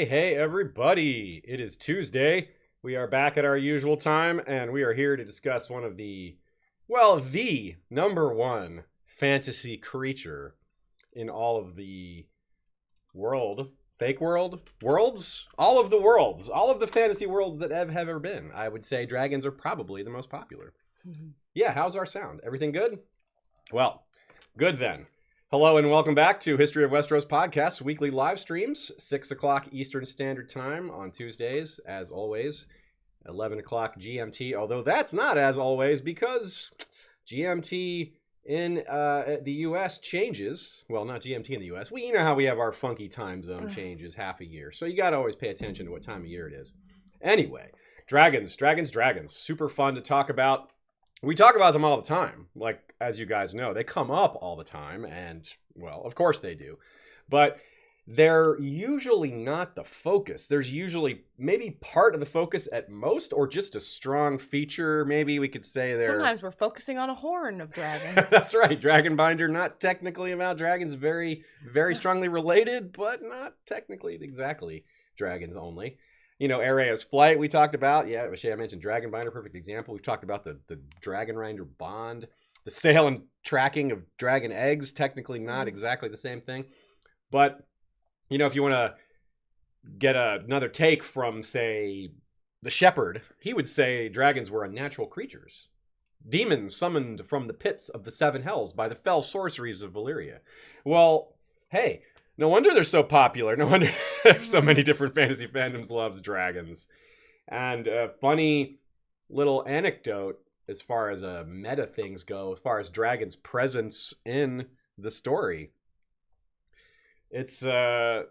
Hey, everybody. It is Tuesday. We are back at our usual time, and we are here to discuss one of the number one fantasy creature in all of the worlds, all of the fantasy worlds that have ever been. I would say dragons are probably the most popular. Mm-hmm. Yeah, how's our sound? Everything good? Well, good then. Hello and welcome back to History of Westeros podcast, weekly live streams, 6 o'clock Eastern Standard Time on Tuesdays, as always, 11 o'clock GMT, although that's not as always because GMT in the U.S. changes. Well, not GMT in the U.S. You know how we have our funky time zone changes half a year, so you got to always pay attention to what time of year it is. Anyway, dragons, super fun to talk about. We talk about them all the time, like, as you guys know, they come up all the time, and, well, of course they do. But they're usually not the focus. There's usually maybe part of the focus at most, or just a strong feature. Maybe we could say they're... Sometimes we're focusing on a horn of dragons. That's right. Dragonbinder, not technically about dragons, very, very strongly related, but not technically exactly dragons only. You know, Area's Flight we talked about. Yeah, I mentioned Dragonbinder, perfect example. We've talked about the Dragonrinder Bond. The sale and tracking of dragon eggs, technically not exactly the same thing. But, you know, if you want to get another take from, say, the Shepherd, he would say dragons were unnatural creatures. Demons summoned from the pits of the seven hells by the fell sorceries of Valyria. Well, hey... no wonder they're so popular. No wonder so many different fantasy fandoms loves dragons. And a funny little anecdote as far as meta things go, as far as dragons' presence in the story. It's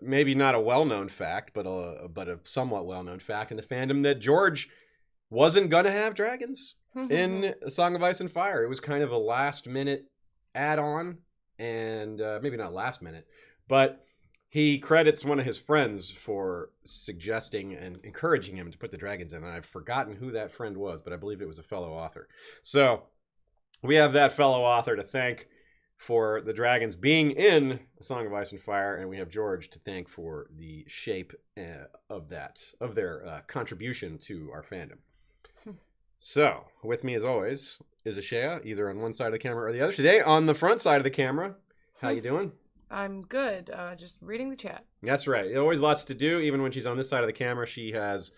maybe not a well-known fact, but a somewhat well-known fact in the fandom that George wasn't going to have dragons in A Song of Ice and Fire. It was kind of a last-minute add-on, and maybe not last minute. But he credits one of his friends for suggesting and encouraging him to put the dragons in. And I've forgotten who that friend was, but I believe it was a fellow author. So we have that fellow author to thank for the dragons being in A Song of Ice and Fire, and we have George to thank for the shape of their contribution to our fandom. So with me, as always, is Ashea, either on one side of the camera or the other. Today, on the front side of the camera. How you doing? I'm good. Just reading the chat. That's right. Always lots to do. Even when she's on this side of the camera, she has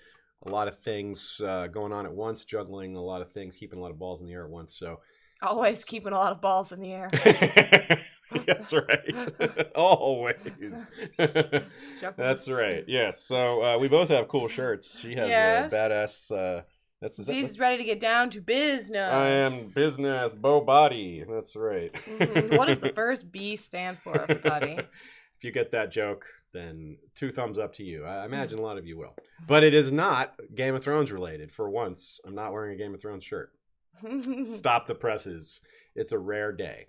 a lot of things going on at once, juggling a lot of things, keeping a lot of balls in the air at once. So always keeping a lot of balls in the air. That's right. Always. That's right. Yes. So we both have cool shirts. She has a badass... He's ready to get down to business. I am business, bow body. That's right. What does the first B stand for, everybody? If you get that joke, then 2 thumbs up to you. I imagine a lot of you will. But it is not Game of Thrones related. For once, I'm not wearing a Game of Thrones shirt. Stop the presses. It's a rare day.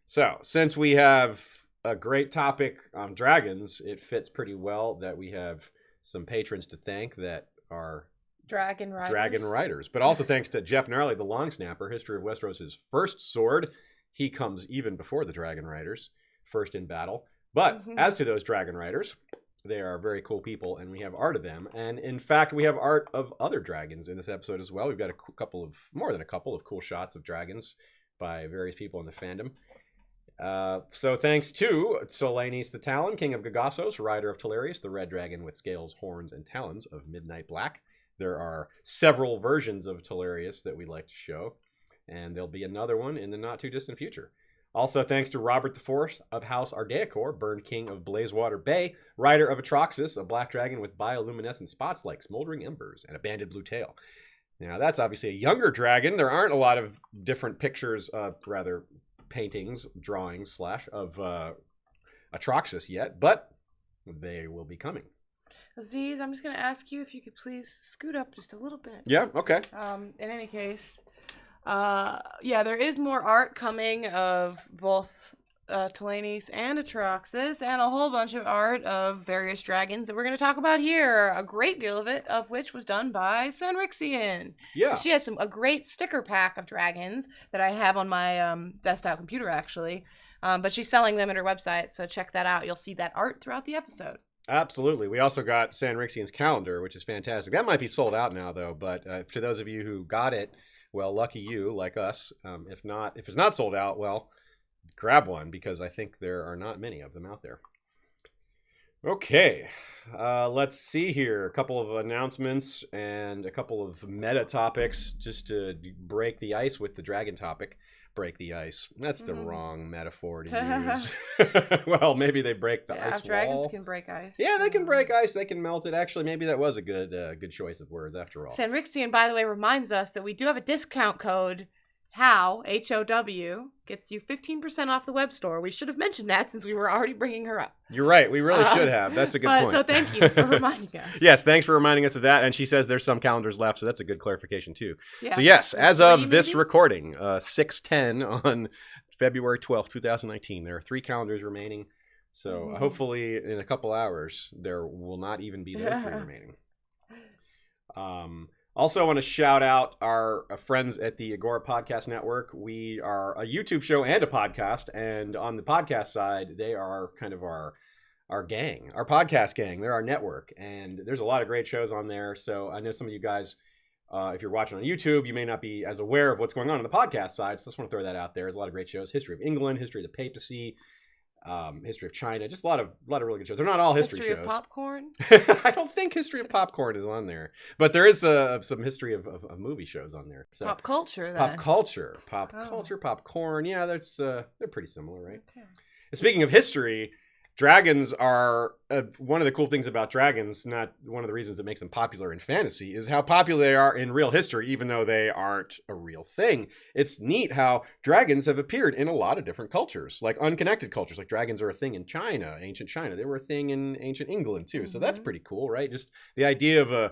So, since we have a great topic on dragons, it fits pretty well that we have some patrons to thank that are... Dragon Riders. But also thanks to Jeff Gnarly, the Long Snapper, History of Westeros' first sword. He comes even before the Dragon Riders, first in battle. But as to those Dragon Riders, they are very cool people, and we have art of them. And in fact, we have art of other dragons in this episode as well. We've got more than a couple of cool shots of dragons by various people in the fandom. So thanks to Solenis the Talon, King of Gagassos, rider of Talarius, the red dragon with scales, horns, and talons of Midnight Black. There are several versions of Talarius that we'd like to show, and there'll be another one in the not-too-distant future. Also, thanks to Robert IV of House Ardeacor, Burned King of Blazewater Bay, rider of Atraxes, a black dragon with bioluminescent spots like smoldering embers and a banded blue tail. Now, that's obviously a younger dragon. There aren't a lot of different pictures, paintings, drawings, of Atraxes yet, but they will be coming. Aziz, I'm just going to ask you if you could please scoot up just a little bit. Yeah, okay. In any case, there is more art coming of both Talanis and Atraxes, and a whole bunch of art of various dragons that we're going to talk about here. A great deal of it, of which was done by Sanrixian. Yeah. She has a great sticker pack of dragons that I have on my desktop computer, actually. But she's selling them at her website, so check that out. You'll see that art throughout the episode. Absolutely. We also got Sanrixian's calendar, which is fantastic. That might be sold out now, though. But to those of you who got it, well, lucky you, like us. If it's not sold out, well, grab one because I think there are not many of them out there. Okay, let's see here. A couple of announcements and a couple of meta topics just to break the ice with the dragon topic. Break the ice. That's the wrong metaphor to use. Well, maybe they break the ice dragons wall. can break ice. Yeah, they can break ice. They can melt it. Actually, maybe that was a good choice of words after all. Sanrixian, by the way, reminds us that we do have a discount code. HOW, H-O-W, gets you 15% off the web store. We should have mentioned that since we were already bringing her up. You're right. We really should have. That's a good point. So thank you for reminding us. Yes, thanks for reminding us of that. And she says there's some calendars left, so that's a good clarification too. Yeah. So yes, as of this maybe? recording, 6/10 on February 12th, 2019, there are 3 calendars remaining. So hopefully in a couple hours, there will not even be those 3 remaining. Also, I want to shout out our friends at the Agora Podcast Network. We are a YouTube show and a podcast, and on the podcast side, they are kind of our gang, our podcast gang. They're our network, and there's a lot of great shows on there. So I know some of you guys, if you're watching on YouTube, you may not be as aware of what's going on the podcast side, so I just want to throw that out there. There's a lot of great shows: History of England, History of the Papacy, History of China, just a lot of really good shows. They're not all history shows. History of popcorn? I don't think History of Popcorn is on there, but there is some history of movie shows on there. So, pop culture, then. Pop culture, popcorn. Yeah, that's they're pretty similar, right? Okay. And speaking of history, dragons are one of the cool things about dragons. Not one of the reasons that makes them popular in fantasy is how popular they are in real history, even though they aren't a real thing. It's neat how dragons have appeared in a lot of different cultures, like unconnected cultures. Like dragons are a thing in China, ancient China. They were a thing in ancient England too. So that's pretty cool, right? Just the idea of a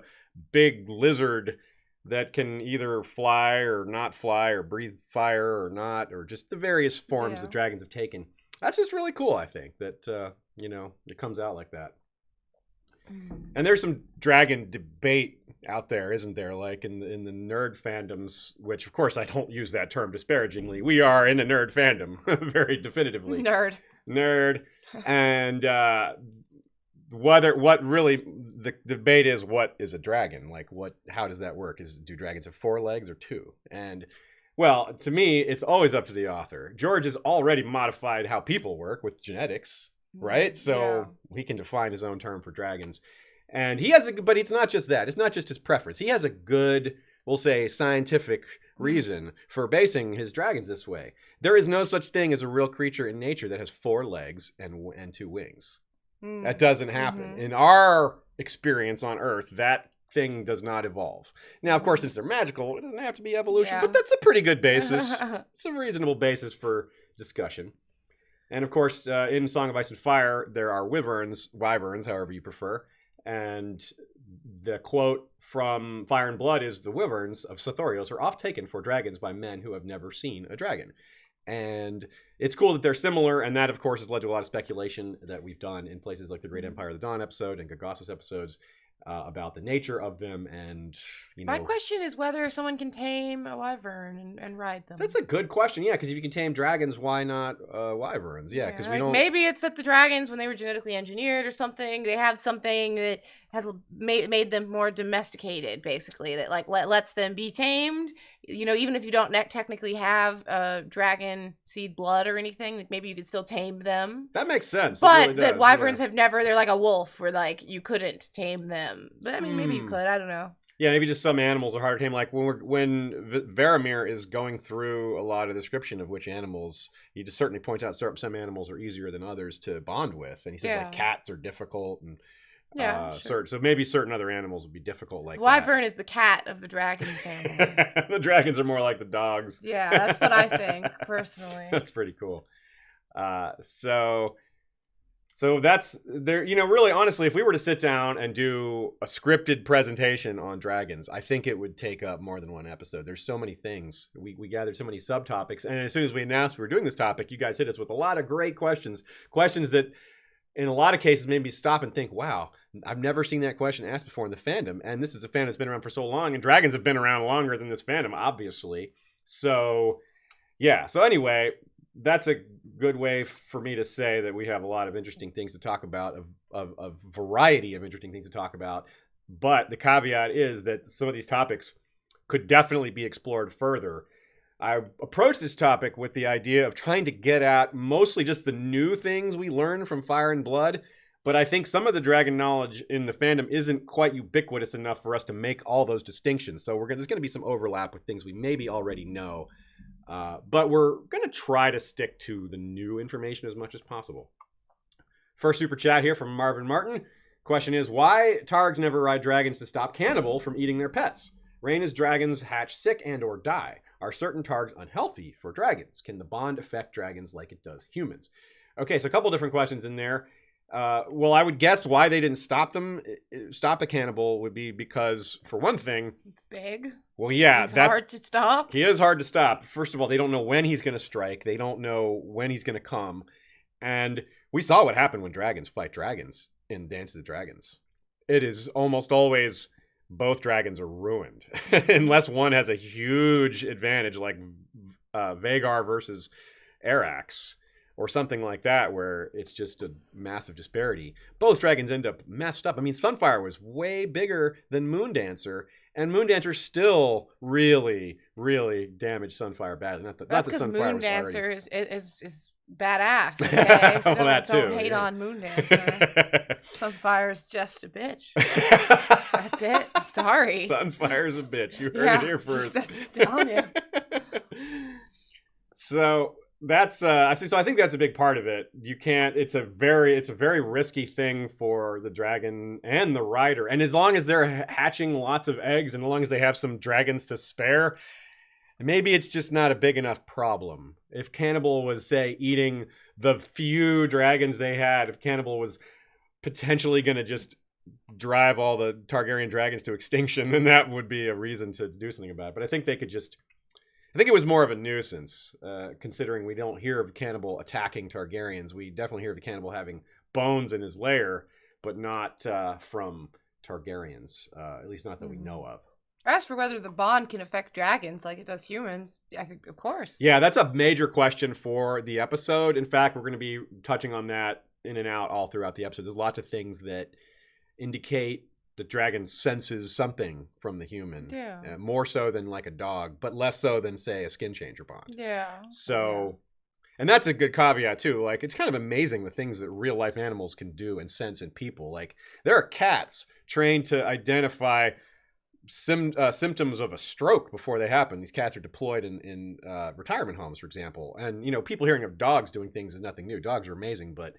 big lizard that can either fly or not fly or breathe fire or not, or just the various forms that dragons have taken. That's just really cool, I think, that, it comes out like that. And there's some dragon debate out there, isn't there? Like in the nerd fandoms, which, of course, I don't use that term disparagingly. We are in a nerd fandom, very definitively. Nerd. And what really the debate is, what is a dragon? Like, how does that work? Do dragons have 4 legs or 2? And well, to me, it's always up to the author. George has already modified how people work with genetics, right? So he can define his own term for dragons. And he has but it's not just that. It's not just his preference. He has a good, we'll say, scientific reason for basing his dragons this way. There is no such thing as a real creature in nature that has 4 legs and 2 wings. That doesn't happen. In our experience on Earth, that thing does not evolve. Now, of course, since they're magical, it doesn't have to be evolution, but that's a pretty good basis. It's a reasonable basis for discussion. And of course, in Song of Ice and Fire, there are wyverns, however you prefer. And the quote from Fire and Blood is, "The wyverns of Sothorios are oft taken for dragons by men who have never seen a dragon." And it's cool that they're similar, and that, of course, has led to a lot of speculation that we've done in places like the Great Empire of the Dawn episode and Gagossos episodes, about the nature of them. And my question is whether someone can tame a wyvern and ride them. That's a good question. Yeah, because if you can tame dragons, why not wyverns? Yeah, because we don't. Maybe it's that the dragons, when they were genetically engineered or something, they have something that has made them more domesticated, basically, that like lets them be tamed. Even if you don't technically have dragon seed blood or anything, like maybe you could still tame them. That makes sense. But really that wyverns have never, they're like a wolf where like you couldn't tame them. But I mean, maybe you could, I don't know. Yeah, maybe just some animals are harder to tame. Like when Varamir is going through a lot of description of which animals, he just certainly points out some animals are easier than others to bond with. And he says like cats are difficult and sure. So maybe certain other animals would be difficult like wyvern is the cat of the dragon family. The dragons are more like the dogs. Yeah, that's what I think, personally. That's pretty cool. So that's there. Really, honestly, if we were to sit down and do a scripted presentation on dragons, I think it would take up more than one episode. There's so many things. We gathered so many subtopics, and as soon as we announced we were doing this topic, you guys hit us with a lot of great questions that in a lot of cases made me stop and think, wow, I've never seen that question asked before in the fandom. And this is a fandom that's been around for so long, and dragons have been around longer than this fandom, obviously. So, yeah. So anyway, that's a good way for me to say that we have a lot of interesting things to talk about, of variety of interesting things to talk about. But the caveat is that some of these topics could definitely be explored further. I approached this topic with the idea of trying to get at mostly just the new things we learn from Fire and Blood, but I think some of the dragon knowledge in the fandom isn't quite ubiquitous enough for us to make all those distinctions. So there's going to be some overlap with things we maybe already know, but we're going to try to stick to the new information as much as possible. First super chat here from Marvin Martin. Question is, why Targs never ride dragons to stop Cannibal from eating their pets? Rhaena's dragons hatch sick and or die. Are certain Targs unhealthy for dragons? Can the bond affect dragons like it does humans? Okay, so a couple different questions in there. Well, I would guess why they didn't stop the Cannibal would be because, for one thing... It's big. Well, yeah. He's hard to stop. He is hard to stop. First of all, they don't know when he's going to strike. They don't know when he's going to come. And we saw what happened when dragons fight dragons in Dance of the Dragons. It is almost always... both dragons are ruined unless one has a huge advantage like Vhagar versus Caraxes or something like that where it's just a massive disparity. Both dragons end up messed up. I mean, Sunfire was way bigger than Moondancer, and Moondancer still really, really damaged Sunfire badly. That's because Moondancer is badass. Okay, so well, don't hate on Moondancer. Sunfire's just a bitch. That's it. I'm sorry. Sunfire's a bitch. You heard it here first. Just telling you. So that's so I think that's a big part of it. You can't. It's a very risky thing for the dragon and the rider. And as long as they're hatching lots of eggs, and as long as they have some dragons to spare, maybe it's just not a big enough problem. If Cannibal was, say, eating the few dragons they had, if Cannibal was potentially going to just drive all the Targaryen dragons to extinction, then that would be a reason to do something about it. But I think it was more of a nuisance, considering we don't hear of Cannibal attacking Targaryens. We definitely hear of Cannibal having bones in his lair, but not from Targaryens, at least not that we know of. As for whether the bond can affect dragons like it does humans, I think, of course. Yeah, that's a major question for the episode. In fact, we're going to be touching on that in and out all throughout the episode. There's lots of things that indicate the dragon senses something from the human. Yeah. More so than like a dog, but less so than, say, a skin changer bond. Yeah. So, and that's a good caveat too. Like, it's kind of amazing the things that real life animals can do and sense in people. Like, there are cats trained to identify symptoms of a stroke before they happen. These cats are deployed in retirement homes, for example. And, people hearing of dogs doing things is nothing new. Dogs are amazing, but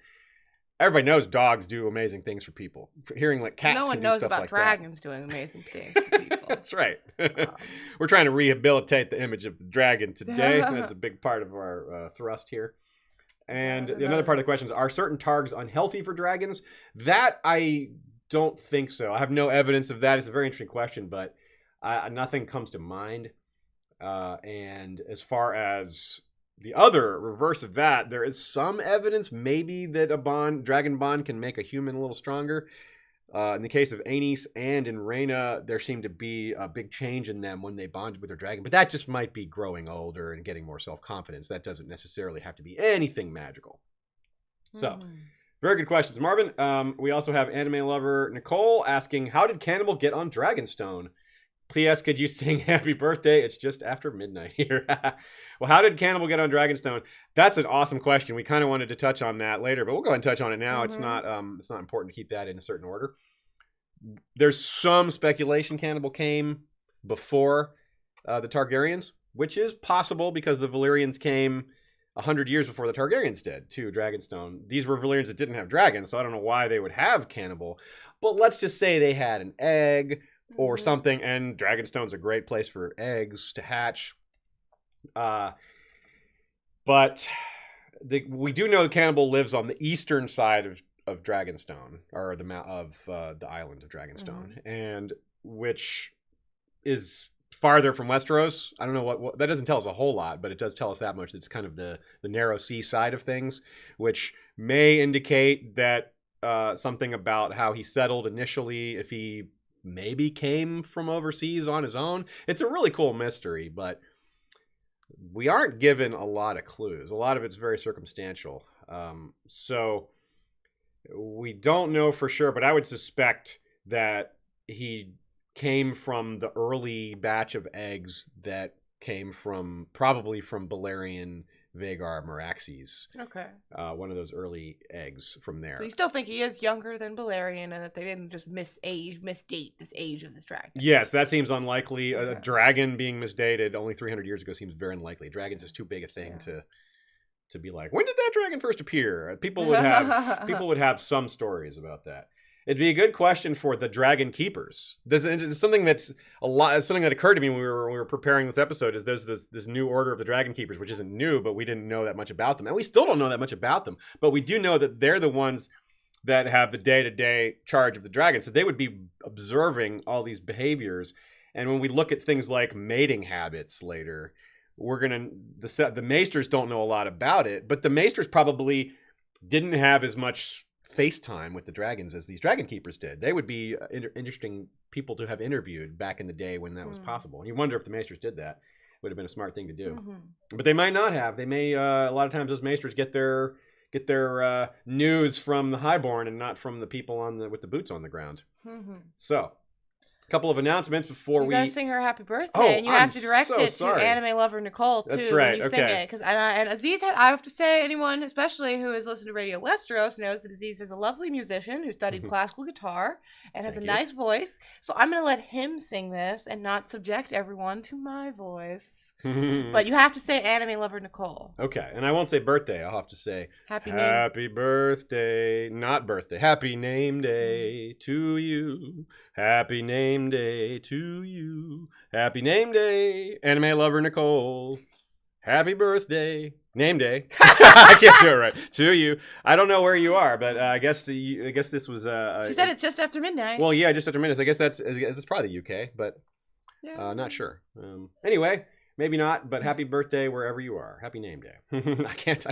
everybody knows dogs do amazing things for people. Hearing like cats no one can do knows stuff about like dragons doing amazing things for people. That's right. We're trying to rehabilitate the image of the dragon today. That's a big part of our thrust here. And another part of the question is, are certain Targs unhealthy for dragons? That I don't think so. I have no evidence of that. It's a very interesting question, but nothing comes to mind. And as far as the other reverse of that, there is some evidence maybe that a dragon bond can make a human a little stronger. In the case of Aenys and in Rhaena, there seemed to be a big change in them when they bonded with their dragon, but that just might be growing older and getting more self-confidence. That doesn't necessarily have to be anything magical. So, very good questions, Marvin. We also have anime lover Nicole asking, how did Cannibal get on Dragonstone? P.S. Could you sing Happy Birthday? It's just after midnight here. Well, how did Cannibal get on Dragonstone? That's an awesome question. We kind of wanted to touch on that later, but we'll go ahead and touch on it now. It's not important to keep that in a certain order. There's some speculation Cannibal came before the Targaryens, which is possible because the Valyrians came 100 years before the Targaryens did to Dragonstone. These were Valyrians that didn't have dragons, so I don't know why they would have Cannibal. But let's just say they had an egg or something, and Dragonstone's a great place for eggs to hatch. But we do know Cannibal lives on the eastern side of Dragonstone, or the island of Dragonstone, and which is farther from Westeros. I don't know what that doesn't tell us a whole lot, but it does tell us that much. It's kind of the narrow sea side of things, which may indicate that something about how he settled initially, if he maybe came from overseas on his own. It's a really cool mystery, but we aren't given a lot of clues. A lot of it's very circumstantial. So we don't know for sure, but I would suspect that he came from the early batch of eggs that came probably from Balerion, Vhagar, Meraxes. Okay. One of those early eggs from there. So you still think he is younger than Balerion, and that they didn't just misdate this age of this dragon? Yes, that seems unlikely. A dragon being misdated only 300 years ago seems very unlikely. Dragons is too big a thing to be like, when did that dragon first appear? People would have some stories about that. It'd be a good question for the dragon keepers. It's something that's something that occurred to me when we were preparing this episode. Is there's this new order of the dragon keepers, which isn't new, but we didn't know that much about them, and we still don't know that much about them. But we do know that they're the ones that have the day-to-day charge of the dragon, so they would be observing all these behaviors. And when we look at things like mating habits later, the maesters don't know a lot about it, but the maesters probably didn't have as much FaceTime with the dragons as these dragon keepers did. They would be interesting people to have interviewed back in the day when that was possible. And you wonder if the maesters did that. It would have been a smart thing to do. But they might not have. They may a lot of times those maesters get their news from the highborn and not from the people with the boots on the ground. So couple of announcements before you gotta sing her happy birthday, and you have to direct it to anime lover Nicole too. That's right. When you sing it, because and Aziz I have to say, anyone especially who has listened to Radio Westeros knows that Aziz is a lovely musician who studied classical guitar and has a nice voice. So I'm gonna let him sing this and not subject everyone to my voice. But you have to say anime lover Nicole. Okay, and I won't say birthday. I'll have to say happy birthday, not birthday. Happy name day to you. Happy name day to you. Happy name day, anime lover Nicole. Happy birthday, name day. I can't do it right. To you. I don't know where you are, but I guess this was. She said it's just after midnight. Well, yeah, just after midnight. I guess that's probably the UK, but not sure. Anyway, maybe not. But happy birthday wherever you are. Happy name day. I can't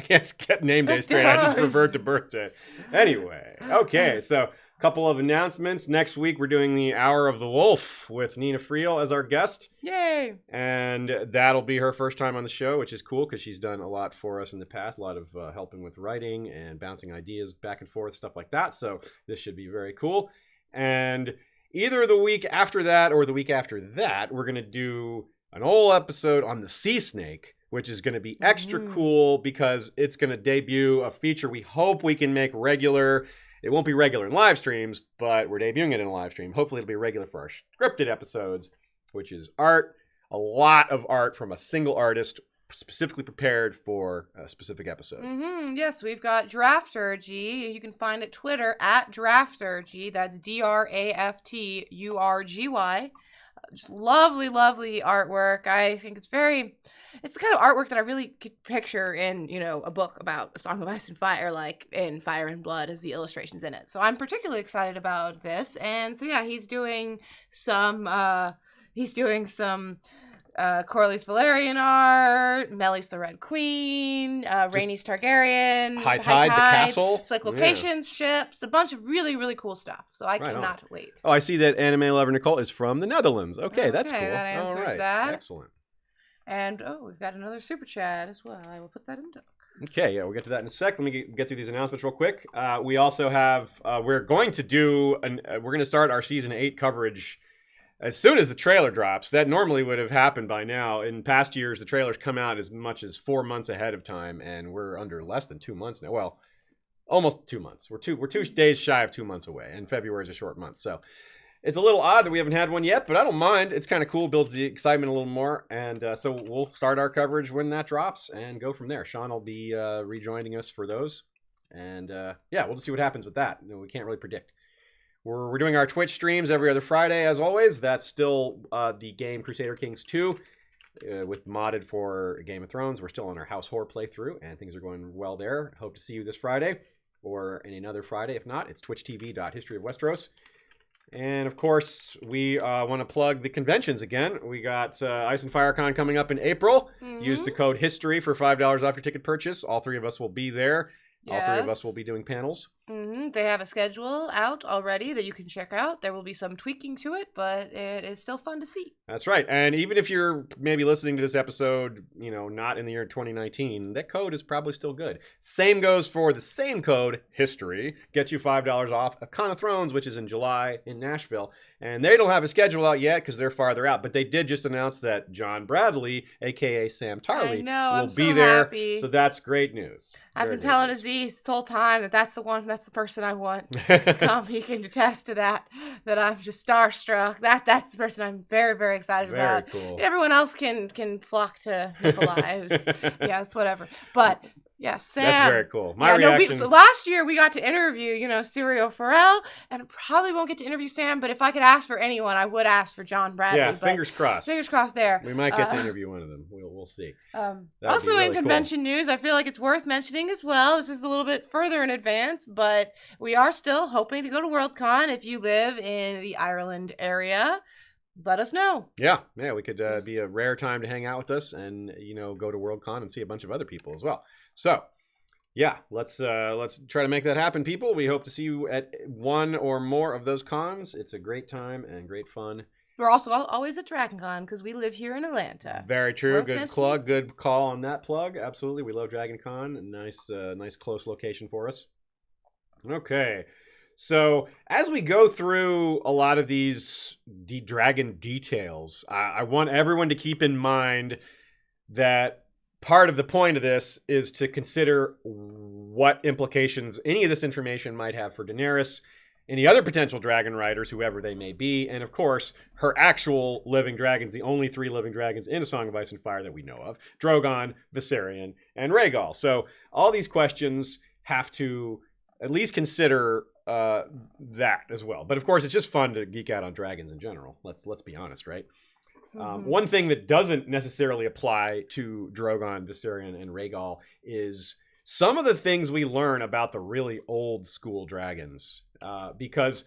get name day straight. I just revert to birthday. Anyway, okay, so. Couple of announcements. Next week, we're doing the Hour of the Wolf with Nina Friel as our guest. Yay! And that'll be her first time on the show, which is cool because she's done a lot for us in the past, a lot of helping with writing and bouncing ideas back and forth, stuff like that. So this should be very cool. And either the week after that or the week after that, we're going to do an whole episode on the sea snake, which is going to be extra cool because it's going to debut a feature we hope we can make regular. It won't be regular in live streams, but we're debuting it in a live stream. Hopefully it'll be regular for our scripted episodes, which is art. A lot of art from a single artist, specifically prepared for a specific episode. Yes, we've got Drafturgy. You can find it Twitter at Drafturgy. That's DRAFTURGY. Just lovely, lovely artwork. I think it's the kind of artwork that I really could picture in, a book about A Song of Ice and Fire, like in Fire and Blood as the illustrations in it. So I'm particularly excited about this. And so, yeah, he's doing some Corlys Valyrian art, Meleys the Red Queen, Rhaenys Targaryen, High Tide, the castle. So like locations, ships, a bunch of really, really cool stuff. So I cannot wait. Oh, I see that anime lover Nicole is from the Netherlands. Okay, that's cool. That answers that. Excellent. And we've got another super chat as well. I will put that in doc. Okay, yeah, we'll get to that in a sec. Let me get through these announcements real quick. We also have we're going to start our season 8 coverage as soon as the trailer drops. That normally would have happened by now. In past years, the trailers come out as much as 4 months ahead of time, and we're under less than 2 months now. Well, almost 2 months. We're 2 days shy of 2 months away, and February is a short month. So it's a little odd that we haven't had one yet, but I don't mind. It's kind of cool, builds the excitement a little more, and so we'll start our coverage when that drops and go from there. Sean will be rejoining us for those, and we'll just see what happens with that. We can't really predict. We're doing our Twitch streams every other Friday, as always. That's still the game Crusader Kings 2 with modded for Game of Thrones. We're still on our House Horror playthrough, and things are going well there. Hope to see you this Friday or in another Friday. If not, it's twitchtv.historyofwesteros. And, of course, we want to plug the conventions again. We got Ice and Fire Con coming up in April. Use the code HISTORY for $5 off your ticket purchase. All 3 of us will be there. Yes. All 3 of us will be doing panels. They have a schedule out already that you can check out. There will be some tweaking to it, but it is still fun to see. That's right. And even if you're maybe listening to this episode, not in the year 2019, that code is probably still good. Same goes for the same code, history, gets you $5 off A Con of Thrones, which is in July in Nashville. And they don't have a schedule out yet because they're farther out, but they did just announce that John Bradley, aka Sam Tarley, will be there. Happy. So that's great news. I've been telling Aziz this whole time that's the person I want to come. He can attest to that I'm just starstruck. That's the person I'm very, very excited about. Cool. Everyone else can flock to Nikolai. Yeah, it's whatever. But yeah, Sam. That's very cool. My reaction. So last year we got to interview, Sirio Farrell, and I probably won't get to interview Sam, but if I could ask for anyone, I would ask for John Bradley. Yeah, fingers crossed. Fingers crossed there. We might get to interview one of them. We'll see. Also really in convention news, I feel like it's worth mentioning as well. This is a little bit further in advance, but we are still hoping to go to Worldcon. If you live in the Ireland area, let us know. Yeah, we could be a rare time to hang out with us and, go to Worldcon and see a bunch of other people as well. So, yeah, let's try to make that happen, people. We hope to see you at one or more of those cons. It's a great time and great fun. We're also always at DragonCon because we live here in Atlanta. Very true. Good plug. Good call on that plug. Absolutely. We love DragonCon. A nice close location for us. Okay. So as we go through a lot of these dragon details, I want everyone to keep in mind that part of the point of this is to consider what implications any of this information might have for Daenerys, any other potential dragon riders, whoever they may be, and of course, her actual living dragons, the only 3 living dragons in A Song of Ice and Fire that we know of, Drogon, Viserion, and Rhaegal. So all these questions have to at least consider that as well. But of course, it's just fun to geek out on dragons in general. Let's be honest, right? One thing that doesn't necessarily apply to Drogon, Viserion, and Rhaegal is some of the things we learn about the really old school dragons. Because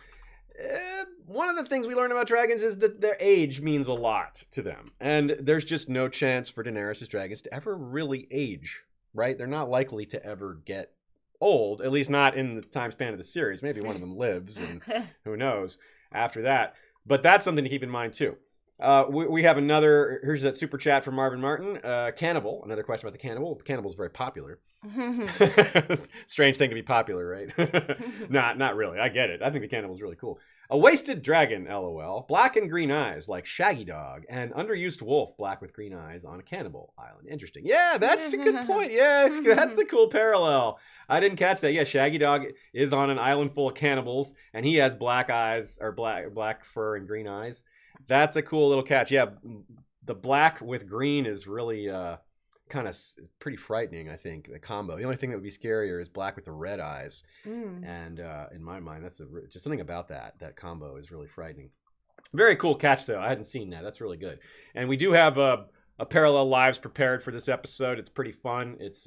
one of the things we learn about dragons is that their age means a lot to them. And there's just no chance for Daenerys' dragons to ever really age, right? They're not likely to ever get old, at least not in the time span of the series. Maybe one of them lives, and who knows after that. But that's something to keep in mind, too. We have here's that super chat from Marvin Martin. Cannibal, another question about the Cannibal. Cannibal is very popular. Strange thing to be popular, right? Not really. I get it. I think the Cannibal is really cool. A wasted dragon, LOL. Black and green eyes, like Shaggy Dog. And underused wolf, black with green eyes on a cannibal island. Interesting. Yeah, that's a good point. Yeah, that's a cool parallel. I didn't catch that. Yeah, Shaggy Dog is on an island full of cannibals, and he has black eyes, or black fur and green eyes. That's a cool little catch. Yeah, the black with green is really kind of pretty frightening, I think, the combo. The only thing that would be scarier is black with the red eyes. And in my mind, that's just something about that combo is really frightening. Very cool catch, though. I hadn't seen that. That's really good. And we do have a parallel lives prepared for this episode. It's pretty fun. It's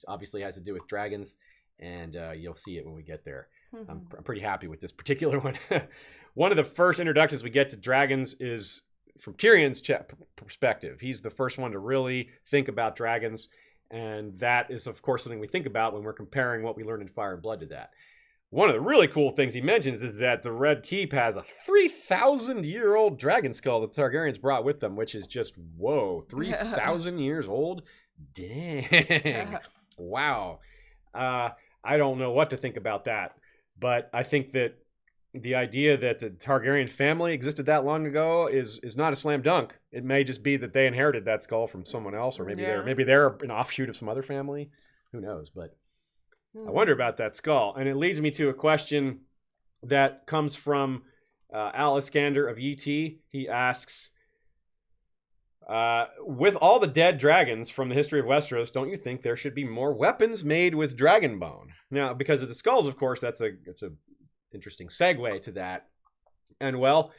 obviously has to do with dragons, and you'll see it when we get there. I'm pretty happy with this particular one. One of the first introductions we get to dragons is from Tyrion's perspective. He's the first one to really think about dragons, and that is, of course, something we think about when we're comparing what we learned in Fire and Blood to that. One of the really cool things he mentions is that the Red Keep has a 3,000-year-old dragon skull that the Targaryens brought with them, which is just, whoa, 3,000 years old? Dang. Wow. I don't know what to think about that, but I think that the idea that the Targaryen family existed that long ago is not a slam dunk. It may just be that they inherited that skull from someone else, or maybe they're an offshoot of some other family. Who knows? But I wonder about that skull. And it leads me to a question that comes from Al Iskander of ET. He asks, with all the dead dragons from the history of Westeros, don't you think there should be more weapons made with dragon bone? Now, because of the skulls, of course, it's a interesting segue to that. And well,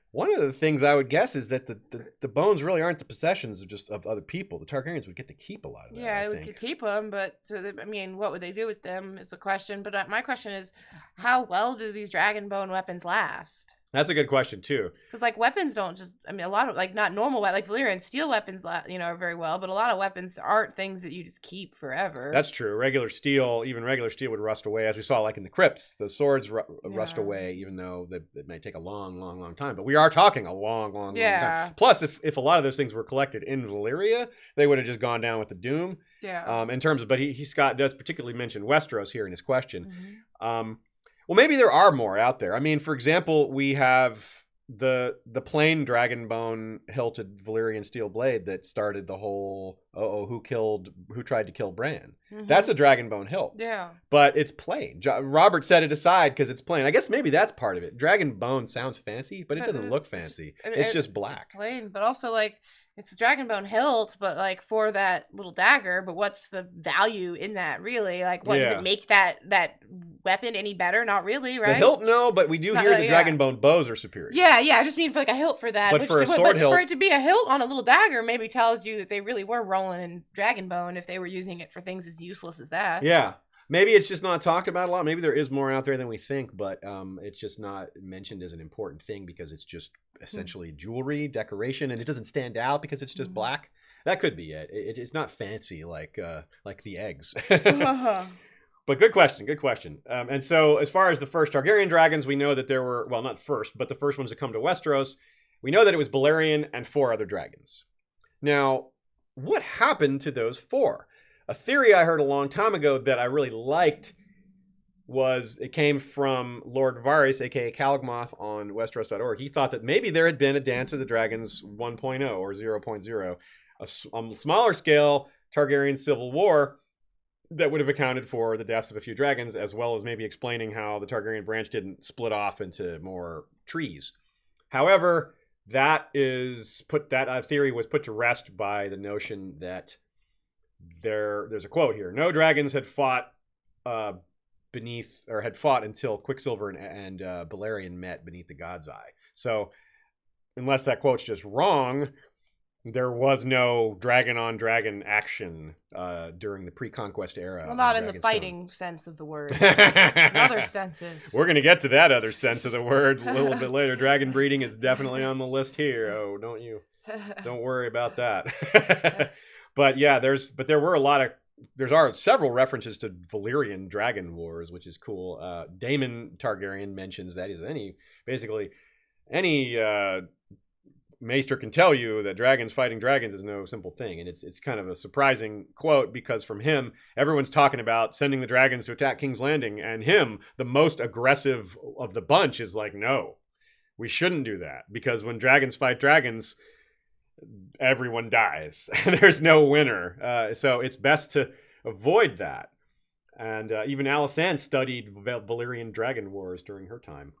one of the things I would guess is that the bones really aren't the possessions of other people. The Targaryens would get to keep a lot of that. Yeah, we could keep them, but what would they do with them? It's a question. But my question is, how well do these dragon bone weapons last? That's a good question too. Because like weapons don't just, I mean, a lot of like not normal, like Valyrian steel weapons, are very well, but a lot of weapons aren't things that you just keep forever. That's true. Even regular steel would rust away, as we saw like in the crypts. The swords rust away, even though it may take a long time. But we are talking a long time. Plus, if a lot of those things were collected in Valyria, they would have just gone down with the doom. Yeah. In terms of, but Scott does particularly mention Westeros here in his question. Well, maybe there are more out there. I mean, for example, we have the plain dragonbone hilted Valyrian steel blade that started the whole who tried to kill Bran. That's a dragonbone hilt. Yeah. But it's plain. Robert set it aside because it's plain. I guess maybe that's part of it. Dragonbone sounds fancy, but it doesn't look fancy. It's just black. Plain, but also like it's a dragonbone hilt, but like for that little dagger. But what's the value in that really? Like, what does it make that weapon any better? Not really, right? The hilt, no, but we do hear the dragonbone bows are superior. Yeah. I just mean for like a hilt for that. But for a sword hilt, for it to be a hilt on a little dagger, maybe tells you that they really were rolling in dragonbone if they were using it for things as useless as that. Yeah. Maybe it's just not talked about a lot. Maybe there is more out there than we think, but it's just not mentioned as an important thing because it's just essentially jewelry, decoration, and it doesn't stand out because it's just black. That could be it. It's not fancy like the eggs. But good question. And so as far as the first Targaryen dragons, we know that there were, well, not first, but the first ones to come to Westeros. We know that it was Balerion and 4 other dragons. Now, what happened to those 4? A theory I heard a long time ago that I really liked was it came from Lord Varys, a.k.a. Calagmoth on Westeros.org. He thought that maybe there had been a Dance of the Dragons 1.0 or 0.0, a smaller scale Targaryen civil war that would have accounted for the deaths of a few dragons, as well as maybe explaining how the Targaryen branch didn't split off into more trees. However, that theory was put to rest by the notion that there's a quote here. No dragons had fought until Quicksilver and Balerion met beneath the God's Eye. So, unless that quote's just wrong, there was no dragon-on-dragon action during the pre-conquest era. Well, not in the fighting sense of the word. In other senses. We're going to get to that other sense of the word a little bit later. Dragon breeding is definitely on the list here. Oh, don't worry about that. But yeah, there are several references to Valyrian dragon wars, which is cool. Daemon Targaryen mentions that any maester can tell you that dragons fighting dragons is no simple thing. And it's kind of a surprising quote because from him, everyone's talking about sending the dragons to attack King's Landing. And him, the most aggressive of the bunch, is like, no, we shouldn't do that. Because when dragons fight dragons, everyone dies. There's no winner. So it's best to avoid that. And even Alysanne studied Valyrian dragon wars during her time.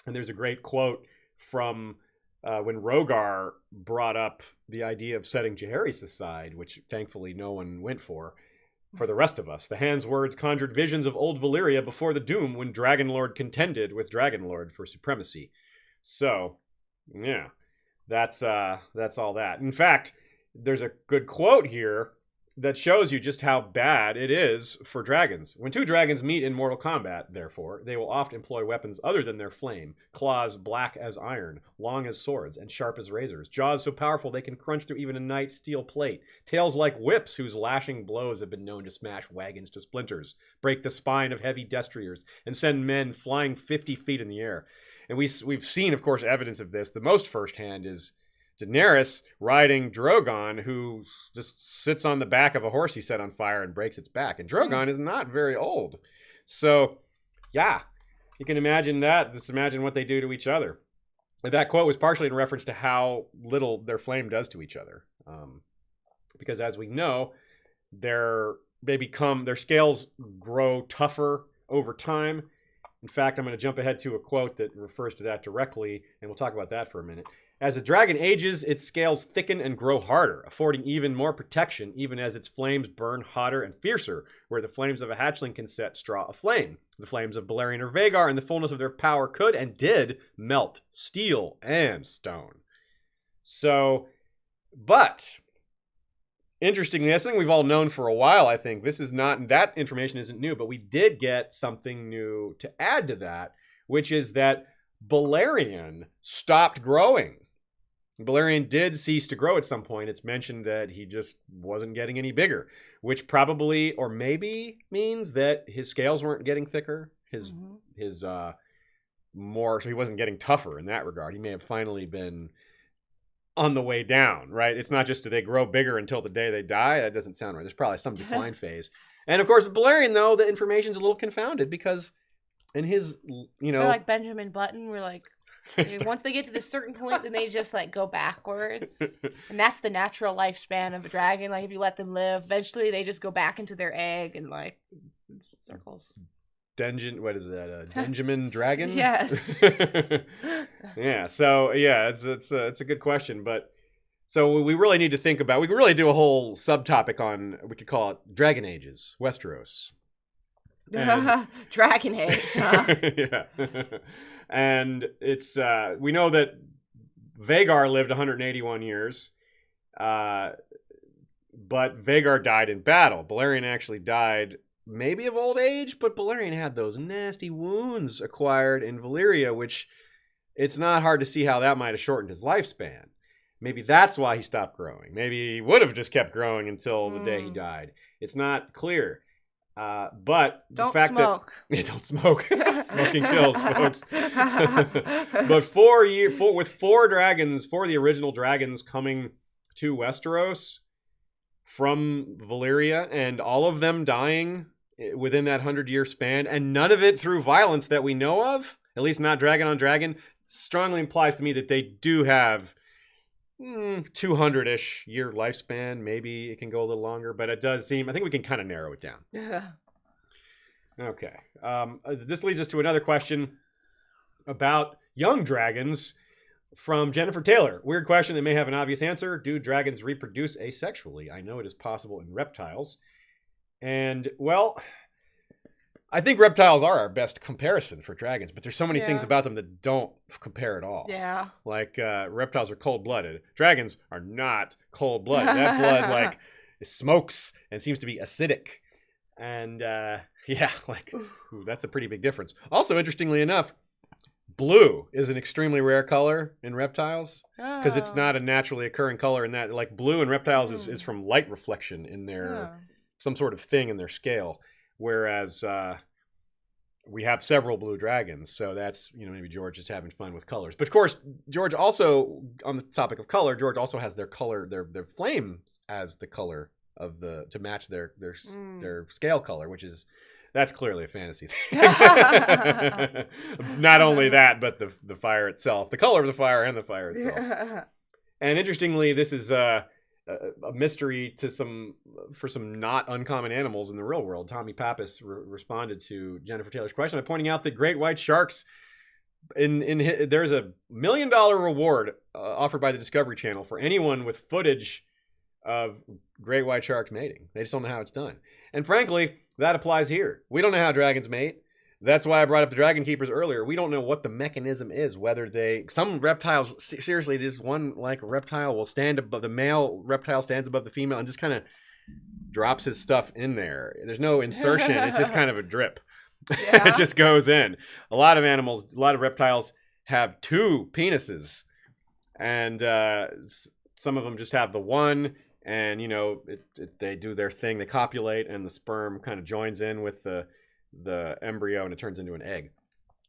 And there's a great quote from when Rhaegar brought up the idea of setting Jaehaerys aside, which thankfully no one went for the rest of us. The hand's words conjured visions of old Valyria before the doom when Dragonlord contended with Dragonlord for supremacy. So, yeah. That's all that. In fact, there's a good quote here that shows you just how bad it is for dragons. When 2 dragons meet in mortal combat, therefore, they will often employ weapons other than their flame, claws black as iron, long as swords, and sharp as razors, jaws so powerful they can crunch through even a knight's steel plate, tails like whips whose lashing blows have been known to smash wagons to splinters, break the spine of heavy destriers, and send men flying 50 feet in the air. And we've seen, of course, evidence of this. The most firsthand is Daenerys riding Drogon, who just sits on the back of a horse he set on fire and breaks its back. And Drogon is not very old. So, yeah, you can imagine that. Just imagine what they do to each other. And that quote was partially in reference to how little their flame does to each other. Because as we know, their scales grow tougher over time. In fact, I'm going to jump ahead to a quote that refers to that directly, and we'll talk about that for a minute. As a dragon ages, its scales thicken and grow harder, affording even more protection, even as its flames burn hotter and fiercer, where the flames of a hatchling can set straw aflame. The flames of Balerion or Vhagar, in the fullness of their power, could and did melt steel and stone. So, but interestingly, that's something we've all known for a while, I think. That information isn't new, but we did get something new to add to that, which is that Balerion stopped growing. Balerion did cease to grow at some point. It's mentioned that he just wasn't getting any bigger, which probably or maybe means that his scales weren't getting thicker. His more, so he wasn't getting tougher in that regard. He may have finally been on the way down, right? It's not just do they grow bigger until the day they die. That doesn't sound right. There's probably some decline phase. And of course, with Balerion, though, the information's a little confounded because in his, They're like Benjamin Button. We're like, once they get to this certain point, then they just like go backwards. And that's the natural lifespan of a dragon. Like if you let them live, eventually they just go back into their egg and like circles. What is that? Benjamin Dragon? Yes. Yeah. So yeah, it's a good question, but so we really need to think about. We could really do a whole subtopic on. We could call it Dragon Ages, Westeros. Dragon Age. Huh? Yeah. And it's we know that Vhagar lived 181 years, but Vhagar died in battle. Balerion actually died. Maybe of old age, but Balerion had those nasty wounds acquired in Valyria, which it's not hard to see how that might have shortened his lifespan. Maybe that's why he stopped growing. Maybe he would have just kept growing until the day he died. It's not clear. But don't the fact smoke. That don't smoke. Smoking kills, folks. But with four the original dragons coming to Westeros from Valyria, and all of them dying within that 100-year span, and none of it through violence that we know of, at least not dragon on dragon, strongly implies to me that they do have 200-ish year lifespan. Maybe it can go a little longer, but it does seem, I think we can kind of narrow it down. Yeah. Okay. This leads us to another question about young dragons from Jennifer Taylor. Weird question that may have an obvious answer. Do dragons reproduce asexually? I know it is possible in reptiles. And, well, I think reptiles are our best comparison for dragons, but there's so many things about them that don't compare at all. Yeah. Like, reptiles are cold-blooded. Dragons are not cold-blooded. That blood, like, smokes and seems to be acidic. And, that's a pretty big difference. Also, interestingly enough, blue is an extremely rare color in reptiles because it's not a naturally occurring color in that. Like, blue in reptiles is from light reflection in their some sort of thing in their scale, whereas we have several blue dragons. So that's, maybe George is having fun with colors. But of course, George also, on the topic of color, George also has their color, their flame as the color of to match their scale color, that's clearly a fantasy thing. Not only that, but the fire itself, the color of the fire and the fire itself. And interestingly, this is a mystery for some not uncommon animals in the real world. Tommy Pappas responded to Jennifer Taylor's question by pointing out that great white sharks, there's $1 million reward offered by the Discovery Channel for anyone with footage of great white sharks mating. They just don't know how it's done. And frankly, that applies here. We don't know how dragons mate. That's why I brought up the dragon keepers earlier. We don't know what the mechanism is, some reptiles, seriously, just one like reptile will stand above, the male reptile stands above the female and just kind of drops his stuff in there. There's no insertion. It's just kind of a drip. Yeah. It just goes in. A lot of reptiles have two penises, and some of them just have the one. And, they do their thing. They copulate, and the sperm kind of joins in with the embryo, and it turns into an egg.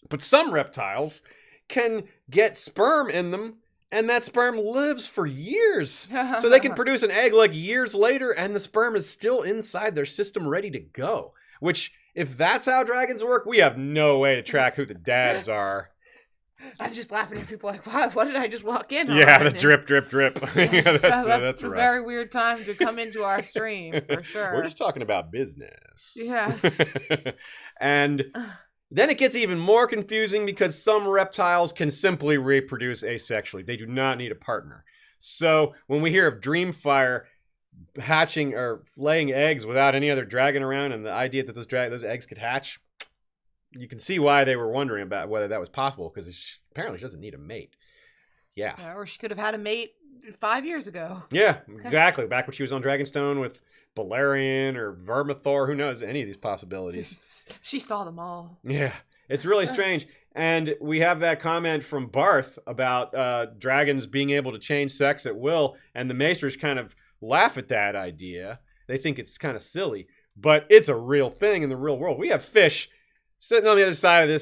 But some reptiles can get sperm in them, and that sperm lives for years. So they can produce an egg like years later, and the sperm is still inside their system ready to go. Which, if that's how dragons work, we have no way to track who the dads are. I'm just laughing at people like, what did I just walk in on? Yeah, the drip, drip, drip. Yeah, that's a rough. Very weird time to come into our stream, for sure. We're just talking about business. Yes. And then it gets even more confusing because some reptiles can simply reproduce asexually. They do not need a partner. So when we hear of Dreamfire hatching or laying eggs without any other dragon around, and the idea that those eggs could hatch, you can see why they were wondering about whether that was possible, because apparently she doesn't need a mate. Yeah. Or she could have had a mate 5 years ago. Yeah, exactly. Back when she was on Dragonstone with Balerion or Vermithor, who knows, any of these possibilities. She saw them all. Yeah, it's really strange. And we have that comment from Barth about dragons being able to change sex at will, and the Maesters kind of laugh at that idea. They think it's kind of silly, but it's a real thing in the real world. We have fish sitting on the other side of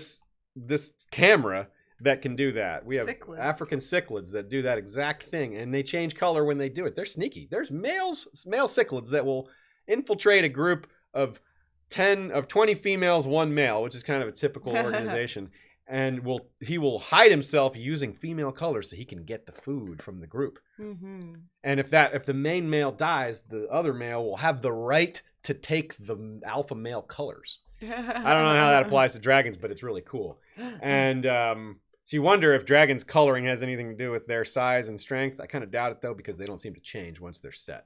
this camera that can do that. We have cichlids. African cichlids that do that exact thing, and they change color when they do it. They're sneaky. There's male cichlids that will infiltrate a group of 20 females, one male, which is kind of a typical organization. And he will hide himself using female colors so he can get the food from the group. Mm-hmm. And if the main male dies, the other male will have the right to take the alpha male colors. I don't know how that applies to dragons, but it's really cool. And so you wonder if dragons' coloring has anything to do with their size and strength. I kind of doubt it, though, because they don't seem to change once they're set.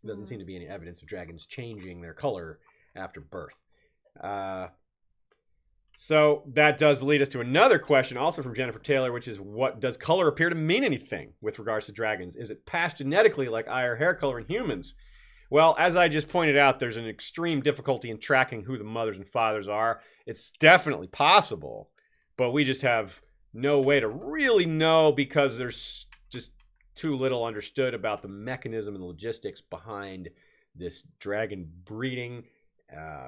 There doesn't seem to be any evidence of dragons changing their color after birth. So that does lead us to another question, also from Jennifer Taylor, which is, what does color appear to mean anything with regards to dragons? Is it passed genetically like eye or hair color in humans? Well, as I just pointed out, there's an extreme difficulty in tracking who the mothers and fathers are. It's definitely possible, but we just have no way to really know because there's just too little understood about the mechanism and the logistics behind this dragon breeding.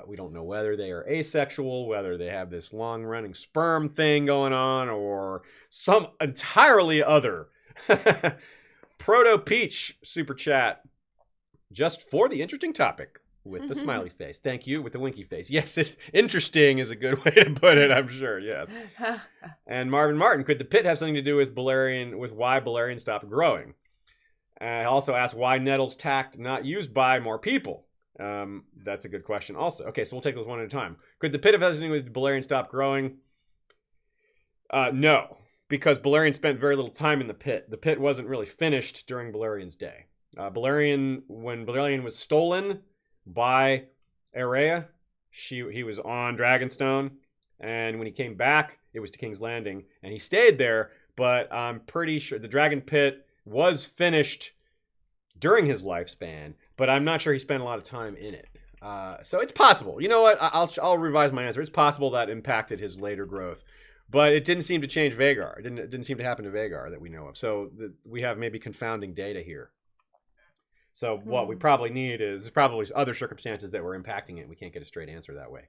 We don't know whether they are asexual, whether they have this long-running sperm thing going on, or some entirely other. Proto Peach super chat, just for the interesting topic with the smiley face. Thank you with the winky face. Yes, it's interesting is a good way to put it. I'm sure. Yes. And Marvin Martin, could the pit have something to do with why Balerion stopped growing? I also asked why nettles tact not used by more people. That's a good question also. Okay, so we'll take those one at a time. Could the pit have anything with Balerion stop growing? No, because Balerion spent very little time in the pit. The pit wasn't really finished during Balerion's day. When Balerion was stolen by Area, he was on Dragonstone, and when he came back, it was to King's Landing, and he stayed there, but I'm pretty sure the Dragon Pit was finished during his lifespan, but I'm not sure he spent a lot of time in it. So it's possible. You know what? I'll revise my answer. It's possible that impacted his later growth, but it didn't seem to change Vhagar. It didn't seem to happen to Vhagar that we know of. So we have maybe confounding data here. So what we probably need is probably other circumstances that were impacting it. We can't get a straight answer that way.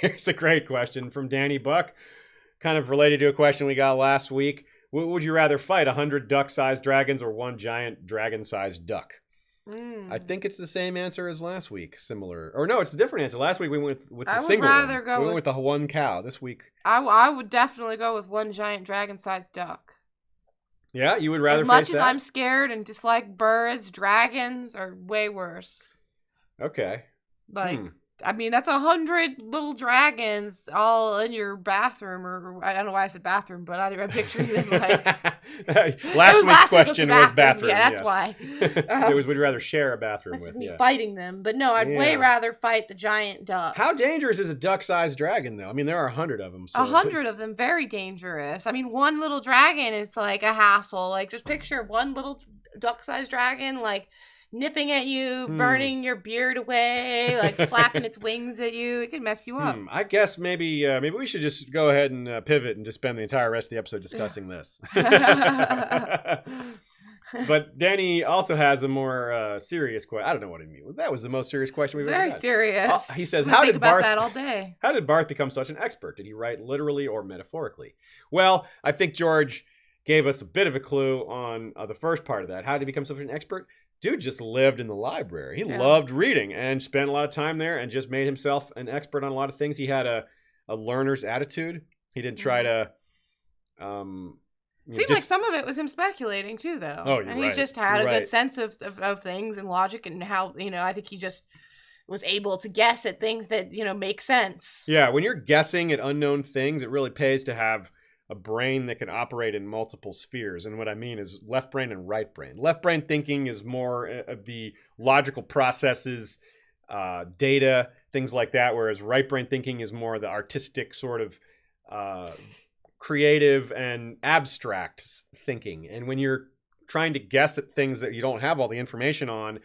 Here's a great question from Danny Buck, kind of related to a question we got last week. Would you rather fight 100 duck-sized dragons or one giant dragon-sized duck? I think it's the same answer as last week. Similar, or no, it's a different answer. Last week we went with the single one. We went with the one cow. This week, I would definitely go with one giant dragon-sized duck. Yeah, you would rather as much face as that? I'm scared and dislike birds, dragons are way worse. Okay. Like, I mean, that's 100 little dragons all in your bathroom, or I don't know why I said bathroom, but either I'm picturing them like. last week's question was bathroom. Yeah, that's yes. why. It was, would you rather share a bathroom This with? is me fighting them, but no, I'd way rather fight the giant duck. How dangerous is a duck-sized dragon, though? I mean, there are 100 of them. So 100 of them, very dangerous. I mean, one little dragon is like a hassle. Like, just picture one little duck-sized dragon, like, nipping at you, burning your beard away, like flapping its wings at you. It could mess you up. I guess maybe we should just go ahead and pivot and just spend the entire rest of the episode discussing this. But Danny also has a more serious question. I don't know what he means. That was the most serious question we've ever had. Very serious. He says, How did Barth that all day? How did Barth become such an expert? Did he write literally or metaphorically? Well, I think George gave us a bit of a clue on the first part of that. How did he become such an expert? Dude just lived in the library. He loved reading and spent a lot of time there and just made himself an expert on a lot of things. He had a learner's attitude. He didn't try to... Seemed like some of it was him speculating too, though. Oh, and he just had a good sense of things and logic and how, I think he just was able to guess at things that, make sense. Yeah, when you're guessing at unknown things, it really pays to have a brain that can operate in multiple spheres. And what I mean is left brain and right brain. Left brain thinking is more of the logical processes, data, things like that, whereas right brain thinking is more the artistic sort of creative and abstract thinking. And when you're trying to guess at things that you don't have all the information on,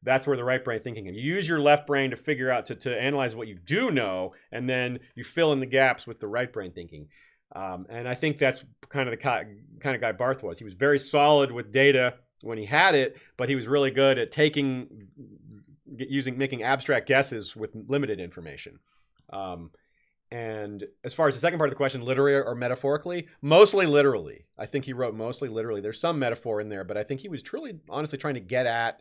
That's where the right brain thinking. You use your left brain to figure out, to analyze what you do know, and then you fill in the gaps with the right brain thinking. And I think that's kind of the kind of guy Barth was. He was very solid with data when he had it, but he was really good at making abstract guesses with limited information. And as far as the second part of the question, literally or metaphorically, mostly literally. I think he wrote mostly literally. There's some metaphor in there, but I think he was truly, honestly trying to get at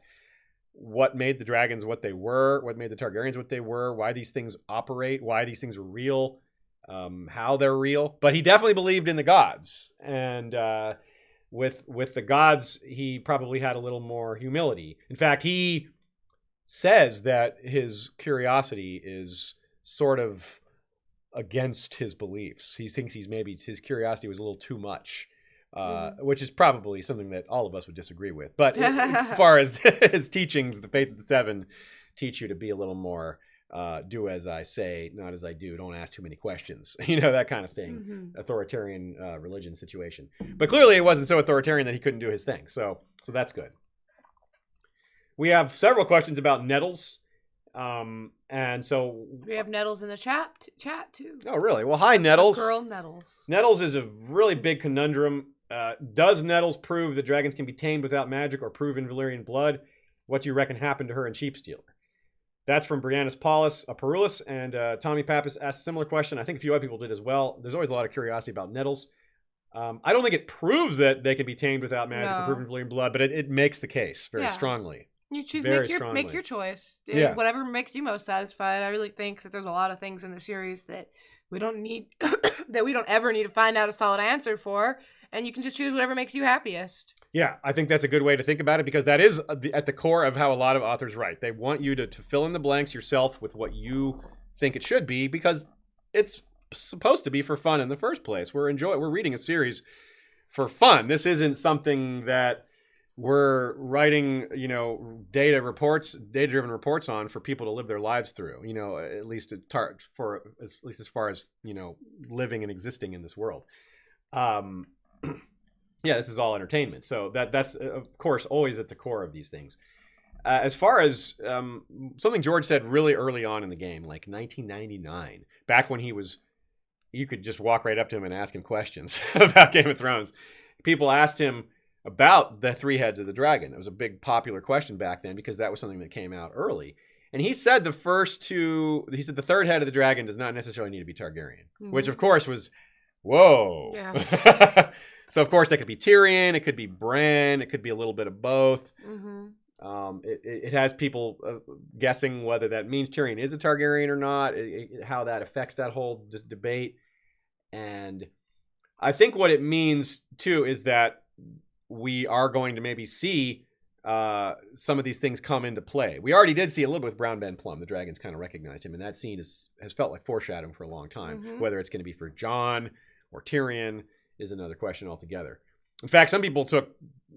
what made the dragons what they were, what made the Targaryens what they were, why these things operate, why these things are real, how they're real. But he definitely believed in the gods. And with the gods, he probably had a little more humility. In fact, he says that his curiosity is sort of against his beliefs. He thinks his curiosity was a little too much. Which is probably something that all of us would disagree with. But as far as his teachings, the Faith of the Seven teach you to be a little more do as I say, not as I do. Don't ask too many questions. That kind of thing. Authoritarian religion situation. But clearly it wasn't so authoritarian that he couldn't do his thing. So that's good. We have several questions about nettles. And so we have Nettles in the chat too. Oh, really? Well, hi, Nettles. Girl Nettles. Nettles is a really big conundrum. Does Nettles prove that dragons can be tamed without magic or prove in Valyrian blood? What do you reckon happened to her in Sheepstealer? That's from Briannis Paulus, Perulus, and Tommy Pappas asked a similar question. I think a few other people did as well. There's always a lot of curiosity about Nettles. I don't think it proves that they can be tamed without magic or prove in Valyrian blood, but it makes the case very strongly. You choose, Very make your choice. Yeah. Whatever makes you most satisfied. I really think that there's a lot of things in the series that we don't need, that we don't ever need to find out a solid answer for, and you can just choose whatever makes you happiest. Yeah, I think that's a good way to think about it, because that is at the core of how a lot of authors write. They want you to fill in the blanks yourself with what you think it should be, because it's supposed to be for fun in the first place. We're reading a series for fun. This isn't something that we're writing, data-driven reports on for people to live their lives through, at least as far as, living and existing in this world. This is all entertainment. So that's, of course, always at the core of these things. As far as something George said really early on in the game, like 1999, back when you could just walk right up to him and ask him questions about Game of Thrones. People asked him about the three heads of the dragon. It was a big popular question back then because that was something that came out early. And he said the third head of the dragon does not necessarily need to be Targaryen, which of course was, whoa. Yeah. So of course that could be Tyrion, it could be Bran, it could be a little bit of both. It has people guessing whether that means Tyrion is a Targaryen or not, how that affects that whole debate. And I think what it means too is that we are going to maybe see some of these things come into play. We already did see a little bit with Brown Ben Plum. The dragons kind of recognized him, and that scene has felt like foreshadowing for a long time. Whether it's going to be for Jon or Tyrion is another question altogether. In fact, some people took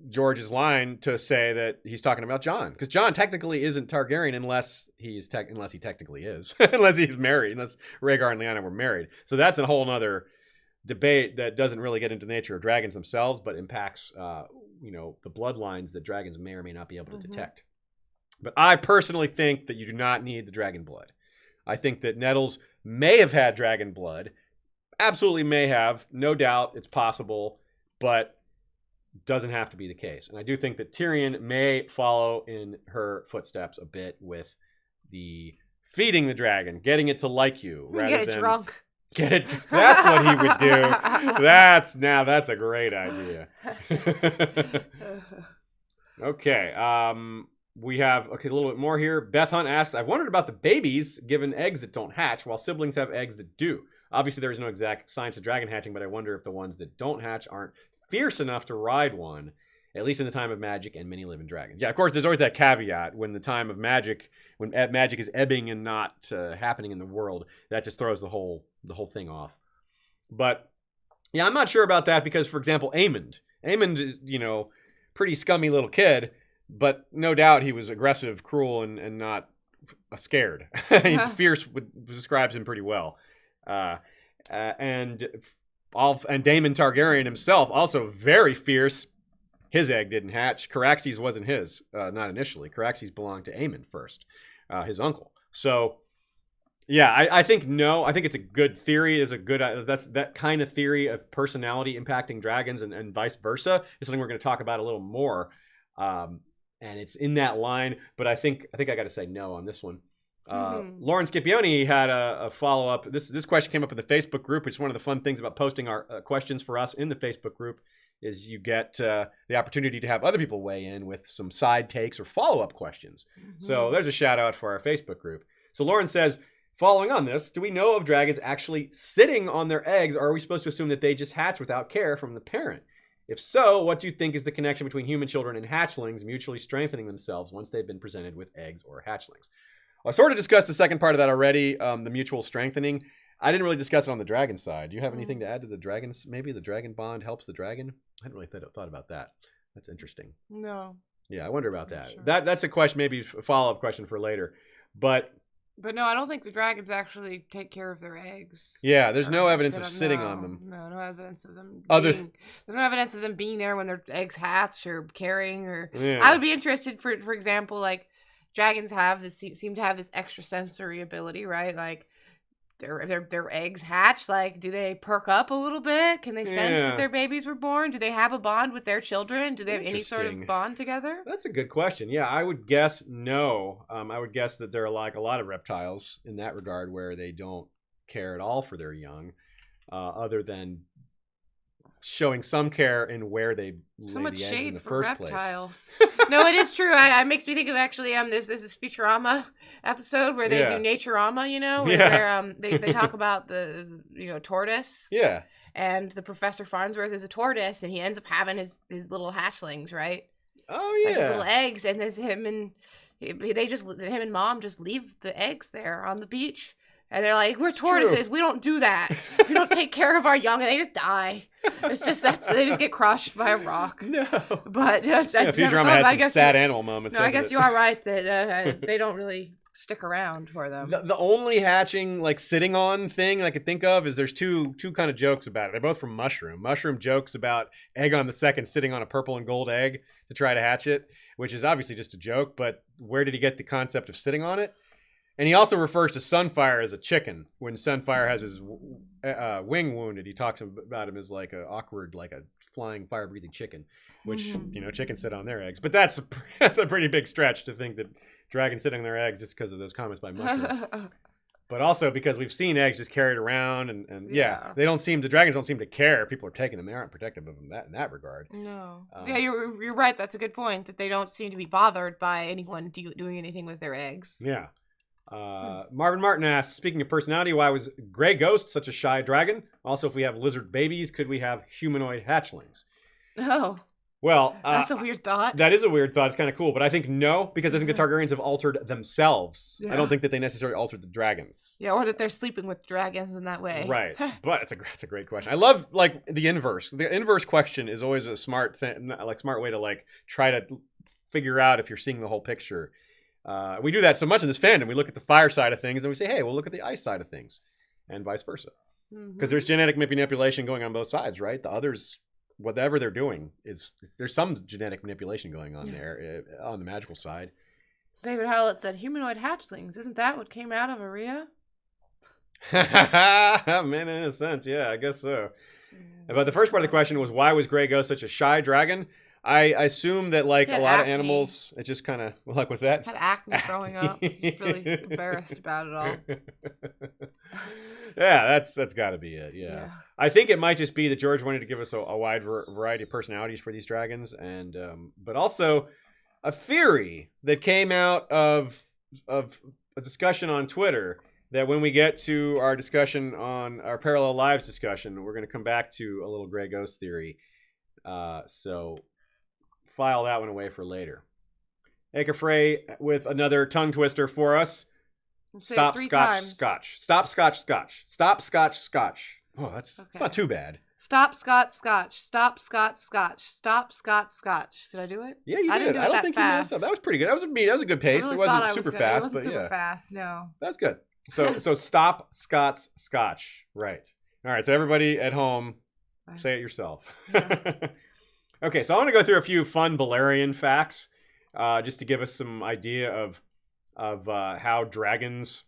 George's line to say that he's talking about Jon, because Jon technically isn't Targaryen unless he technically is, unless he's married, unless Rhaegar and Lyanna were married. So that's a whole other debate that doesn't really get into the nature of dragons themselves, but impacts the bloodlines that dragons may or may not be able to detect. But I personally think that you do not need the dragon blood. I think that Nettles may have had dragon blood, absolutely may have, no doubt, it's possible, but doesn't have to be the case. And I do think that Tyrion may follow in her footsteps a bit with the feeding the dragon, getting it to like you, rather than drunk. That's what he would do. That's a great idea. Okay. We have a little bit more here. Beth Hunt asks, I've wondered about the babies given eggs that don't hatch while siblings have eggs that do. Obviously, there is no exact science of dragon hatching, but I wonder if the ones that don't hatch aren't fierce enough to ride one, at least in the time of magic, and many live in dragons. Yeah, of course, there's always that caveat when the time of magic, when magic is ebbing and not happening in the world, that just throws the whole thing off. But yeah, I'm not sure about that because, for example, Aemond is, pretty scummy little kid, but no doubt he was aggressive, cruel, and not scared. Fierce describes him pretty well. And Daemon Targaryen himself, also very fierce, his egg didn't hatch. Caraxes wasn't his, not initially. Caraxes belonged to Aemon first, his uncle. So, yeah, I think no. I think it's a good theory. Is a good that kind of theory of personality impacting dragons and vice versa is something we're going to talk about a little more. And it's in that line, but I think I got to say no on this one. Lauren Scipione had a follow-up. This question came up in the Facebook group, which is one of the fun things about posting our questions for us in the Facebook group is you get the opportunity to have other people weigh in with some side takes or follow-up questions. So there's a shout-out for our Facebook group. So Lauren says, following on this, do we know of dragons actually sitting on their eggs, or are we supposed to assume that they just hatch without care from the parent? If so, what do you think is the connection between human children and hatchlings mutually strengthening themselves once they've been presented with eggs or hatchlings? Well, I sort of discussed the second part of that already, the mutual strengthening. I didn't really discuss it on the dragon side. Do you have anything to add to the dragons? Maybe the dragon bond helps the dragon? I hadn't really thought about that. That's interesting. No. Yeah, I wonder about that. Sure. That's a question, maybe a follow-up question for later. But no, I don't think the dragons actually take care of their eggs. Yeah, there's no evidence of sitting on them. No evidence of them. There's no evidence of them being there when their eggs hatch or carrying or. Yeah. I would be interested, for example, like dragons seem to have this extrasensory ability, right? Like their eggs hatch. Like, do they perk up a little bit? Can they sense that their babies were born? Do they have a bond with their children? Do they have any sort of bond together? That's a good question. Yeah, I would guess no. I would guess that they're like a lot of reptiles in that regard, where they don't care at all for their young, other than showing some care in where they lay the eggs in the first reptiles. Place. No, it is true. It makes me think of actually there's this Futurama episode where they do Naturama, where they talk about the tortoise. Yeah. And the Professor Farnsworth is a tortoise, and he ends up having his little hatchlings, right? Oh yeah. Like his little eggs, and there's him and Mom just leave the eggs there on the beach. And they're like, we're tortoises. True. We don't do that. We don't take care of our young, and they just die. It's just they just get crushed by a rock. No. But Futurama has some sad animal moments. No, I guess you are right that they don't really stick around for them. The only hatching, like sitting on thing I could think of is there's two kind of jokes about it. They're both from Mushroom. Mushroom jokes about egg on the second sitting on a purple and gold egg to try to hatch it, which is obviously just a joke. But where did he get the concept of sitting on it? And he also refers to Sunfire as a chicken. When Sunfire has his wing wounded, he talks about him as like a awkward, like a flying, fire-breathing chicken, which, chickens sit on their eggs. But that's a pretty big stretch to think that dragons sit on their eggs just because of those comments by Mushroom. But also because we've seen eggs just carried around, and the dragons don't seem to care. People are taking them. They aren't protective of them in that regard. No. You're right. That's a good point, that they don't seem to be bothered by anyone doing anything with their eggs. Yeah. Marvin Martin asks, speaking of personality, why was Grey Ghost such a shy dragon? Also, if we have lizard babies, could we have humanoid hatchlings? Oh. Well, that's a weird thought. That is a weird thought. It's kind of cool, but I think no, because I think the Targaryens have altered themselves. Yeah. I don't think that they necessarily altered the dragons. Yeah, or that they're sleeping with dragons in that way. Right, but it's a great question. I love like the inverse. The inverse question is always a smart thing, like smart way to like try to figure out if you're seeing the whole picture. We do that so much in this fandom. We look at the fire side of things and we say, hey, we'll look at the ice side of things, and vice versa. Because there's genetic manipulation going on both sides, right? The others, whatever they're doing, there's some genetic manipulation going on there on the magical side. David Howlett said, humanoid hatchlings. Isn't that what came out of Aria? Man, in a sense, yeah, I guess so. But the first part of the question was, why was Grey Ghost such a shy dragon? I assume that like a lot of animals, it just kind of like, what's that? Had acne growing up. Just really embarrassed about it all. Yeah, that's got to be it. Yeah, I think it might just be that George wanted to give us a wide variety of personalities for these dragons, and but also a theory that came out of a discussion on Twitter. That when we get to our discussion on our Parallel Lives discussion, we're going to come back to a little Grey Ghost theory. So file that one away for later. Acre with another tongue twister for us. Stop Scotch Scotch. Stop Scotch Scotch. Stop Scotch Scotch. Oh, that's not too bad. Stop Scotch Scotch. Stop Scotch Scotch. Stop Scotch Scotch. Did I do it? Yeah, you did. I don't think you messed up. That was pretty good. That was a good pace. It wasn't super fast, but yeah. It wasn't super fast, no. That's good. So stop Scotch Scotch. Right. All right, so everybody at home, say it yourself. Okay, so I want to go through a few fun Balerion facts, just to give us some idea of how dragons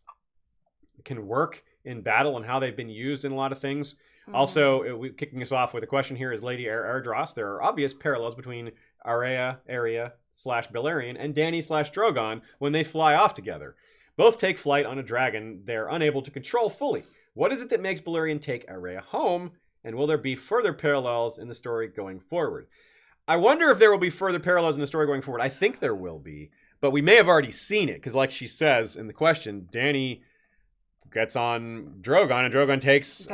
can work in battle and how they've been used in a lot of things. Also, kicking us off with a question here is Lady Airdros. There are obvious parallels between Arya / Balerion and Dany / Drogon when they fly off together. Both take flight on a dragon they're unable to control fully. What is it that makes Balerion take Arya home? And will there be further parallels in the story going forward? I wonder if there will be further parallels in the story going forward. I think there will be, but we may have already seen it, because like she says in the question, Dany gets on Drogon, and Drogon takes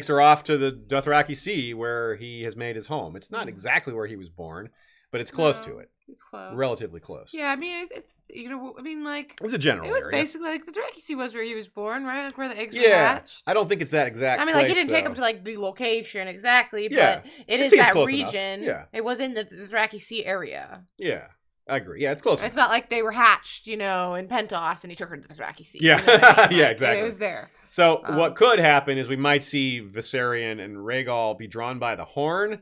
her off to the Dothraki Sea, where he has made his home. It's not exactly where he was born, but it's close to it. It's close. Relatively close. Yeah, I mean, it's like... It was a general area. It was basically like the Dothraki Sea was where he was born, right? Like where the eggs were Yeah, hatched. I don't think it's that exact I mean, place, like, he didn't take though. him to, like, the location exactly, Yeah. but it is seems that close region. enough. Yeah. It was in the Dothraki Sea area. Yeah, I agree. Yeah, it's close It's enough. not like they were hatched, in Pentos, and he took her to the Dothraki Sea. Yeah. You know what I mean? Yeah, Like, exactly. It was there. So what could happen is we might see Viserion and Rhaegal be drawn by the horn,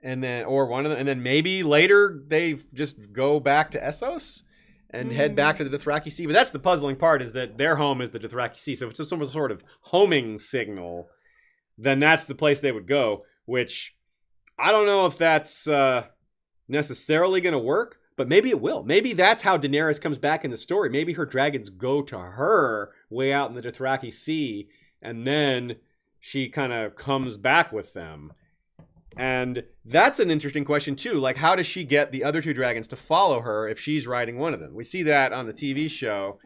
and then one of them, and then maybe later they just go back to Essos and head back to the Dothraki Sea. But that's the puzzling part, is that their home is the Dothraki Sea. So if it's some sort of homing signal, then that's the place they would go, which I don't know if that's necessarily going to work, but maybe it will. Maybe that's how Daenerys comes back in the story. Maybe her dragons go to her way out in the Dothraki Sea, and then she kind of comes back with them. And that's an interesting question, too. Like, how does she get the other two dragons to follow her if she's riding one of them? We see that on the TV show,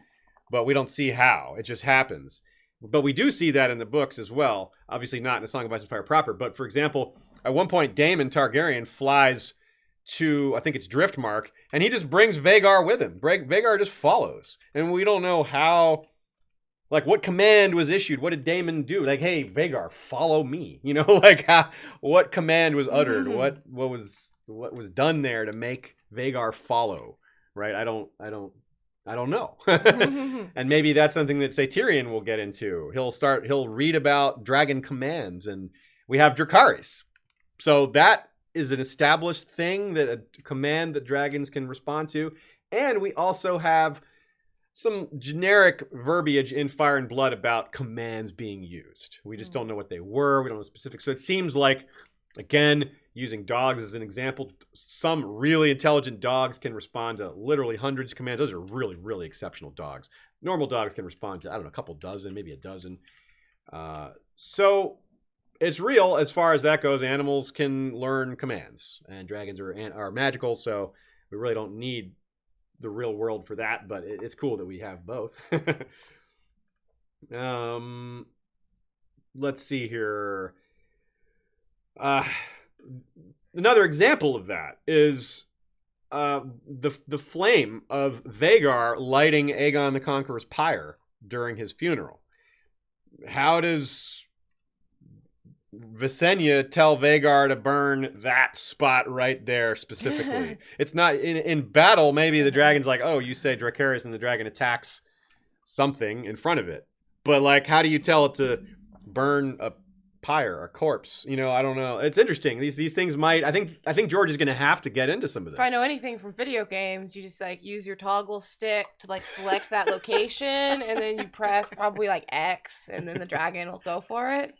but we don't see how. It just happens. But we do see that in the books as well. Obviously not in A Song of Ice and Fire proper. But, for example, at one point, Daemon Targaryen flies to, I think it's Driftmark, and he just brings Vhagar with him. Vhagar just follows. And we don't know how... Like, what command was issued? What did Daemon do? Like, hey, Vhagar, follow me. What command was uttered? What was done there to make Vhagar follow? Right? I don't know. And maybe that's something that, say, Tyrion will get into. He'll read about dragon commands, and we have Dracarys. So that is an established thing, that a command that dragons can respond to. And we also have some generic verbiage in Fire and Blood about commands being used. We just don't know what they were. We don't know specifics. So it seems like, again, using dogs as an example, some really intelligent dogs can respond to literally hundreds of commands. Those are really, really exceptional dogs. Normal dogs can respond to, I don't know, a couple dozen, maybe a dozen. So it's real as far as that goes. Animals can learn commands, and dragons are magical, so we really don't need the real world for that, but it's cool that we have both. Let's see here. Another example of that is the flame of Vhagar lighting Aegon the Conqueror's pyre during his funeral. How does Visenya tell Vhagar to burn that spot right there specifically? It's not in battle. Maybe the dragon's like, oh, you say Dracarys, and the dragon attacks something in front of it. But like, how do you tell it to burn a pyre, a corpse? I don't know. It's interesting. These things might. I think George is going to have to get into some of this. If I know anything from video games, you just like use your toggle stick to like select that location, and then you press probably like X, and then the dragon will go for it.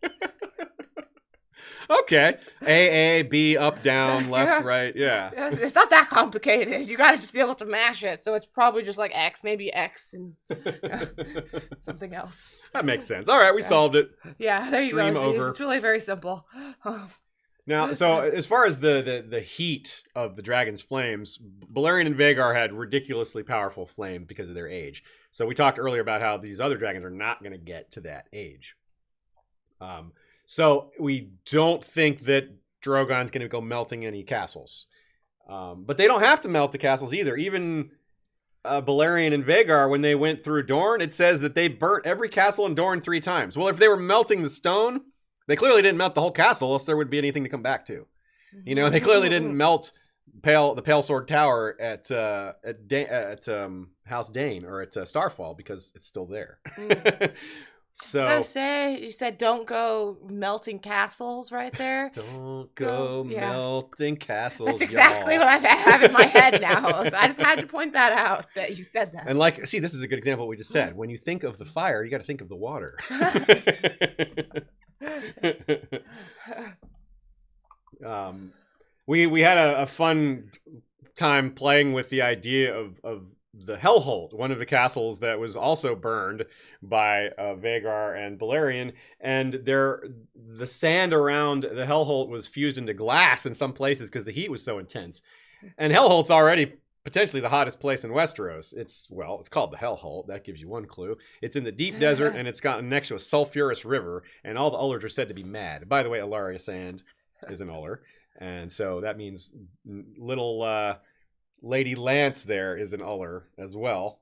Okay. A, B, up, down, left, right. Yeah. It's not that complicated. You got to just be able to mash it. So it's probably just like X, maybe X and something else. That makes sense. All right, we solved it. Yeah, there you Stream go. over. It's really very simple. Now, so as far as the heat of the dragon's flames, Balerion and Vhagar had ridiculously powerful flame because of their age. So we talked earlier about how these other dragons are not going to get to that age. So we don't think that Drogon's going to go melting any castles. But they don't have to melt the castles either. Even Balerion and Vhagar, when they went through Dorne, it says that they burnt every castle in Dorne 3 times. Well, if they were melting the stone, they clearly didn't melt the whole castle, else there would be anything to come back to. They clearly didn't melt the Pale Sword Tower at House Dane or at Starfall, because it's still there. So I gotta say, you said don't go melting castles right there. don't go melting castles. That's exactly what I have in my head now. So I just had to point that out that you said that. And like, see, this is a good example of what we just said. When you think of the fire, you got to think of the water. We had a fun time playing with the idea of the Hellholt, one of the castles that was also burned by Vhagar and Balerion, and the sand around the Hellholt was fused into glass in some places because the heat was so intense. And Hellholt's already potentially the hottest place in Westeros. It's called the Hellholt. That gives you one clue. It's in the deep desert, and it's got next to a sulfurous river, and all the Ullers are said to be mad. By the way, Alaria sand is an Uller, and so that means little Lady Lance there is an Uller as well.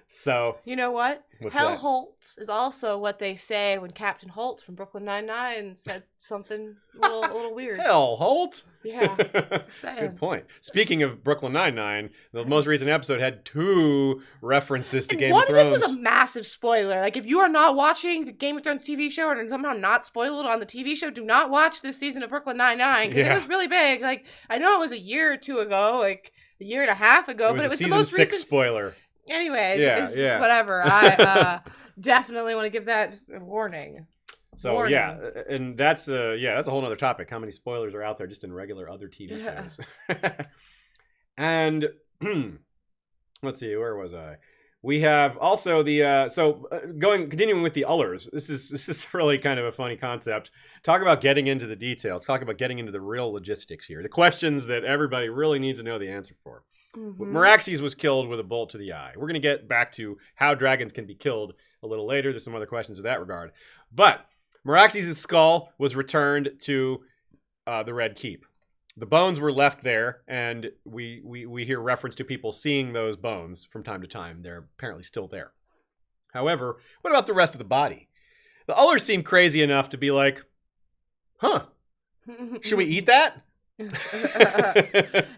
So you know what? Hell Holt is also what they say when Captain Holt from Brooklyn Nine-Nine said something a little weird. Hell Holt? Yeah. Just saying. Good point. Speaking of Brooklyn Nine-Nine, the most recent episode had 2 references to Game of Thrones. One of them was a massive spoiler. Like, if you are not watching the Game of Thrones TV show and somehow not spoiled on the TV show, do not watch this season of Brooklyn Nine-Nine, because it was really big. Like, I know it was a year or 2 ago, like a year and a half ago, but it was the most recent. Season 6 spoiler. Anyways, it's just whatever. I definitely want to give that a warning. So and that's a whole other topic. How many spoilers are out there just in regular other TV shows? And let's see, where was I? We have also the continuing with the Ullers. This is really kind of a funny concept. Talk about getting into the details. Talk about getting into the real logistics here. The questions that everybody really needs to know the answer for. Mm-hmm. Meraxes was killed with a bolt to the eye. We're going to get back to how dragons can be killed a little later. There's some other questions in that regard. But Meraxes' skull was returned to the Red Keep. The bones were left there, and we hear reference to people seeing those bones from time to time. They're apparently still there. However, what about the rest of the body? The Ullers seem crazy enough to be like, huh, should we eat that?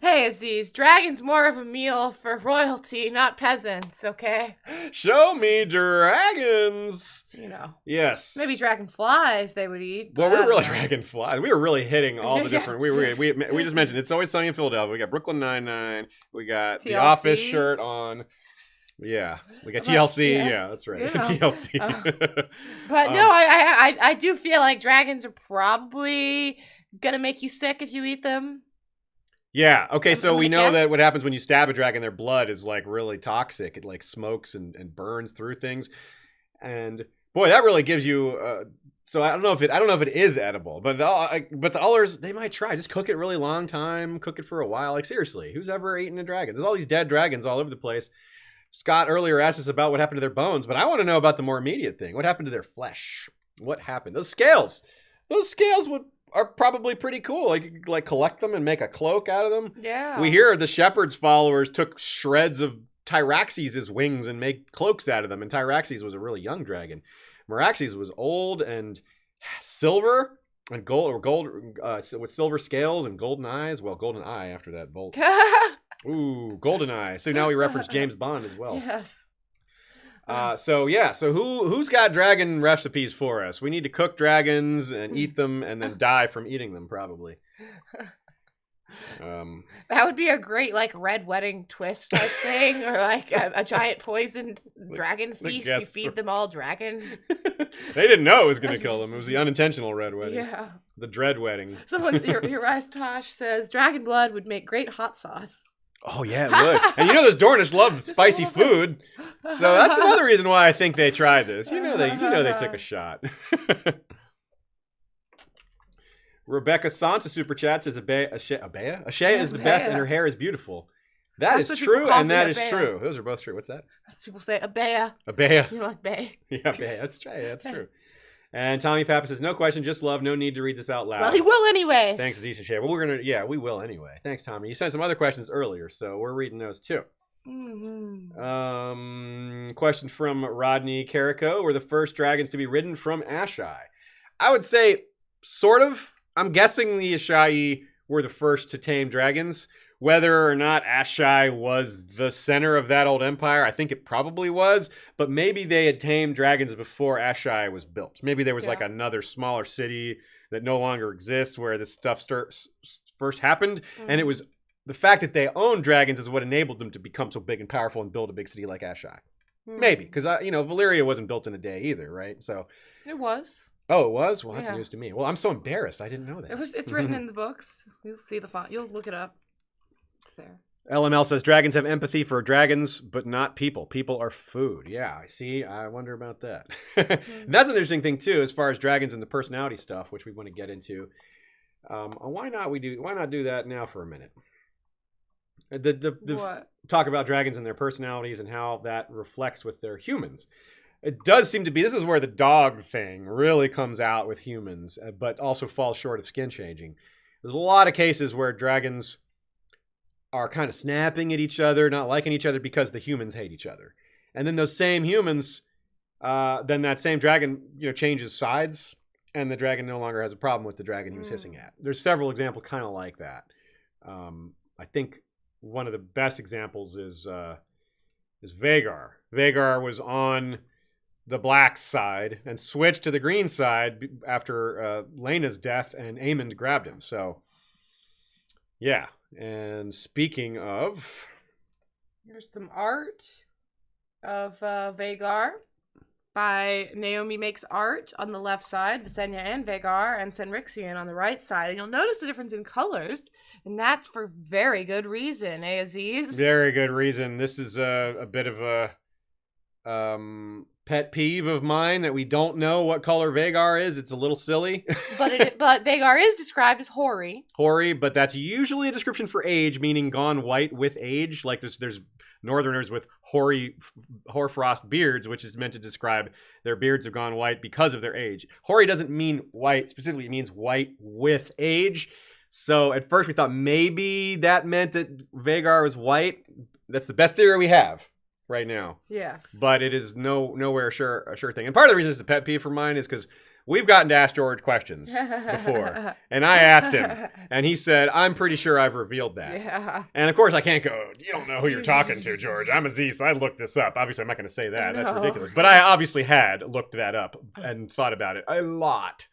Hey, Aziz, dragon's more of a meal for royalty, not peasants, okay? Show me dragons! You know. Yes. Maybe dragonflies they would eat. Well, we're really dragonflies. We were really hitting all the different... We just mentioned It's Always Sunny in Philadelphia. We got Brooklyn Nine-Nine. We got TLC. The Office shirt on. Yeah. We got TLC. Yes. Yeah, that's right. TLC. But no, I do feel like dragons are probably gonna make you sick if you eat them. Yeah. Okay. So we know that what happens when you stab a dragon, their blood is like really toxic. It like smokes and burns through things. And boy, that really gives you. So I don't know if it is edible, but the Ullers, they might try. Just cook it really long time. Cook it for a while. Like seriously, who's ever eaten a dragon? There's all these dead dragons all over the place. Scott earlier asked us about what happened to their bones, but I want to know about the more immediate thing. What happened to their flesh? What happened? Those scales are probably pretty cool. Like you could, like collect them and make a cloak out of them. Yeah. We hear the shepherd's followers took shreds of Caraxes' wings and made cloaks out of them. And Caraxes was a really young dragon. Meraxes was old and silver and gold with silver scales and golden eyes. Well, golden eye after that bolt. Ooh, golden eye. So now we reference James Bond as well. Yes. So who's got dragon recipes for us? We need to cook dragons and eat them and then die from eating them, probably. That would be a great like red wedding twist type thing, or like a giant poisoned dragon feast. You feed them all dragon. They didn't know it was going to kill them. It was the unintentional red wedding. Yeah. The dread wedding. Someone, your Rice Tosh says dragon blood would make great hot sauce. Oh, yeah, it would. And you know those Dornish love spicy food. So that's another reason why I think they tried this. You know they took a shot. Rebecca Santa super chat says Abea is the best and her hair is beautiful. That's is true and that is true. Those are both true. What's that? That's what people say. Abea. You know, like bay. Yeah, Abea. That's true. That's true. And Tommy Papa says, no question, just love, no need to read this out loud. Well, he will anyways. Thanks, Aziz and Shay. Well, we will anyway. Thanks, Tommy. You sent some other questions earlier, so we're reading those too. Mm-hmm. Question from Rodney Carico. Were the first dragons to be ridden from Ashai? I would say, sort of. I'm guessing the Ashai were the first to tame dragons. whether or not Asshai was the center of that old empire. I think it probably was, but maybe they had tamed dragons before Asshai was built. Maybe there was like another smaller city that no longer exists where this stuff first happened, and it was the fact that they owned dragons is what enabled them to become so big and powerful and build a big city like Asshai. Maybe, because Valyria wasn't built in a day either, right? So it was. Oh, it was? Well, that's news to me. Well, I'm so embarrassed. I didn't know that. It's written in the books. You'll see the font. You'll look it up. There. LML says dragons have empathy for dragons, but not people. People are food. Yeah, I see. I wonder about that. That's an interesting thing too, as far as dragons and the personality stuff, which we want to get into. Why not do that now for a minute? What? Talk about dragons and their personalities and how that reflects with their humans. It does seem to be, this is where the dog thing really comes out with humans, but also falls short of skin changing. There's a lot of cases where dragons are kind of snapping at each other, not liking each other because the humans hate each other. And then those same humans, then that same dragon, changes sides, and the dragon no longer has a problem with the dragon he was hissing at. There's several examples kind of like that. I think one of the best examples is Vhagar. Vhagar was on the black side and switched to the green side after Laena's death, and Aemond grabbed him. So, yeah. And speaking of... Here's some art of Vhagar by Naomi Makes Art on the left side, Visenya and Vhagar, and Senrixian on the right side. And you'll notice the difference in colors, and that's for very good reason, Aziz? Very good reason. This is a bit of a pet peeve of mine that we don't know what color Vhagar is. It's a little silly. but Vhagar is described as hoary. Hoary, but that's usually a description for age, meaning gone white with age. Like there's Northerners with hoarfrost beards, which is meant to describe their beards have gone white because of their age. Hoary doesn't mean white specifically; it means white with age. So at first we thought maybe that meant that Vhagar was white. That's the best theory we have right now. Yes. But it is nowhere a sure thing. And part of the reason it's a pet peeve for mine is because we've gotten to ask George questions before. And I asked him, and he said, I'm pretty sure I've revealed that. Yeah. And of course I can't go, you don't know who you're talking to, George. I'm Aziz, so I looked this up. Obviously I'm not going to say that. That's ridiculous. But I obviously had looked that up and thought about it a lot.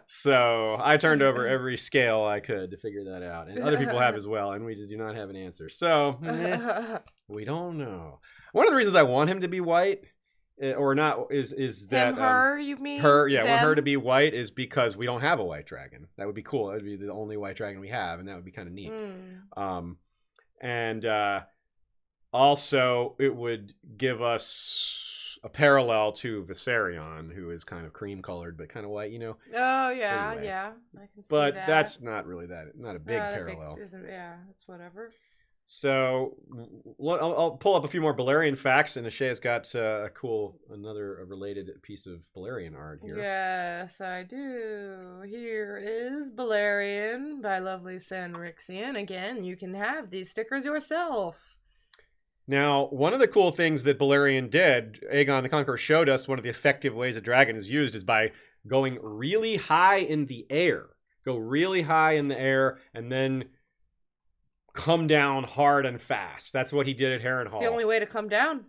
So I turned over every scale I could to figure that out. And other people have as well, and we just do not have an answer. So, we don't know. One of the reasons I want him to be white, or not, is that... her, you mean? Her, yeah, want her to be white is because we don't have a white dragon. That would be cool. That would be the only white dragon we have, and that would be kind of neat. Also, it would give us a parallel to Viserion, who is kind of cream-colored, but kind of white, Oh, yeah, anyway. yeah. I can see But that. that's not really not a big parallel. Yeah, that's whatever. So I'll pull up a few more Balerion facts, and Ashaya's got another related piece of Balerion art here. Yes, I do. Here is Balerion by lovely Senrixian. Again, you can have these stickers yourself. Now, one of the cool things that Balerion did, Aegon the Conqueror showed us one of the effective ways a dragon is used is by going really high in the air. Go really high in the air, and then come down hard and fast. That's what he did at Harrenhal. It's the only way to come down.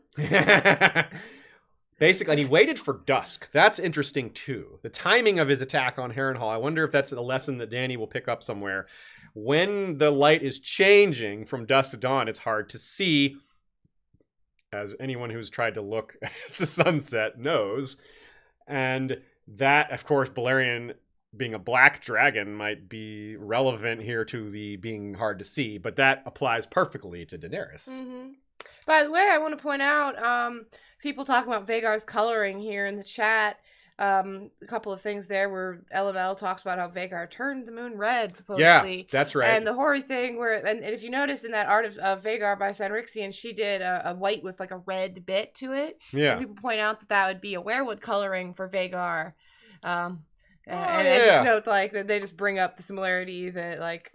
Basically, and he waited for dusk. That's interesting, too. The timing of his attack on Harrenhal, I wonder if that's a lesson that Dany will pick up somewhere. When the light is changing from dusk to dawn, it's hard to see, as anyone who's tried to look at the sunset knows. And that, of course, Balerion being a black dragon might be relevant here to the being hard to see, but that applies perfectly to Daenerys. Mm-hmm. By the way, I want to point out, people talking about Vhagar's coloring here in the chat. A couple of things there where LML talks about how Vhagar turned the moon red, supposedly. Yeah, that's right. And the hoary thing and if you notice in that art of Vhagar by Senrixian, she did a white with like a red bit to it. Yeah. And people point out that would be a werewood coloring for Vhagar. I just note like that they just bring up the similarity that like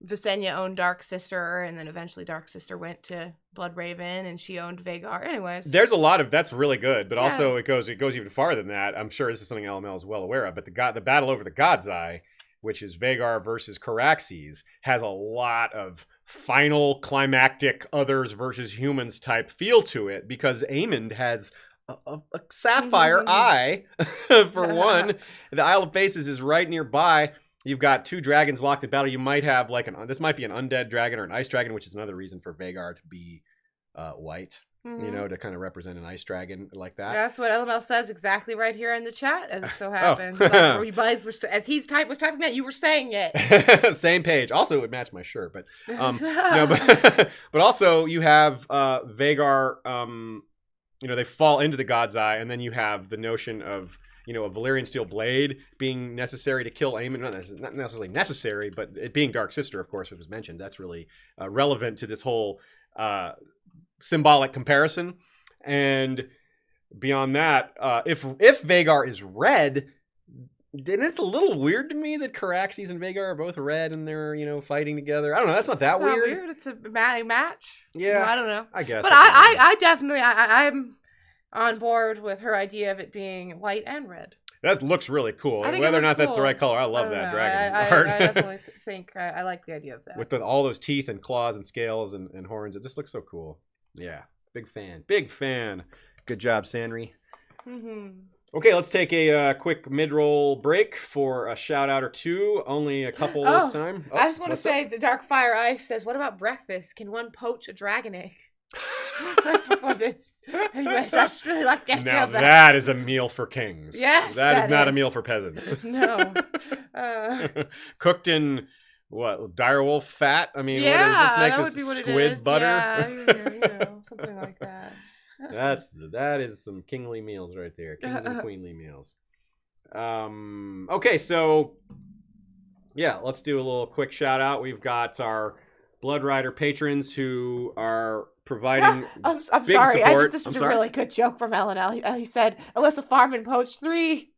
Visenya owned Dark Sister, and then eventually Dark Sister went to Bloodraven, and she owned Vhagar. Anyways, there's a lot of that's really good, but also it goes even farther than that. I'm sure this is something LML is well aware of. But the battle over the God's Eye which is Vhagar versus Caraxes, has a lot of final climactic others versus humans type feel to it, because Aemond has a sapphire eye, for one. The Isle of Faces is right nearby. You've got 2 dragons locked in battle. You might have this might be an undead dragon or an ice dragon, which is another reason for Vhagar to be white, to kind of represent an ice dragon like that. That's what LML says exactly right here in the chat, as it so happens. Like, you guys were, as was typing that, you were saying it. Same page. Also, it would match my shirt, but no, but also you have Vhagar. They fall into the God's Eye, and then you have the notion of a Valyrian steel blade being necessary to kill Aemon. Not necessarily necessary, but it being Dark Sister, of course, it was mentioned. That's really relevant to this whole symbolic comparison. And beyond that, if Vhagar is red, then it's a little weird to me that Caraxes and Vhagar are both red and they're fighting together. I don't know. That's not that weird. It's a match. Yeah, I don't know. I guess. But I definitely I'm on board with her idea of it being white and red. That looks really cool. Whether or not that's the right color, I love that dragon art. I definitely think I like the idea of that. With all those teeth and claws and scales and horns, it just looks so cool. Yeah, big fan. Big fan. Good job, Sanri. Okay, let's take a quick mid-roll break for a shout-out or two. Only a couple this time. I just want to say, the Dark Fire Ice says, what about breakfast? Can one poach a dragon egg? Before this. Anyways, I just really like the idea of that. Now that is a meal for kings. Yes, that is not a meal for peasants. No. Cooked in, direwolf fat? I mean, let's make this squid butter? Yeah, something like that. That is some kingly meals right there. Kings and queenly meals. Okay, so let's do a little quick shout out. We've got our Blood Rider patrons who are providing I'm big sorry. support. This is a really good joke from LNL. He said, Alyssa Farman poached 3.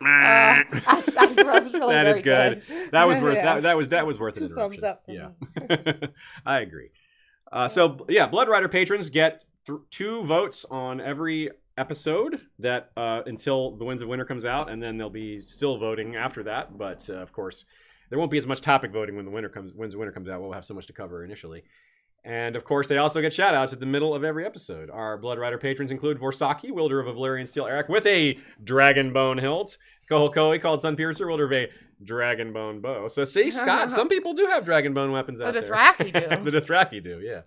I was really that is good. That was worth yes. that was worth 2 an thumbs up for me. I agree. Blood Rider patrons get 2 votes on every episode that until the Winds of Winter comes out, and then they'll be still voting after that. But of course, there won't be as much topic voting when Winds of Winter comes out. We'll have so much to cover initially. And of course, they also get shout-outs at the middle of every episode. Our Blood Rider patrons include Vorsaki, wielder of a Valyrian steel eric with a dragon bone hilt. Kohokoi, called Sunpiercer, wielder of a dragon bone bow. So see, Scott, some people do have dragon bone weapons out there. The Dothraki do. The Dothraki do, yeah.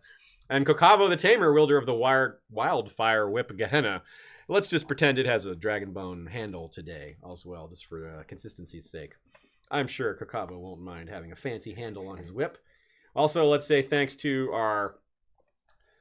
And Kokavo the Tamer, wielder of the wildfire whip Gehenna. Let's just pretend it has a dragon bone handle today as well, just for consistency's sake. I'm sure Kokavo won't mind having a fancy handle on his whip. Also, let's say thanks to our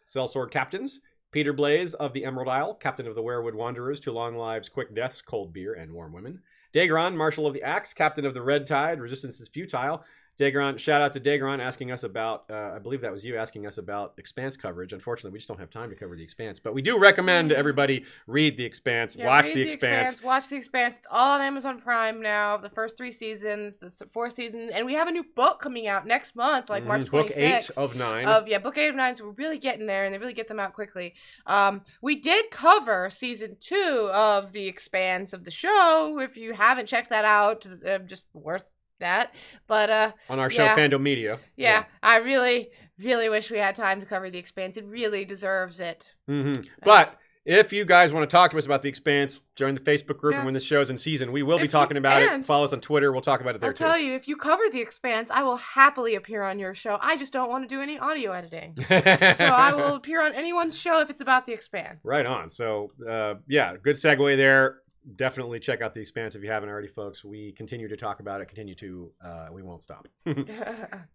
sellsword captains, Peter Blaze of the Emerald Isle, captain of the Werewood Wanderers, to long lives, quick deaths, cold beer, and warm women. Daeron, marshal of the Axe, captain of the Red Tide, resistance is futile. Daeron, shout out to Daeron asking us about, I believe that was you asking us about Expanse coverage. Unfortunately, we just don't have time to cover the Expanse, but we do recommend everybody read the Expanse, watch the Expanse. Watch the Expanse. It's all on Amazon Prime now. The first 3 seasons, the 4th season, and we have a new book coming out next month, like March 26th. Book 8 of 9. Book 8 of 9. So we're really getting there, and they really get them out quickly. We did cover season 2 of the Expanse of the show. If you haven't checked that out, just worth that. But on our show Fandom Media. Yeah, I really wish we had time to cover the Expanse. It really deserves it. But if you guys want to talk to us about the Expanse, join the Facebook group, and when the show's in season, we will be talking about it. Follow us on Twitter. We'll talk about it there too. I'll tell you, if you cover the Expanse, I will happily appear on your show. I just don't want to do any audio editing. So I will appear on anyone's show if it's about the Expanse. Right on. So good segue there. Definitely check out the Expanse if you haven't already, folks. We continue to talk about it. We won't stop.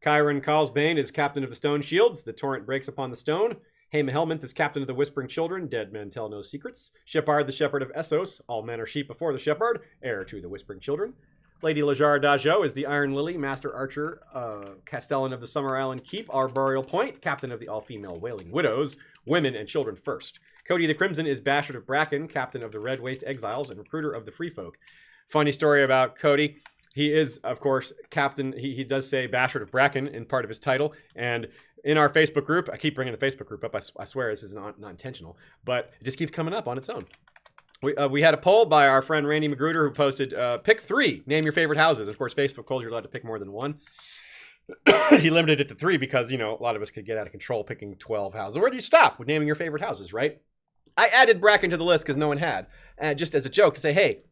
Chiron Carlsbane is captain of the Stone Shields. The torrent breaks upon the stone. Haima Helminth is captain of the Whispering Children. Dead men tell no secrets. Shepard, the shepherd of Essos. All men are sheep before the shepherd. Heir to the Whispering Children. Lady Lajar Dajo is the Iron Lily, master archer, Castellan of the Summer Island Keep, Arboreal Point, captain of the all-female Wailing Widows. Women and children first. Cody the Crimson is Bastard of Bracken, captain of the Red Waste Exiles and recruiter of the Free Folk. Funny story about Cody. He is, of course, captain. He does say Bastard of Bracken in part of his title. And in our Facebook group, I keep bringing the Facebook group up. I swear this is not intentional, but it just keeps coming up on its own. We had a poll by our friend Randy Magruder who posted, pick 3, name your favorite houses. Of course, Facebook told you you're allowed to pick more than 1. He limited it to 3 because, a lot of us could get out of control picking 12 houses. Where do you stop with naming your favorite houses, right? I added Bracken to the list because no one had. Just as a joke to say, hey,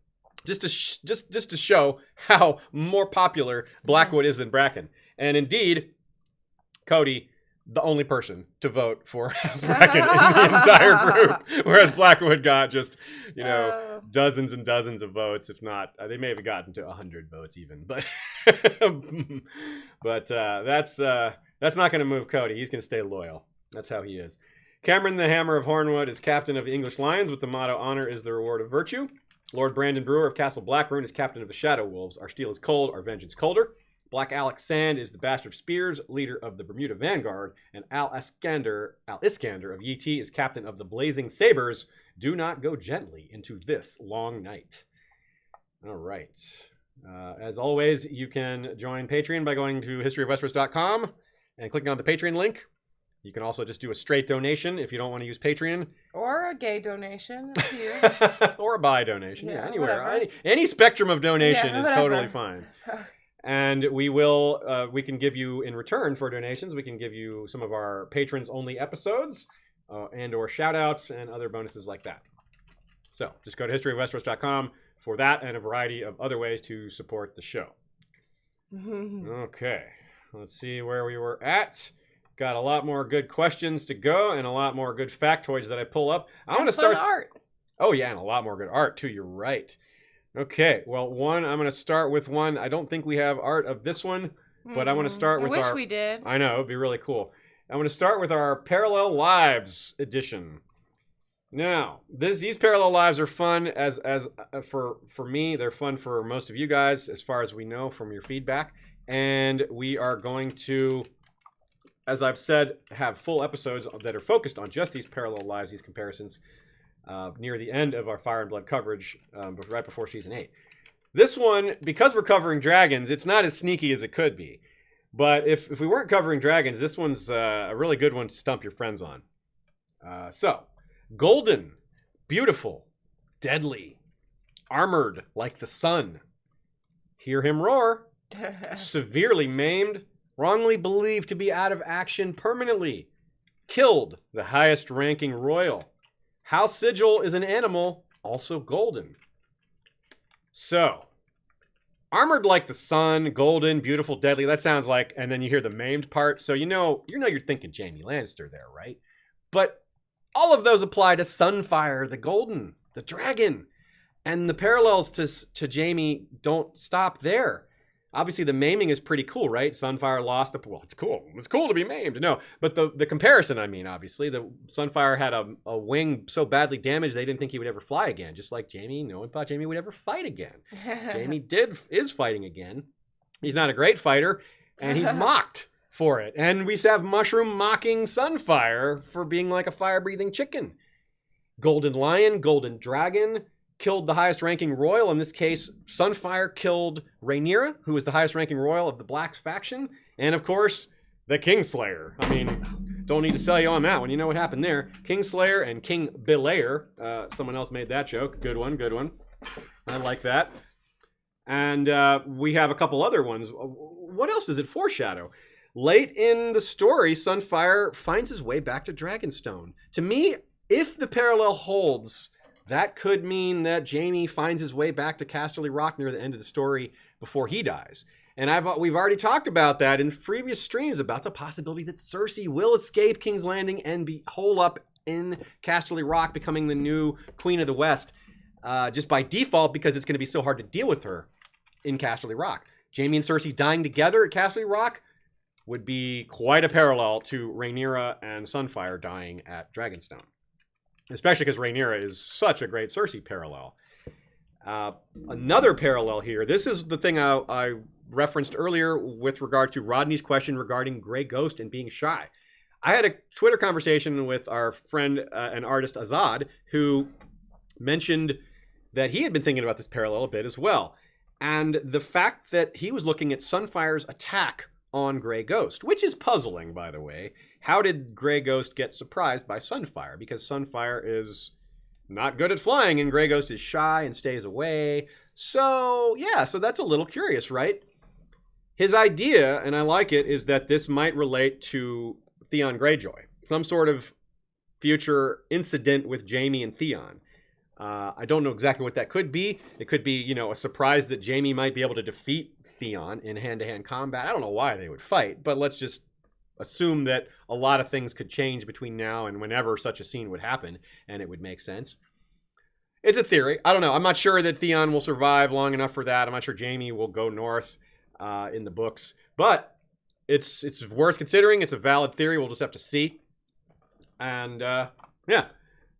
just to show how more popular Blackwood is than Bracken. And indeed, Cody, the only person to vote for House Bracken in the entire group, whereas Blackwood got just, dozens and dozens of votes, if not, they may have gotten to 100 votes even, but that's not going to move Cody. He's going to stay loyal. That's how he is. Cameron the Hammer of Hornwood is captain of the English Lions with the motto, honor is the reward of virtue. Lord Brandon Brewer of Castle Blackburn is captain of the Shadow Wolves. Our steel is cold, our vengeance colder. Black Alex Sand is the Bastard of Spears, leader of the Bermuda Vanguard, and Al Iskander of Yee is captain of the Blazing Sabers. Do not go gently into this long night. All right. As always, you can join Patreon by going to historyofwesteros.com and clicking on the Patreon link. You can also just do a straight donation if you don't want to use Patreon. Or a gay donation. It's you. Or a bi donation. Yeah, anywhere. Any spectrum of donation is totally fine. And we can give you, in return for donations, we can give you some of our patrons-only episodes and or shout-outs and other bonuses like that. So just go to historyofwesteros.com for that and a variety of other ways to support the show. Okay. Let's see where we were at. Got a lot more good questions to go and a lot more good factoids that I pull up. I want to start art. Oh yeah, and a lot more good art too. You're right. Okay, well, I'm going to start with one. I don't think we have art of this one, but I want to start with I wish we did. I know, it'd be really cool. I'm going to start with our Parallel Lives edition. Now, these Parallel Lives are fun as for me. They're fun for most of you guys, as far as we know from your feedback. And we are going to, as I've said, have full episodes that are focused on just these Parallel Lives, these comparisons. Near the end of our Fire and Blood coverage, right before Season 8. This one, because we're covering dragons, it's not as sneaky as it could be. But if we weren't covering dragons, this one's a really good one to stump your friends on. So, golden, beautiful, deadly, armored like the sun. Hear him roar. Severely maimed, wrongly believed to be out of action permanently. Killed the highest ranking royal. House Sigil is an animal, also golden. So, armored like the sun, golden, beautiful, deadly. That sounds like, and then you hear the maimed part. So you're thinking Jaime Lannister there, right? But all of those apply to Sunfire, the golden, the dragon. And the parallels to Jaime don't stop there. Obviously, the maiming is pretty cool, right? Sunfire lost it's cool. It's cool to be maimed. No, but the comparison, obviously, the Sunfire had a wing so badly damaged they didn't think he would ever fly again. Just like Jaime, no one thought Jaime would ever fight again. Jaime is fighting again. He's not a great fighter, and he's mocked for it. And we have Mushroom mocking Sunfire for being like a fire-breathing chicken. Golden Lion, Golden Dragon killed the highest ranking royal. In this case, Sunfire killed Rhaenyra, who was the highest ranking royal of the Black faction. And of course, the Kingslayer. Don't need to sell you on that one. You know what happened there. Kingslayer and King Belair. Someone else made that joke. Good one. I like that. And we have a couple other ones. What else does it foreshadow? Late in the story, Sunfire finds his way back to Dragonstone. To me, if the parallel holds, that could mean that Jaime finds his way back to Casterly Rock near the end of the story before he dies. And we've already talked about that in previous streams about the possibility that Cersei will escape King's Landing and be hole up in Casterly Rock, becoming the new Queen of the West, just by default because it's going to be so hard to deal with her in Casterly Rock. Jaime and Cersei dying together at Casterly Rock would be quite a parallel to Rhaenyra and Sunfire dying at Dragonstone. Especially because Rhaenyra is such a great Cersei parallel. Another parallel here, this is the thing I referenced earlier with regard to Rodney's question regarding Grey Ghost and being shy. I had a Twitter conversation with our friend and artist Azad, who mentioned that he had been thinking about this parallel a bit as well. And the fact that he was looking at Sunfire's attack on Grey Ghost, which is puzzling, by the way. How did Grey Ghost get surprised by Sunfire? Because Sunfire is not good at flying, and Grey Ghost is shy and stays away. So, yeah, so that's a little curious, right? His idea, and I like it, is that this might relate to Theon Greyjoy. Some sort of future incident with Jaime and Theon. I don't know exactly what that could be. It could be, a surprise that Jaime might be able to defeat Theon in hand-to-hand combat. I don't know why they would fight, but let's just assume that a lot of things could change between now and whenever such a scene would happen, and it would make sense. It's a theory. I don't know. I'm not sure that Theon will survive long enough for that. I'm not sure Jaime will go north in the books, but it's worth considering. It's a valid theory. We'll just have to see. And yeah,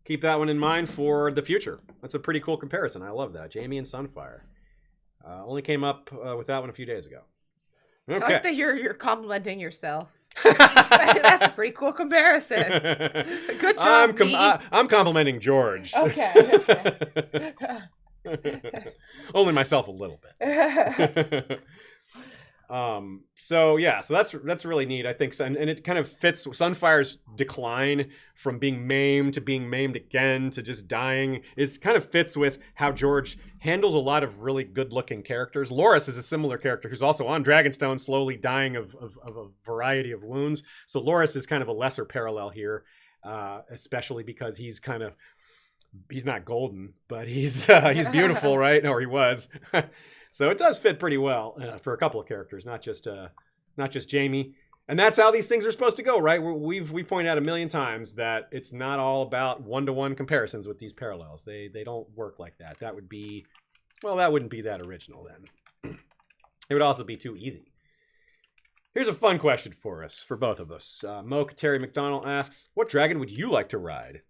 keep that one in mind for the future. That's a pretty cool comparison. I love that. Jaime and Sunfire. Only came up with that one a few days ago. Okay. I like that you're complimenting yourself. That's a pretty cool comparison. Good job. I'm complimenting George. Okay. Only myself a little bit. So that's really neat, I think, and it kind of fits Sunfire's decline from being maimed to being maimed again to just dying. It kind of fits with how George handles a lot of really good-looking characters. Loras is a similar character who's also on Dragonstone, slowly dying of a variety of wounds. So Loras is kind of a lesser parallel here, especially because he's not golden, but he's beautiful, right? Or he was. So it does fit pretty well for a couple of characters, not just Jaime. And that's how these things are supposed to go, right? We pointed out a million times that it's not all about one-to-one comparisons with these parallels. They don't work like that. That wouldn't be that original then. It would also be too easy. Here's a fun question for us, for both of us. Moke Terry McDonald asks, what dragon would you like to ride?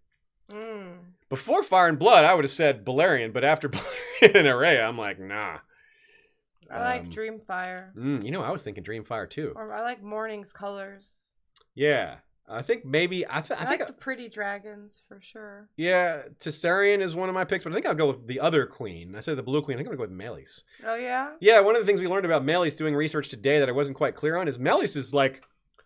Before Fire and Blood, I would have said Balerion, but after Balerion and Araya, I'm like, nah. I like Dreamfire. I was thinking Dreamfire too. Or I like Morning's colors. Yeah. I think maybe... I like the pretty dragons, for sure. Yeah, Tessarion is one of my picks, but I think I'll go with the other queen. I said the blue queen. I think I'm going to go with Meleys. Oh, yeah? Yeah, one of the things we learned about Meleys doing research today that I wasn't quite clear on is Meleys is like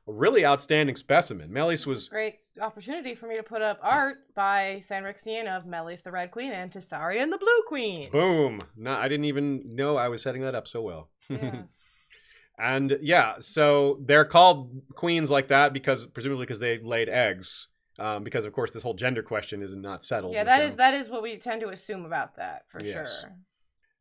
a really outstanding specimen. Meleys was... Great opportunity for me to put up art by Sanrixian of Meleys the Red Queen and Tessarion the Blue Queen. Boom. No, I didn't even know I was setting that up so well. Yes. And yeah, so they're called queens like that presumably because they laid eggs. Because of course this whole gender question is not settled. Yeah, that is what we tend to assume about that for sure.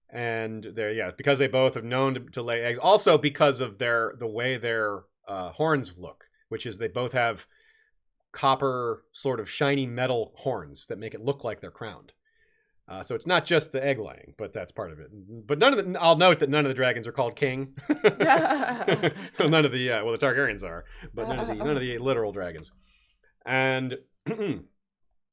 And because they both have known to lay eggs. Also because of the way their horns look, which is they both have copper sort of shiny metal horns that make it look like they're crowned. So it's not just the egg laying, but that's part of it. But I'll note that none of the dragons are called king. None of the the Targaryens are, but none of the literal dragons. And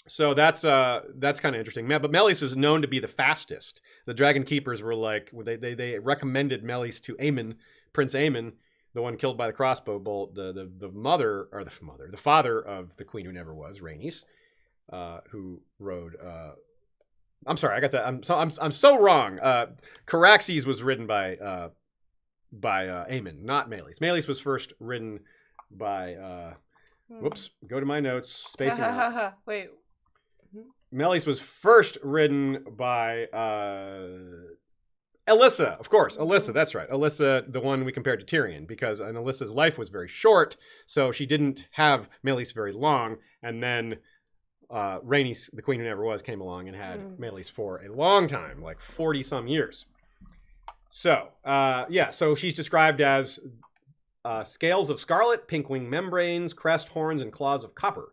so that's kind of interesting. But Meleys is known to be the fastest. The Dragon Keepers were like they recommended Meleys to Aemon, Prince Aemon, the one killed by the crossbow bolt, the father of the queen who never was, Rhaenys, who rode. I'm sorry, I got that. I'm so wrong. Caraxes was ridden by Aemon, not Meleys. Meleys was first ridden by. Whoops, go to my notes. Spacing out. Wait. Meleys was first ridden by Alyssa, of course. Alyssa, that's right. Alyssa, the one we compared to Tyrion, because Alyssa's life was very short, so she didn't have Meleys very long, and then Rhaenys, the queen who never was, came along and had Meleys for a long time, like 40-some years. So, so she's described as scales of scarlet, pink-wing membranes, crest, horns, and claws of copper.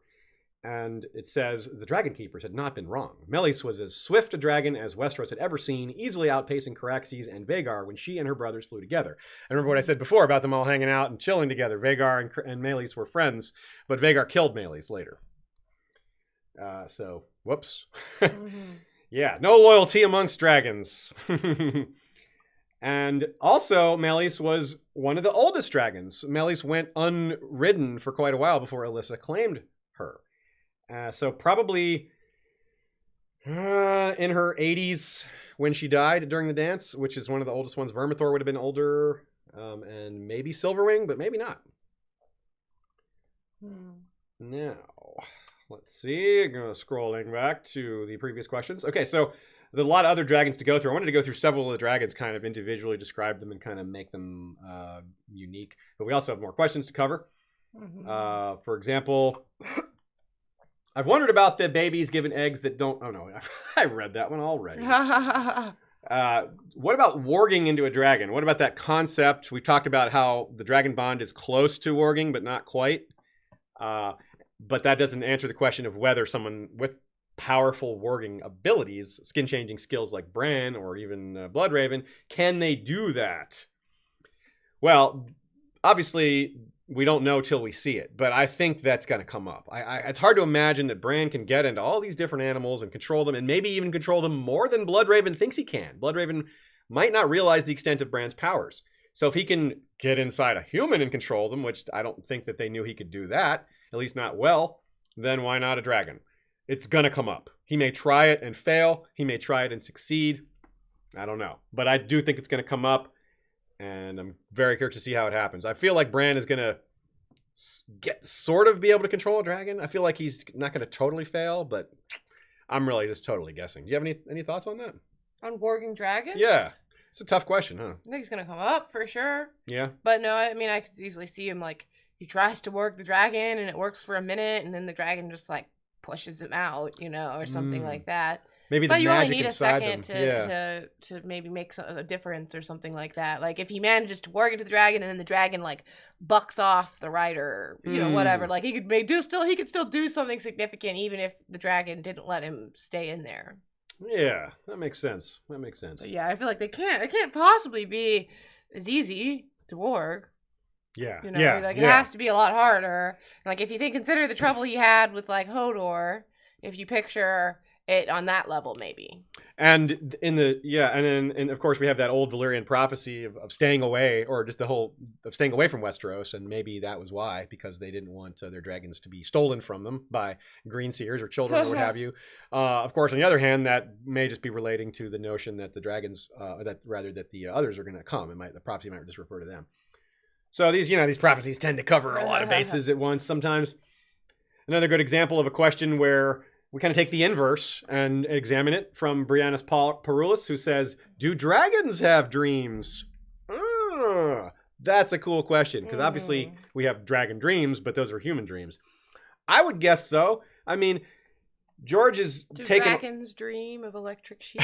And it says the Dragon Keepers had not been wrong. Meleys was as swift a dragon as Westeros had ever seen, easily outpacing Caraxes and Vhagar when she and her brothers flew together. I remember what I said before about them all hanging out and chilling together. Vhagar and Meleys were friends, but Vhagar killed Meleys later. So, whoops. Yeah, no loyalty amongst dragons. And also, Meleys was one of the oldest dragons. Meleys went unridden for quite a while before Alyssa claimed her. So probably in her 80s when she died during the dance, which is one of the oldest ones. Vermithor would have been older, and maybe Silverwing, but maybe not. Now, Let's see. Scrolling back to the previous questions. Okay, so there's a lot of other dragons to go through. I wanted to go through several of the dragons, kind of individually describe them and kind of make them unique. But we also have more questions to cover. For example, I've wondered about the babies given eggs that don't... Oh, no. I read that one already. What about warging into a dragon? What about that concept? We talked about how the dragon bond is close to warging, but not quite. But that doesn't answer the question of whether someone with powerful warging abilities, skin-changing skills like Bran or even Bloodraven, can they do that? Well, obviously, we don't know till we see it, but I think that's going to come up. It's hard to imagine that Bran can get into all these different animals and control them, and maybe even control them more than Bloodraven thinks he can. Bloodraven might not realize the extent of Bran's powers. So if he can get inside a human and control them, which I don't think that they knew he could do that, at least not well, then why not a dragon? It's going to come up. He may try it and fail. He may try it and succeed. I don't know. But I do think it's going to come up, and I'm very curious to see how it happens. I feel like Bran is going to sort of be able to control a dragon. I feel like he's not going to totally fail, but I'm really just totally guessing. Do you have any thoughts on that? On warging dragons? Yeah. It's a tough question, huh? I think he's going to come up for sure. Yeah. But no, I mean, I could easily see him, like, he tries to work the dragon, and it works for a minute, and then the dragon just, like, pushes him out, or something like that. Maybe the but you magic only need a inside second them. to maybe make a difference or something like that. Like, if he manages to work into the dragon, and then the dragon, like, bucks off the rider, whatever. Like, he could still do something significant, even if the dragon didn't let him stay in there. Yeah, that makes sense. But yeah, I feel like it can't possibly be as easy to warg. Yeah. It has to be a lot harder. Like, if you consider the trouble he had with, like, Hodor, if you picture it on that level, maybe. And and of course we have that old Valyrian prophecy of staying away, or just of staying away from Westeros, and maybe that was why, because they didn't want their dragons to be stolen from them by green seers or children or what have you. Of course, on the other hand, that may just be relating to the notion that the dragons, that the others are going to come. The prophecy might just refer to them. So these prophecies tend to cover a lot of bases at once sometimes. Another good example of a question where we kind of take the inverse and examine it from Brianna's Parulis, who says, do dragons have dreams? That's a cool question, because obviously we have dragon dreams, but those are human dreams. I would guess so. I mean, George is taking... dragons dream of electric sheep?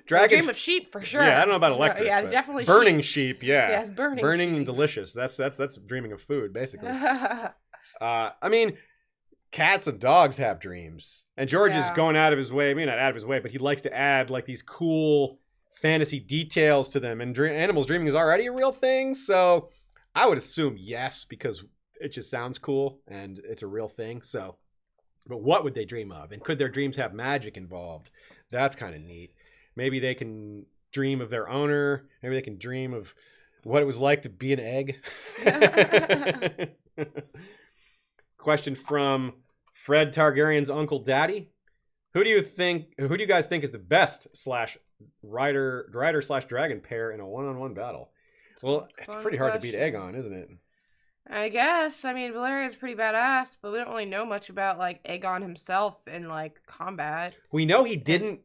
Dragons dream of sheep, for sure. Yeah, I don't know about electric. Yeah, definitely burning sheep, yeah. Yes, burning sheep. And delicious. That's dreaming of food, basically. I mean, cats and dogs have dreams. And George is going out of his way. I mean, not out of his way, but he likes to add, like, these cool fantasy details to them. And animals dreaming is already a real thing, so I would assume yes, because it just sounds cool, and it's a real thing, so... But what would they dream of? And could their dreams have magic involved? That's kind of neat. Maybe they can dream of their owner. Maybe they can dream of what it was like to be an egg. Question from Fred Targaryen's Uncle Daddy. Who do you guys think is the best rider/dragon pair in a one-on-one battle? Well, it's pretty hard to beat Aegon, isn't it? I guess. I mean, Valerion's pretty badass, but we don't really know much about, like, Aegon himself in, like, combat. We know he didn't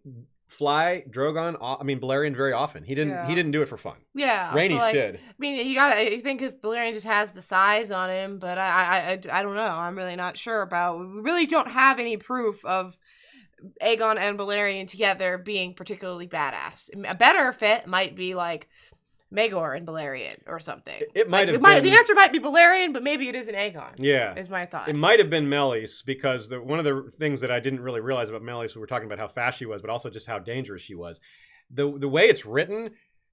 fly Balerion very often. He didn't do it for fun. Yeah. Rhaenys did. I mean, you think if Balerion just has the size on him, but I don't know. I'm really not sure about. We really don't have any proof of Aegon and Balerion together being particularly badass. A better fit might be, like, Maegor and Balerion or something. It might have been... The answer might be Balerion, but maybe it isn't Aegon. Yeah. Is my thought. It might have been Meleys, because one of the things that I didn't really realize about Meleys, we were talking about how fast she was, but also just how dangerous she was. The way it's written,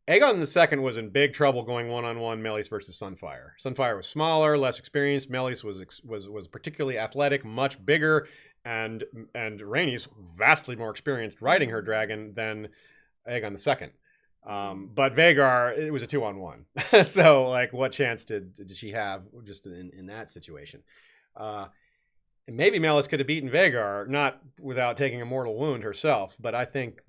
Aegon II was in big trouble going one-on-one Meleys versus Sunfire. Sunfire was smaller, less experienced. Meleys was particularly athletic, much bigger, and Rhaenys vastly more experienced riding her dragon than Aegon II. But Vhagar, it was a 2-on-1. So, like, what chance did she have just in that situation? And maybe Meleys could have beaten Vhagar, not without taking a mortal wound herself, but I think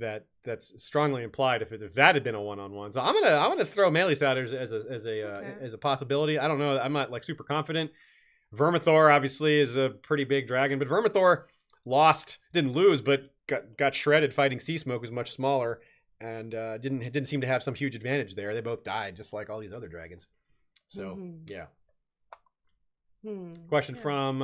that's strongly implied if that had been a 1-on-1. So I'm gonna throw Meleys out as a possibility. I don't know. I'm not, like, super confident. Vermithor obviously is a pretty big dragon, but Vermithor didn't lose, but got shredded fighting Sea Smoke, who's much smaller, and didn't seem to have some huge advantage there. They both died, just like all these other dragons. So, yeah. Question from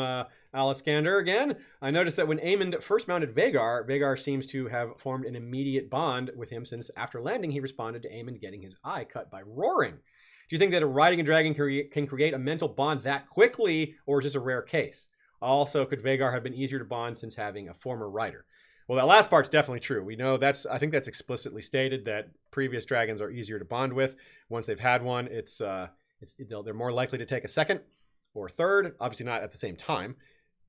Aliskander again. I noticed that when Aemond first mounted Vhagar, Vhagar seems to have formed an immediate bond with him since after landing he responded to Aemond getting his eye cut by roaring. Do you think that riding a dragon can create a mental bond that quickly, or is this a rare case? Also, could Vhagar have been easier to bond since having a former rider? Well, that last part's definitely true. We know I think that's explicitly stated that previous dragons are easier to bond with. Once they've had one, they're more likely to take a second or third, obviously not at the same time.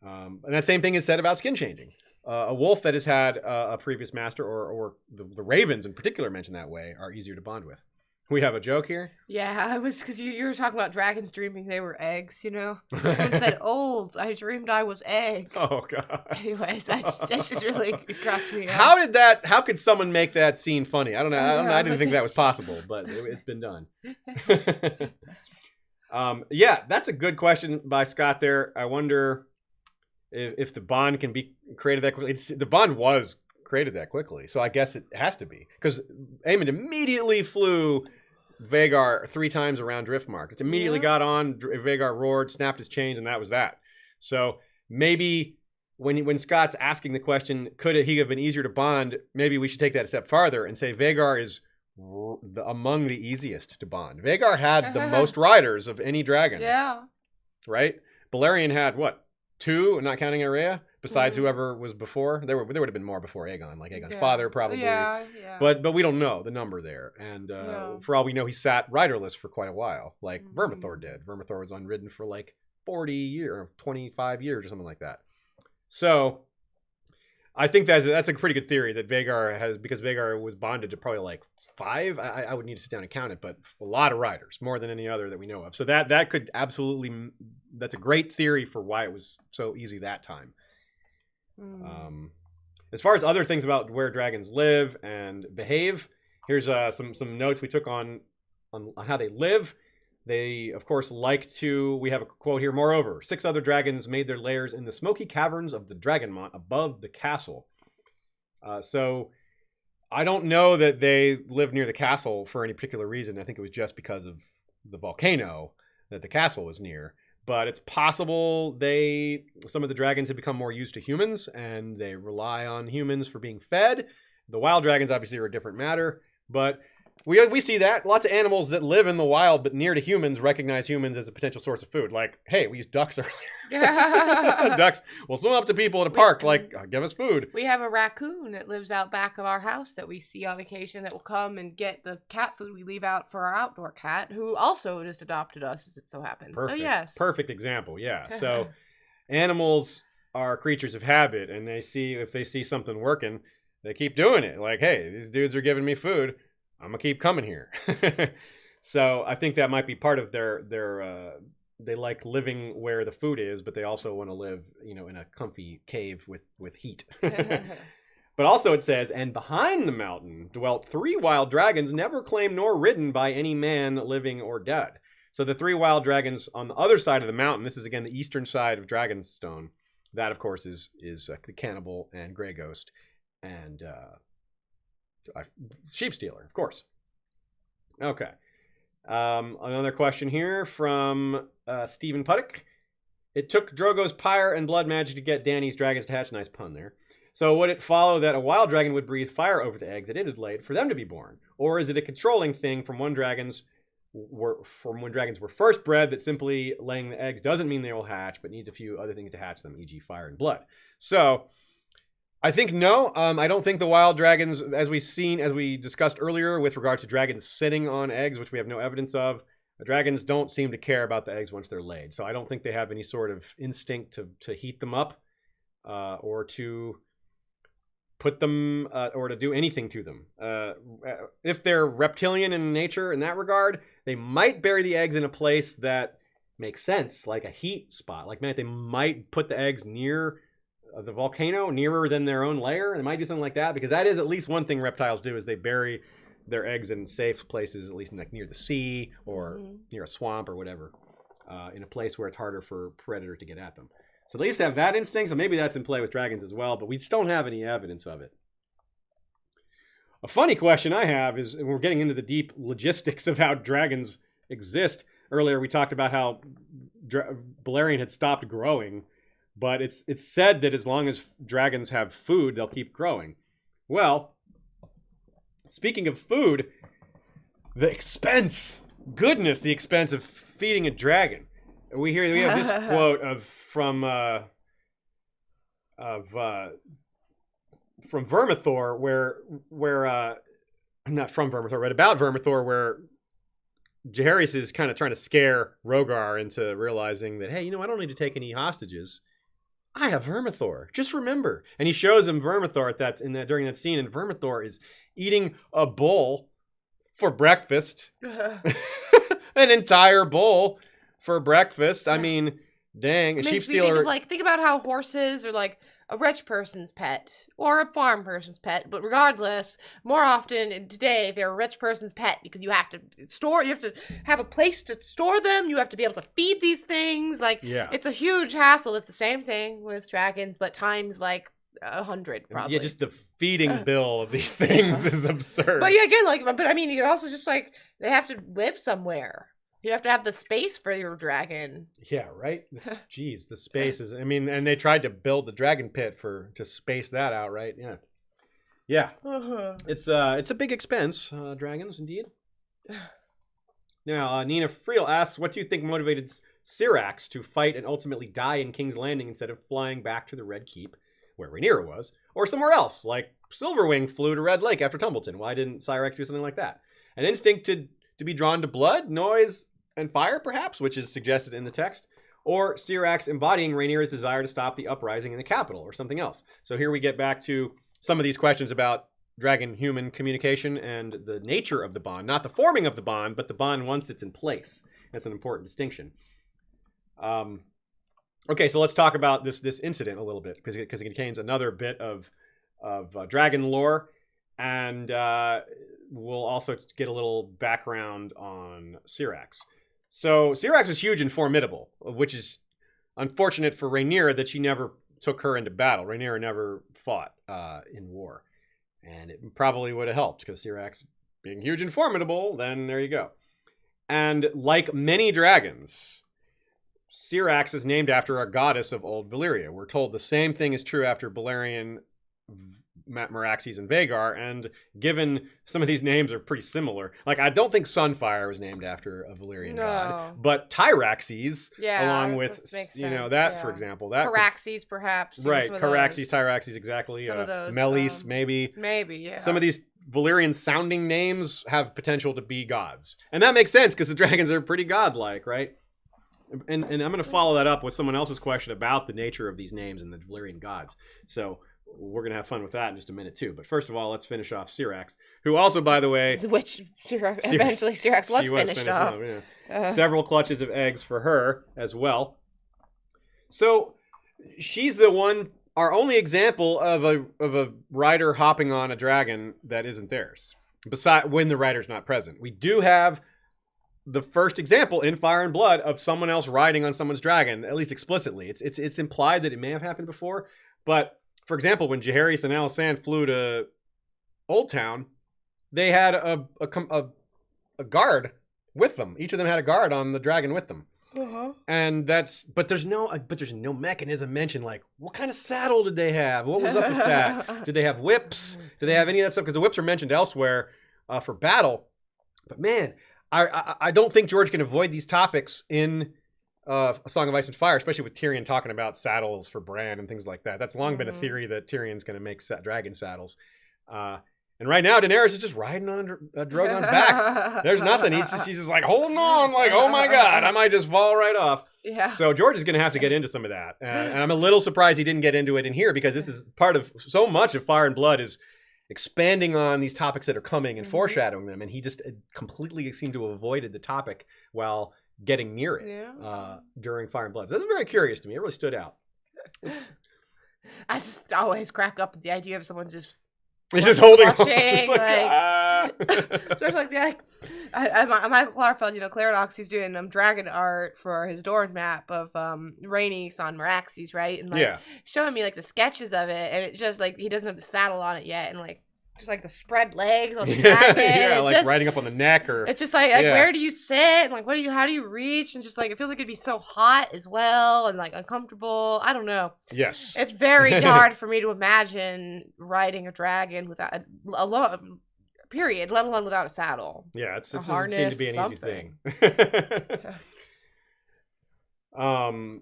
And that same thing is said about skin changing. A wolf that has had a previous master, or the ravens in particular mentioned that way, are easier to bond with. We have a joke here? Yeah, it was because you were talking about dragons dreaming they were eggs, you know? Someone said, old, I dreamed I was egg. Oh, God. Anyways, that just really cracked me up. How could someone make that scene funny? I don't know. I didn't think that was possible, but it's been done. Yeah, that's a good question by Scott there. I wonder if the bond can be created that quickly. The bond was created that quickly, so I guess it has to be, because Aemond immediately flew Vhagar 3 times around Driftmark. It immediately got on, Vhagar roared, snapped his chains, and that was that. So maybe when Scott's asking the question, could he have been easier to bond, maybe we should take that a step farther and say Vhagar is among the easiest to bond. Vhagar had the most riders of any dragon. Yeah. Right? Balerion had, what, 2, not counting Araya, besides whoever was before? There would have been more before Aegon, like Aegon's father probably. Yeah. But we don't know the number there. And for all we know, he sat riderless for quite a while, like Vermithor did. Vermithor was unridden for like 40 years, or 25 years or something like that. So I think that's a pretty good theory that Vhagar has, because Vhagar was bonded to probably like 5. I would need to sit down and count it, but a lot of riders, more than any other that we know of. So that could absolutely, that's a great theory for why it was so easy that time. As far as other things about where dragons live and behave, here's some notes we took on how they live. They, of course, we have a quote here, moreover, 6 other dragons made their lairs in the smoky caverns of the Dragonmont above the castle. So I don't know that they lived near the castle for any particular reason. I think it was just because of the volcano that the castle was near. But it's possible some of the dragons have become more used to humans, and they rely on humans for being fed. The wild dragons obviously are a different matter, but we see that. Lots of animals that live in the wild but near to humans recognize humans as a potential source of food. Like, hey, we used ducks earlier. Ducks will swim up to people at a park, like, give us food. We have a raccoon that lives out back of our house that we see on occasion that will come and get the cat food we leave out for our outdoor cat, who also just adopted us, as it so happens. Perfect. So, yes. Perfect example, yeah. So animals are creatures of habit, and if they see something working, they keep doing it. Like, hey, these dudes are giving me food. I'm going to keep coming here. So I think that might be part of their they like living where the food is, but they also want to live, in a comfy cave with heat. But also it says, and behind the mountain dwelt 3 wild dragons, never claimed nor ridden by any man living or dead. So the 3 wild dragons on the other side of the mountain, this is again the eastern side of Dragonstone. That, of course, is the Cannibal and Grey Ghost and Sheep Stealer, of course. Okay. Another question here from Stephen Puttick. It took Drogo's pyre and blood magic to get Dany's dragons to hatch. Nice pun there. So would it follow that a wild dragon would breathe fire over the eggs that it had laid for them to be born? Or is it a controlling thing from when dragons were first bred, that simply laying the eggs doesn't mean they will hatch, but needs a few other things to hatch them, e.g. fire and blood? So I think no. I don't think the wild dragons, as we discussed earlier with regards to dragons sitting on eggs, which we have no evidence of, the dragons don't seem to care about the eggs once they're laid. So I don't think they have any sort of instinct to heat them up or to put them or to do anything to them. If they're reptilian in nature in that regard, they might bury the eggs in a place that makes sense, like a heat spot. Like, they might put the eggs near the volcano, nearer than their own lair. They might do something like that, because that is at least one thing reptiles do, is they bury their eggs in safe places, at least near the sea or near a swamp or whatever. in a place where it's harder for predator to get at them. So they used to have that instinct, so maybe that's in play with dragons as well, but we just don't have any evidence of it. A funny question I have is, and we're getting into the deep logistics of how dragons exist. Earlier we talked about how Balerion had stopped growing, but it's said that as long as dragons have food, they'll keep growing. Well, speaking of food, the expense of feeding a dragon. We have this quote from Vermithor, where not from Vermithor, read about Vermithor, where Jaehaerys is kind of trying to scare Rogar into realizing that, hey, I don't need to take any hostages. I have Vermithor. Just remember. And he shows him Vermithor during that scene, and Vermithor is eating a bowl for breakfast. An entire bowl for breakfast. I mean, dang. A sheep stealer. Think about how horses are like a rich person's pet or a farm person's pet, but regardless, more often today they're a rich person's pet because you have to have a place to store them, you have to be able to feed these things. It's a huge hassle. It's the same thing with dragons, but times 100 probably. Yeah, just the feeding bill of these things is absurd. But yeah, again, you're also just they have to live somewhere. You have to have the space for your dragon. Yeah, right? Jeez, the space is... and they tried to build the dragon pit to space that out, right? Yeah. Yeah. Uh-huh. It's a big expense, dragons, indeed. Now, Nina Friel asks, what do you think motivated Caraxes to fight and ultimately die in King's Landing instead of flying back to the Red Keep, where Rhaenyra was, or somewhere else, like Silverwing flew to Red Lake after Tumbleton? Why didn't Caraxes do something like that? An instinct to be drawn to blood, noise, and fire, perhaps, which is suggested in the text, or Caraxes embodying Rhaenyra's desire to stop the uprising in the capital, or something else. So here we get back to some of these questions about dragon-human communication and the nature of the bond. Not the forming of the bond, but the bond once it's in place. That's an important distinction. Okay, so let's talk about this incident a little bit, because it contains another bit of dragon lore, and we'll also get a little background on Caraxes. So Caraxes is huge and formidable, which is unfortunate for Rhaenyra that she never took her into battle. Rhaenyra never fought in war. And it probably would have helped, because Caraxes being huge and formidable, then there you go. And like many dragons, Caraxes is named after a goddess of old Valyria. We're told the same thing is true after Balerion, Meraxes, and Vhagar, and given some of these names are pretty similar. I don't think Sunfire was named after a Valyrian god, but Tyraxes, along with, for example. Caraxes, perhaps. Right, Caraxes, Tyraxes, exactly. Some of those. Meleys, maybe. Maybe, yeah. Some of these Valyrian-sounding names have potential to be gods. And that makes sense, because the dragons are pretty godlike, right? And I'm going to follow that up with someone else's question about the nature of these names and the Valyrian gods. So we're going to have fun with that in just a minute, too. But first of all, let's finish off Caraxes, who also, by the way... Which eventually Caraxes was finished off. Several clutches of eggs for her as well. So she's our only example of a rider hopping on a dragon that isn't theirs, when the rider's not present. We do have the first example in Fire and Blood of someone else riding on someone's dragon, at least explicitly. It's implied that it may have happened before, but... For example, when Jaehaerys and Alysanne flew to Old Town, they had a guard with them. Each of them had a guard on the dragon with them. Uh-huh. And but there's no mechanism mentioned, what kind of saddle did they have? What was up with that? Did they have whips? Did they have any of that stuff? Because the whips are mentioned elsewhere for battle. But man, I don't think George can avoid these topics in A Song of Ice and Fire, especially with Tyrion talking about saddles for Bran and things like that. That's long been a theory that Tyrion's going to make dragon saddles. And right now, Daenerys is just riding on Drogon's back. There's nothing. She's just holding on, oh my God, I might just fall right off. Yeah. So George is going to have to get into some of that. And I'm a little surprised he didn't get into it in here, because this is part of so much of Fire and Blood is expanding on these topics that are coming and foreshadowing them. And he just completely seemed to have avoided the topic while getting near it during Fire and Blood. So this is very curious to me. It really stood out. I just always crack up at the idea of someone just He's just holding on. Clutching, Like, especially like Michael Clarfeld, Claridox, he's doing dragon art for his door map of Rhaenys on Meraxes, right? And like showing me like the sketches of it, and it just like he doesn't have the saddle on it yet, and like just like the spread legs on the dragon. Yeah, like just, riding up on the neck, or it's just like where do you sit? And like how do you reach? And just like it feels like it'd be so hot as well, and like uncomfortable. I don't know. Yes, it's very hard for me to imagine riding a dragon without period, let alone without a saddle. Yeah, it doesn't seem to be an easy thing.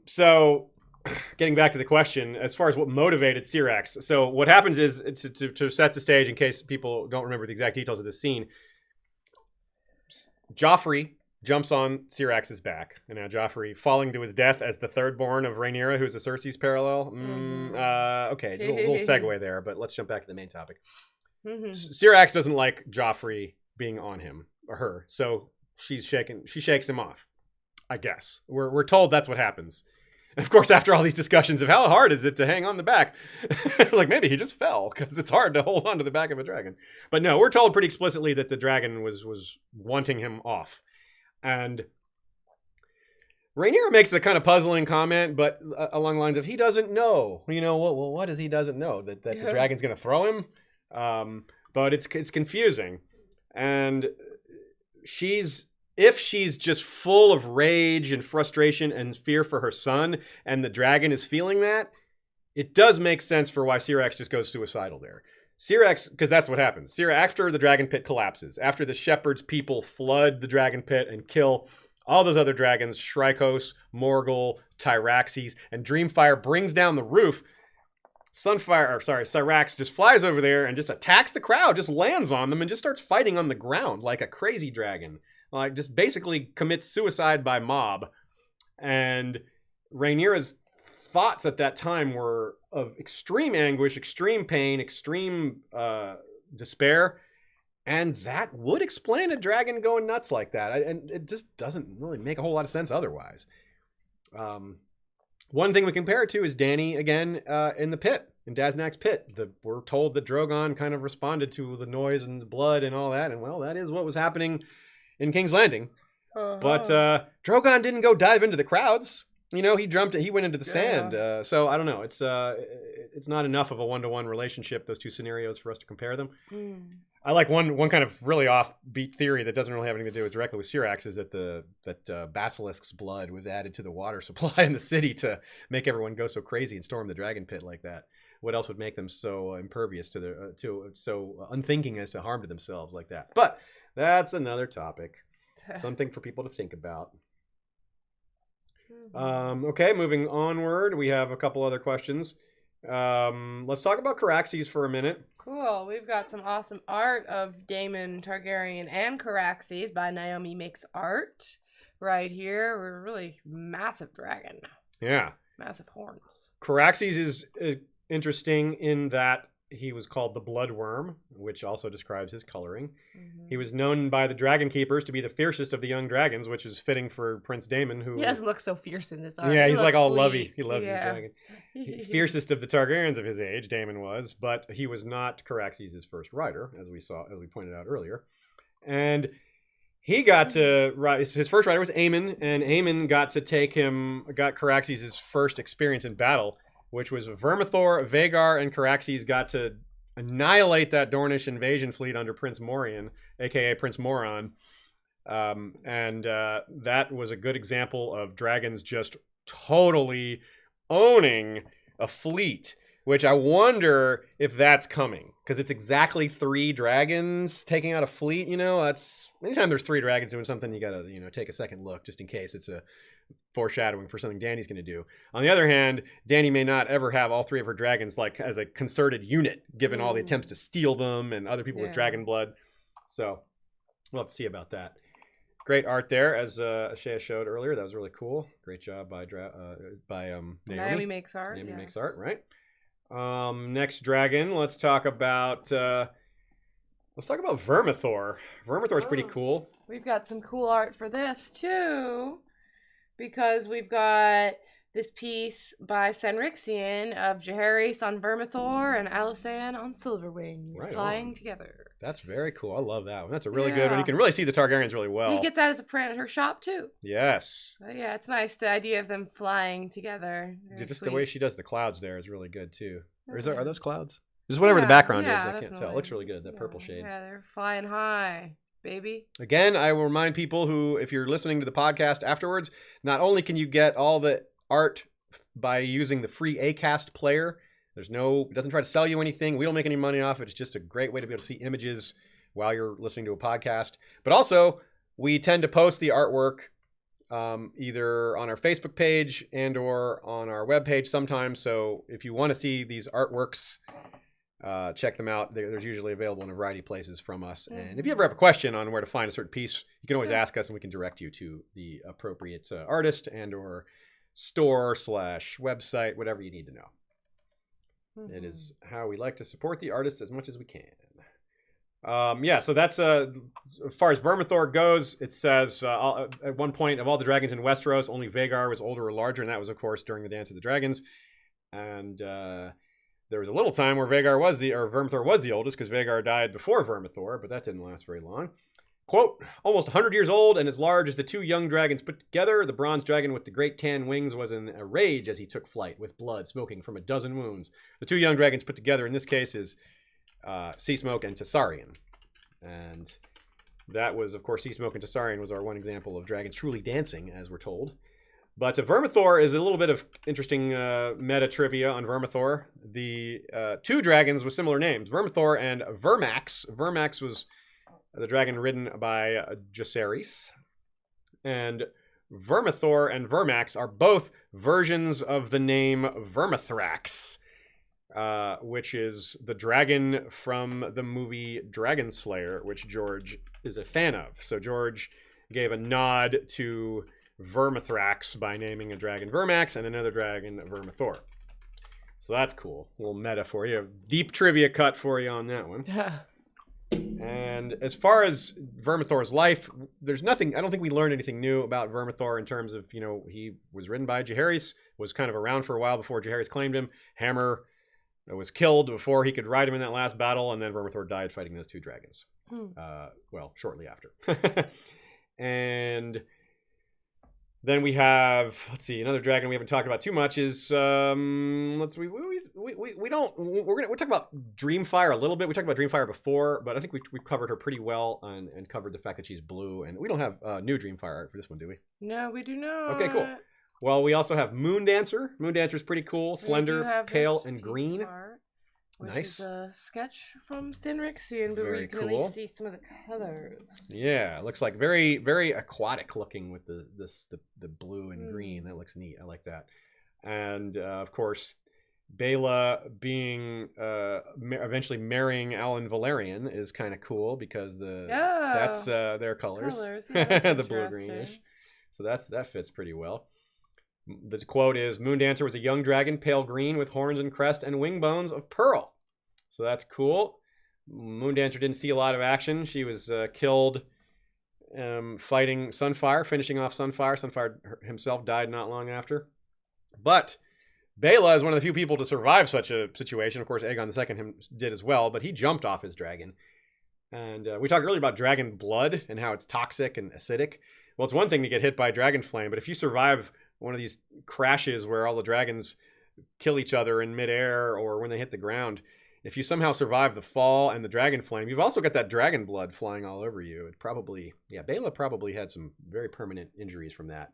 So getting back to the question, as far as what motivated Caraxes, so what happens is, to set the stage in case people don't remember the exact details of this scene, Joffrey jumps on Caraxes' back, and now Joffrey falling to his death as the third born of Rhaenyra, who's a Cersei's parallel. Okay, little segue there, but let's jump back to the main topic. Caraxes doesn't like Joffrey being on him or her, so she shakes him off. I guess we're told that's what happens. And of course, after all these discussions of how hard is it to hang on the back, like maybe he just fell because it's hard to hold on to the back of a dragon. But no, we're told pretty explicitly that the dragon was wanting him off. And Rhaenyra makes a kind of puzzling comment, but along the lines of he doesn't know. Well, what does he doesn't know? That the dragon's going to throw him? But it's confusing. And if she's just full of rage and frustration and fear for her son, and the dragon is feeling that, it does make sense for why Caraxes just goes suicidal there. Caraxes, because that's what happens. After the dragon pit collapses, after the shepherd's people flood the dragon pit and kill all those other dragons, Shrykos, Morgul, Tyraxes, and Dreamfire brings down the roof, Caraxes just flies over there and just attacks the crowd, just lands on them and just starts fighting on the ground like a crazy dragon. Like, just basically commits suicide by mob. And Rhaenyra's thoughts at that time were of extreme anguish, extreme pain, extreme despair. And that would explain a dragon going nuts like that. And it just doesn't really make a whole lot of sense otherwise. One thing we compare it to is Dany, again, in the pit, in Daznak's pit. We're told that Drogon kind of responded to the noise and the blood and all that. And, well, that is what was happening in King's Landing. But Drogon didn't go dive into the crowds. He went into the sand. So I don't know. It's not enough of a one-to-one relationship, those two scenarios, for us to compare them. I like one kind of really offbeat theory that doesn't really have anything to do directly with Caraxes, is that Basilisk's blood was added to the water supply in the city to make everyone go so crazy and storm the dragon pit like that. What else would make them so impervious to so unthinking as to harm to themselves like that? But that's another topic. Something for people to think about. Okay, moving onward, we have a couple other questions. Let's talk about Caraxes for a minute. Cool. We've got some awesome art of Daemon Targaryen and Caraxes by Naomi Makes Art right here. We're a really massive dragon. Yeah. Massive horns. Caraxes is interesting in that he was called the Bloodworm, which also describes his coloring. He was known by the Dragon Keepers to be the fiercest of the young dragons, which is fitting for Prince Daemon, who... He doesn't look so fierce in this art. Yeah, he's like all sweet. lovey. He loves his dragon. Fiercest of the Targaryens of his age, Daemon was, but he was not Caraxes' first rider, as we pointed out earlier. And he got to ride... His first rider was Aemon, and Aemon got Caraxes' first experience in battle, which was Vermithor, Vhagar, and Caraxes got to annihilate that Dornish invasion fleet under Prince Morion, a.k.a. Prince Moron. That was a good example of dragons just totally owning a fleet, which I wonder if that's coming, because it's exactly 3 dragons taking out a fleet. That's anytime there's 3 dragons doing something, you gotta take a second look just in case it's a foreshadowing for something Dany's going to do. On the other hand, Dany may not ever have all 3 of her dragons like as a concerted unit, given all the attempts to steal them and other people with dragon blood. So we'll have to see about that. Great art there, as Shea showed earlier. That was really cool. Great job by Naomi. Naomi Makes Art. Naomi Makes Art, right? Next dragon. Let's talk about Vermithor. Vermithor's pretty cool. We've got some cool art for this too, because we've got this piece by Sanrixian of Jaehaerys on Vermithor and Alysanne on Silverwing, Right flying on. together. That's very cool. I love that one. That's a really good one. You can really see the Targaryens really well. You get that as a print at her shop too. Yes. But yeah, it's nice, the idea of them flying together. Very Just sweet. the way she does the clouds there is really good too. Or is there, Yeah. are those clouds? Just whatever the background yeah, is, I can't tell. definitely. It looks really good, that purple shade. Yeah, they're flying high, baby. Again, I will remind people who, if you're listening to the podcast afterwards, not only can you get all the art by using the free Acast player, it doesn't try to sell you anything. We don't make any money off it. It's just a great way to be able to see images while you're listening to a podcast. But also, we tend to post the artwork either on our Facebook page and or on our webpage sometimes. So if you want to see these artworks, check them out. There's usually available in a variety of places from us. And if you ever have a question on where to find a certain piece, you can always ask us and we can direct you to the appropriate artist and or store/website, whatever you need to know. It is how we like to support the artists as much as we can. So that's as far as Vermithor goes. It says at one point, of all the dragons in Westeros, only Vhagar was older or larger, and that was, of course, during the Dance of the Dragons. And there was a little time where Vermithor was the oldest, because Vhagar died before Vermithor, but that didn't last very long. Quote, almost 100 years old and as large as the two young dragons put together, the bronze dragon with the great tan wings was in a rage as he took flight, with blood smoking from a dozen wounds. The two young dragons put together in this case is Seasmoke and Tessarion. And that was, of course, Seasmoke and Tessarion was our one example of dragons truly dancing, as we're told. But Vermithor is a little bit of interesting meta trivia on Vermithor. The two dragons with similar names, Vermithor and Vermax. Vermax was the dragon ridden by Jaehaerys. And Vermithor and Vermax are both versions of the name Vermithrax, which is the dragon from the movie Dragon Slayer, which George is a fan of. So George gave a nod to Vermithrax by naming a dragon Vermax and another dragon Vermithor. So that's cool. A little meta for you. Deep trivia cut for you on that one. And as far as Vermithor's life, there's nothing, I don't think we learned anything new about Vermithor in terms of, he was ridden by Jaehaerys, was kind of around for a while before Jaehaerys claimed him. Hammer was killed before he could ride him in that last battle, and then Vermithor died fighting those two dragons. Shortly after. And then we have, another dragon we haven't talked about too much is, we're talking about Dreamfire a little bit. We talked about Dreamfire before, but I think we covered her pretty well and covered the fact that she's blue. And we don't have new Dreamfire art for this one, do we? No, we do not. Okay, cool. Well, we also have Moondancer. Moondancer's pretty cool, slender, pale, and green. Art, which Nice. is a sketch from Sanrixian, but Very we can cool. at least see some of the colors. Yeah, it looks like very, very aquatic looking with the blue and green. That looks neat. I like that. And of course, Bela being eventually marrying Alan Valerian is kind of cool because that's their colors, Yeah, the blue greenish. So that fits pretty well. The quote is, Moondancer was a young dragon, pale green, with horns and crest and wing bones of pearl. So that's cool. Moondancer didn't see a lot of action. She was killed fighting Sunfire, finishing off Sunfire. Sunfire himself died not long after. But Bela is one of the few people to survive such a situation. Of course, Aegon II did as well, but he jumped off his dragon. And we talked earlier about dragon blood and how it's toxic and acidic. Well, it's one thing to get hit by dragon flame, but if you survive one of these crashes where all the dragons kill each other in midair or when they hit the ground, if you somehow survive the fall and the dragon flame, you've also got that dragon blood flying all over you. Bela probably had some very permanent injuries from that.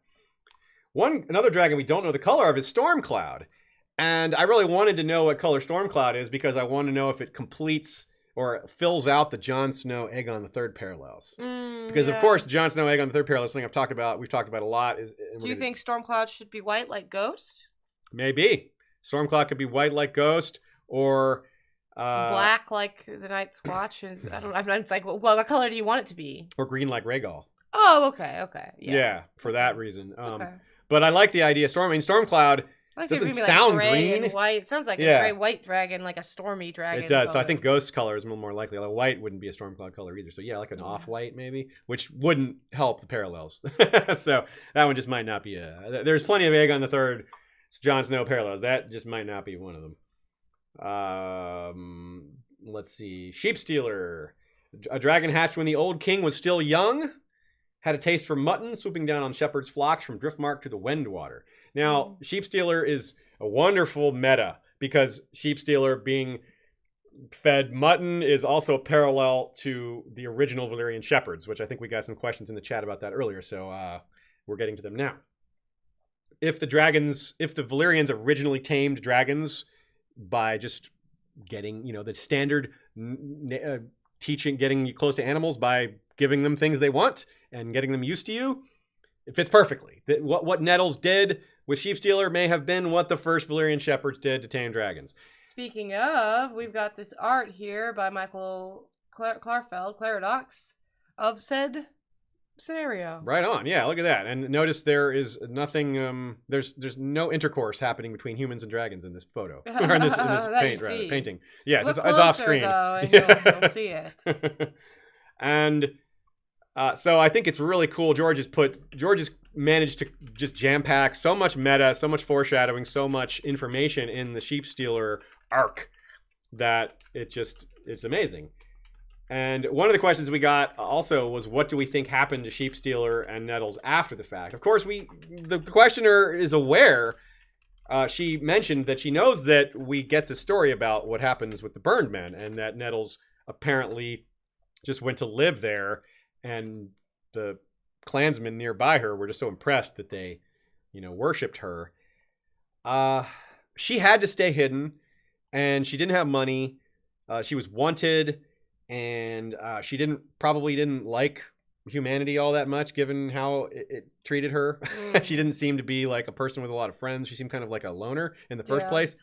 Another dragon we don't know the color of is Stormcloud. And I really wanted to know what color Stormcloud is because I want to know if it completes or fills out the Jon Snow Aegon III parallels. Because of course, Jon Snow Aegon III parallels thing we've talked about a lot. Do you think Stormcloud should be white like Ghost? Maybe. Stormcloud could be white like Ghost, or black like the Night's Watch. And it's like, well, what color do you want it to be? Or green like Rhaegal. Oh, okay. Yeah, for that reason. Okay. But I like the idea. Stormcloud doesn't sound green. And white. It sounds like a gray white dragon, like a stormy dragon. It does. color. So I think Ghost color is more likely. Although white wouldn't be a Stormcloud color either. So yeah, like an off-white maybe, which wouldn't help the parallels. So that one just might not be there's plenty of Aegon III Jon Snow parallels. That just might not be one of them. Let's see. Sheepstealer. A dragon hatched when the old king was still young. Had a taste for mutton, swooping down on shepherds' flocks from Driftmark to the Wendwater. Now, Sheepstealer is a wonderful meta because Sheepstealer being fed mutton is also a parallel to the original Valyrian shepherds, which I think we got some questions in the chat about that earlier, so we're getting to them now. If the Valyrians originally tamed dragons by just getting, the standard teaching, getting you close to animals by giving them things they want and getting them used to you, it fits perfectly. What Nettles did with Sheepstealer may have been what the first Valyrian shepherds did to tame dragons. Speaking of, we've got this art here by Michael Clarfeld, Claradox, of said scenario. Right on. Yeah, look at that. And notice there is nothing, there's no intercourse happening between humans and dragons in this photo. Or in this painting. Yes, Look it's closer, off screen. Though, and you'll see it. And so I think it's really cool. George has managed to just jam pack so much meta, so much foreshadowing, so much information in the Sheepstealer arc that it's amazing. And one of the questions we got also was, what do we think happened to Sheepstealer and Nettles after the fact? Of course, the questioner is aware. She mentioned that she knows that we get the story about what happens with the Burned Men, and that Nettles apparently just went to live there, and the clansmen nearby her were just so impressed that they, worshipped her. She had to stay hidden, and she didn't have money. She was wanted, and she probably didn't like humanity all that much, given how it treated her. She didn't seem to be like a person with a lot of friends. She seemed kind of like a loner in the first place.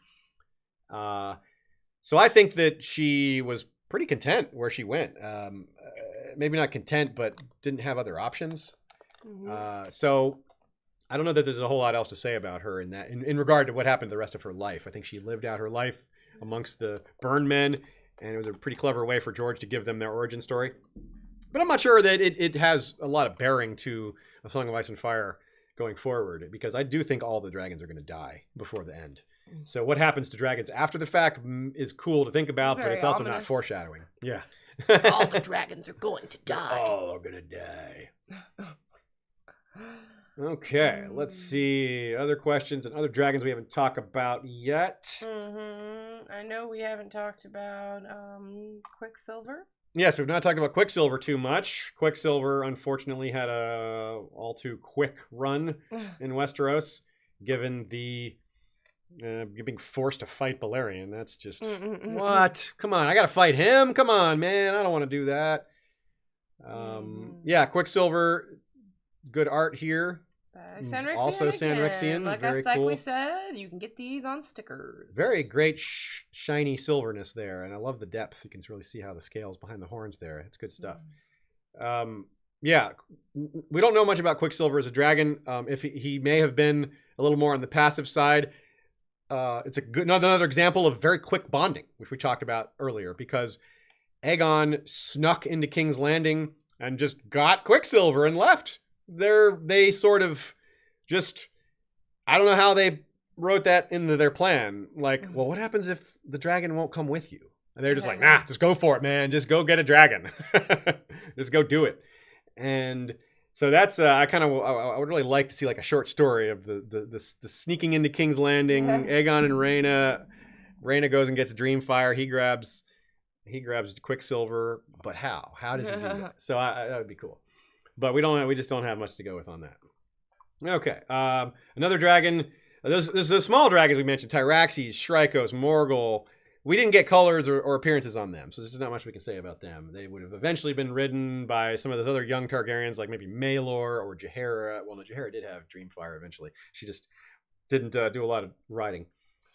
So I think that she was pretty content where she went. Maybe not content, but didn't have other options. So I don't know that there's a whole lot else to say about her in that, in regard to what happened to the rest of her life. I think she lived out her life amongst the Burned Men, and it was a pretty clever way for George to give them their origin story. But I'm not sure that it has a lot of bearing to A Song of Ice and Fire going forward, because I do think all the dragons are going to die before the end. So what happens to dragons after the fact is cool to think about, but it's also not foreshadowing. Yeah. All the dragons are going to die. All are going to die. Okay, let's see. Other questions and other dragons we haven't talked about yet. I know we haven't talked about Quicksilver. Yes, we've not talked about Quicksilver too much. Quicksilver, unfortunately, had a all too quick run in Westeros, given the being forced to fight Balerion. That's just what? Come on, I gotta fight him. Come on, man, I don't want to do that. Yeah, Quicksilver, good art here. Sanrixian also Sanrixian, like we said, you can get these on stickers. Very great shiny silverness there, and I love the depth. You can really see how the scales behind the horns there. It's good stuff. Yeah, we don't know much about Quicksilver as a dragon. If he may have been a little more on the passive side. It's another example of very quick bonding, which we talked about earlier, because Aegon snuck into King's Landing and just got Quicksilver and left. They sort of just, I don't know how they wrote that into their plan. Like, well, what happens if the dragon won't come with you? And they're just like, nah, just go for it, man. Just go get a dragon. Just go do it. And so that's, I would really like to see like a short story of the sneaking into King's Landing, Aegon and Rhaena. Rhaena goes and gets Dreamfire. He grabs Quicksilver, but how? How does he do that? So that would be cool. But we just don't have much to go with on that. Okay. Another dragon. There's the small dragons we mentioned: Caraxes, Shrykos, Morgul. We didn't get colors or appearances on them, so there's just not much we can say about them. They would have eventually been ridden by some of those other young Targaryens, like maybe Maelor or Jaehaera. Well, no, Jaehaera did have Dreamfire eventually. She just didn't do a lot of riding.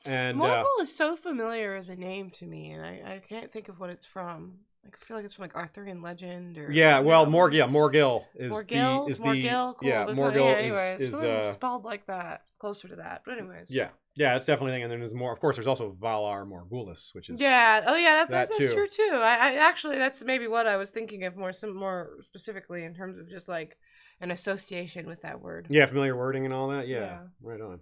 And Morgul is so familiar as a name to me, and I can't think of what it's from. Like, I feel like it's from like Arthurian legend or Morgil is Morgil. Cool. Yeah, Morgil is spelled like that, closer to that. But anyways, yeah, it's definitely a thing. And then there's more. Of course, there's also Valar Morghulis, which is that's true too. I actually, that's maybe what I was thinking of more specifically in terms of just like an association with that word. Yeah, familiar wording and all that. Yeah. Right on.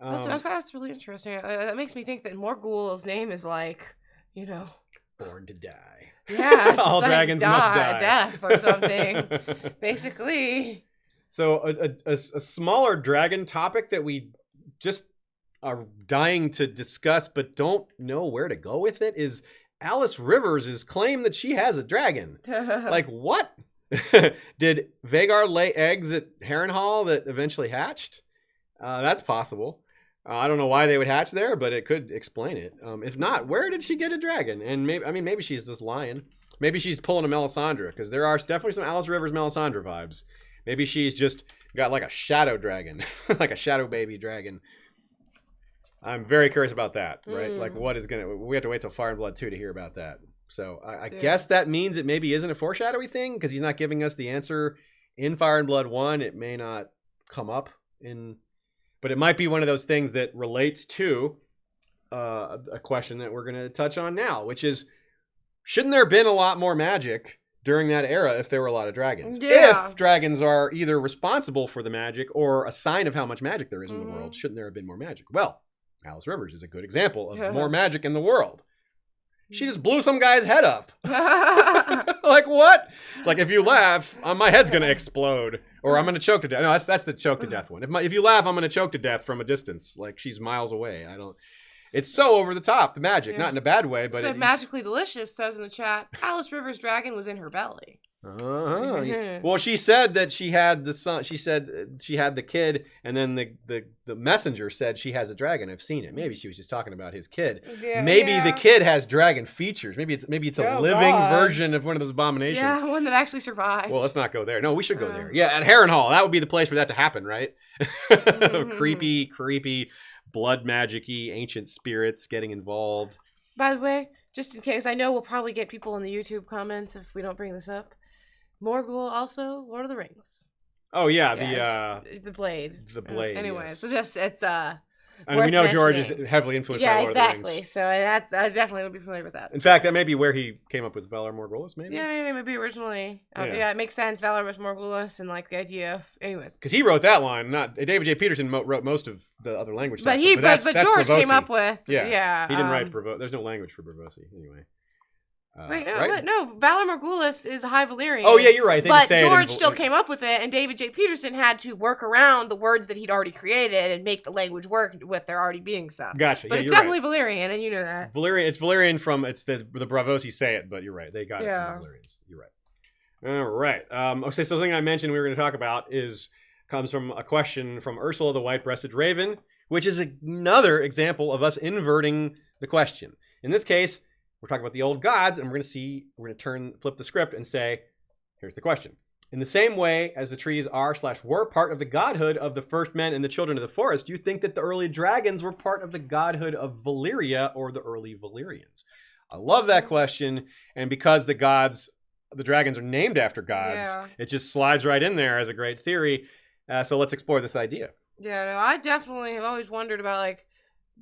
That's really interesting. That makes me think that Morgul's name is like, born to die. Yeah, it's all just dragons must die. death or something. Basically. So a smaller dragon topic that we just are dying to discuss but don't know where to go with it is Alice Rivers' claim that she has a dragon. Like, what? Did Vhagar lay eggs at Harrenhal that eventually hatched? That's possible. I don't know why they would hatch there, but it could explain it. If not, where did she get a dragon? And maybe she's just lying. Maybe she's pulling a Melisandre, because there are definitely some Alice Rivers Melisandre vibes. Maybe she's just got like a shadow dragon, like a shadow baby dragon. I'm very curious about that, right? Like, we have to wait till Fire and Blood 2 to hear about that. So I guess that means it maybe isn't a foreshadowy thing, because he's not giving us the answer in Fire and Blood 1. It may not come up in... But it might be one of those things that relates to a question that we're going to touch on now, which is, shouldn't there have been a lot more magic during that era if there were a lot of dragons? Yeah. If dragons are either responsible for the magic or a sign of how much magic there is in the world, shouldn't there have been more magic? Well, Alice Rivers is a good example of more magic in the world. She just blew some guy's head up. Like, what? Like, if you laugh, my head's going to explode. Or I'm going to choke to death. No, that's the choke to death one. If you laugh, I'm going to choke to death from a distance. Like, she's miles away. It's so over the top, the magic. Not in a bad way, but... So Magically Delicious says in the chat, Alice Rivers' dragon was in her belly. Well, she said that she had the son. She said she had the kid, and then the messenger said she has a dragon. I've seen it. Maybe she was just talking about his kid. Maybe the kid has dragon features. Maybe it's a living version of one of those abominations. Yeah, one that actually survived. Well, let's not go there. No, we should go there. Yeah, at Harrenhal, that would be the place for that to happen, right? Creepy, blood magic-y, ancient spirits getting involved. By the way, just in case, I know we'll probably get people in the YouTube comments if we don't bring this up. Morgul also Lord of the Rings. Oh yeah, the blade. The blade. Anyway, yes. so just it's and we know George is heavily influenced by Lord of the Rings. Yeah, exactly. So I definitely would be familiar with that. In fact, that may be where he came up with Valar Morghulis, maybe. Yeah, maybe originally. Yeah, it makes sense. Valar was Morghulis, and like the idea of, anyways. Because he wrote that line. Not David J. Peterson wrote most of the other language. But that's George Braavosi. came up with. Yeah. He didn't write Braavosi. There's no language for Braavosi anyway. No, Valar Morghulis is a High Valyrian. Oh, yeah, you're right. But George still came up with it, and David J. Peterson had to work around the words that he'd already created and make the language work with there already being some. Gotcha. But it's definitely Valyrian, and you know that. It's Valyrian from, it's the Braavosi say it, but you're right. They got it from the Valyrians. You're right. All right. Okay, so the thing I mentioned we were going to talk about comes from a question from Ursula the White-Breasted Raven, which is another example of us inverting the question. In this case, we're talking about the old gods, and we're going to flip the script and say, here's the question. In the same way as the trees are/were part of the godhood of the first men and the children of the forest, do you think that the early dragons were part of the godhood of Valyria or the early Valyrians? I love that question, and because the dragons are named after gods, it just slides right in there as a great theory. So let's explore this idea. Yeah, no, I definitely have always wondered about, like,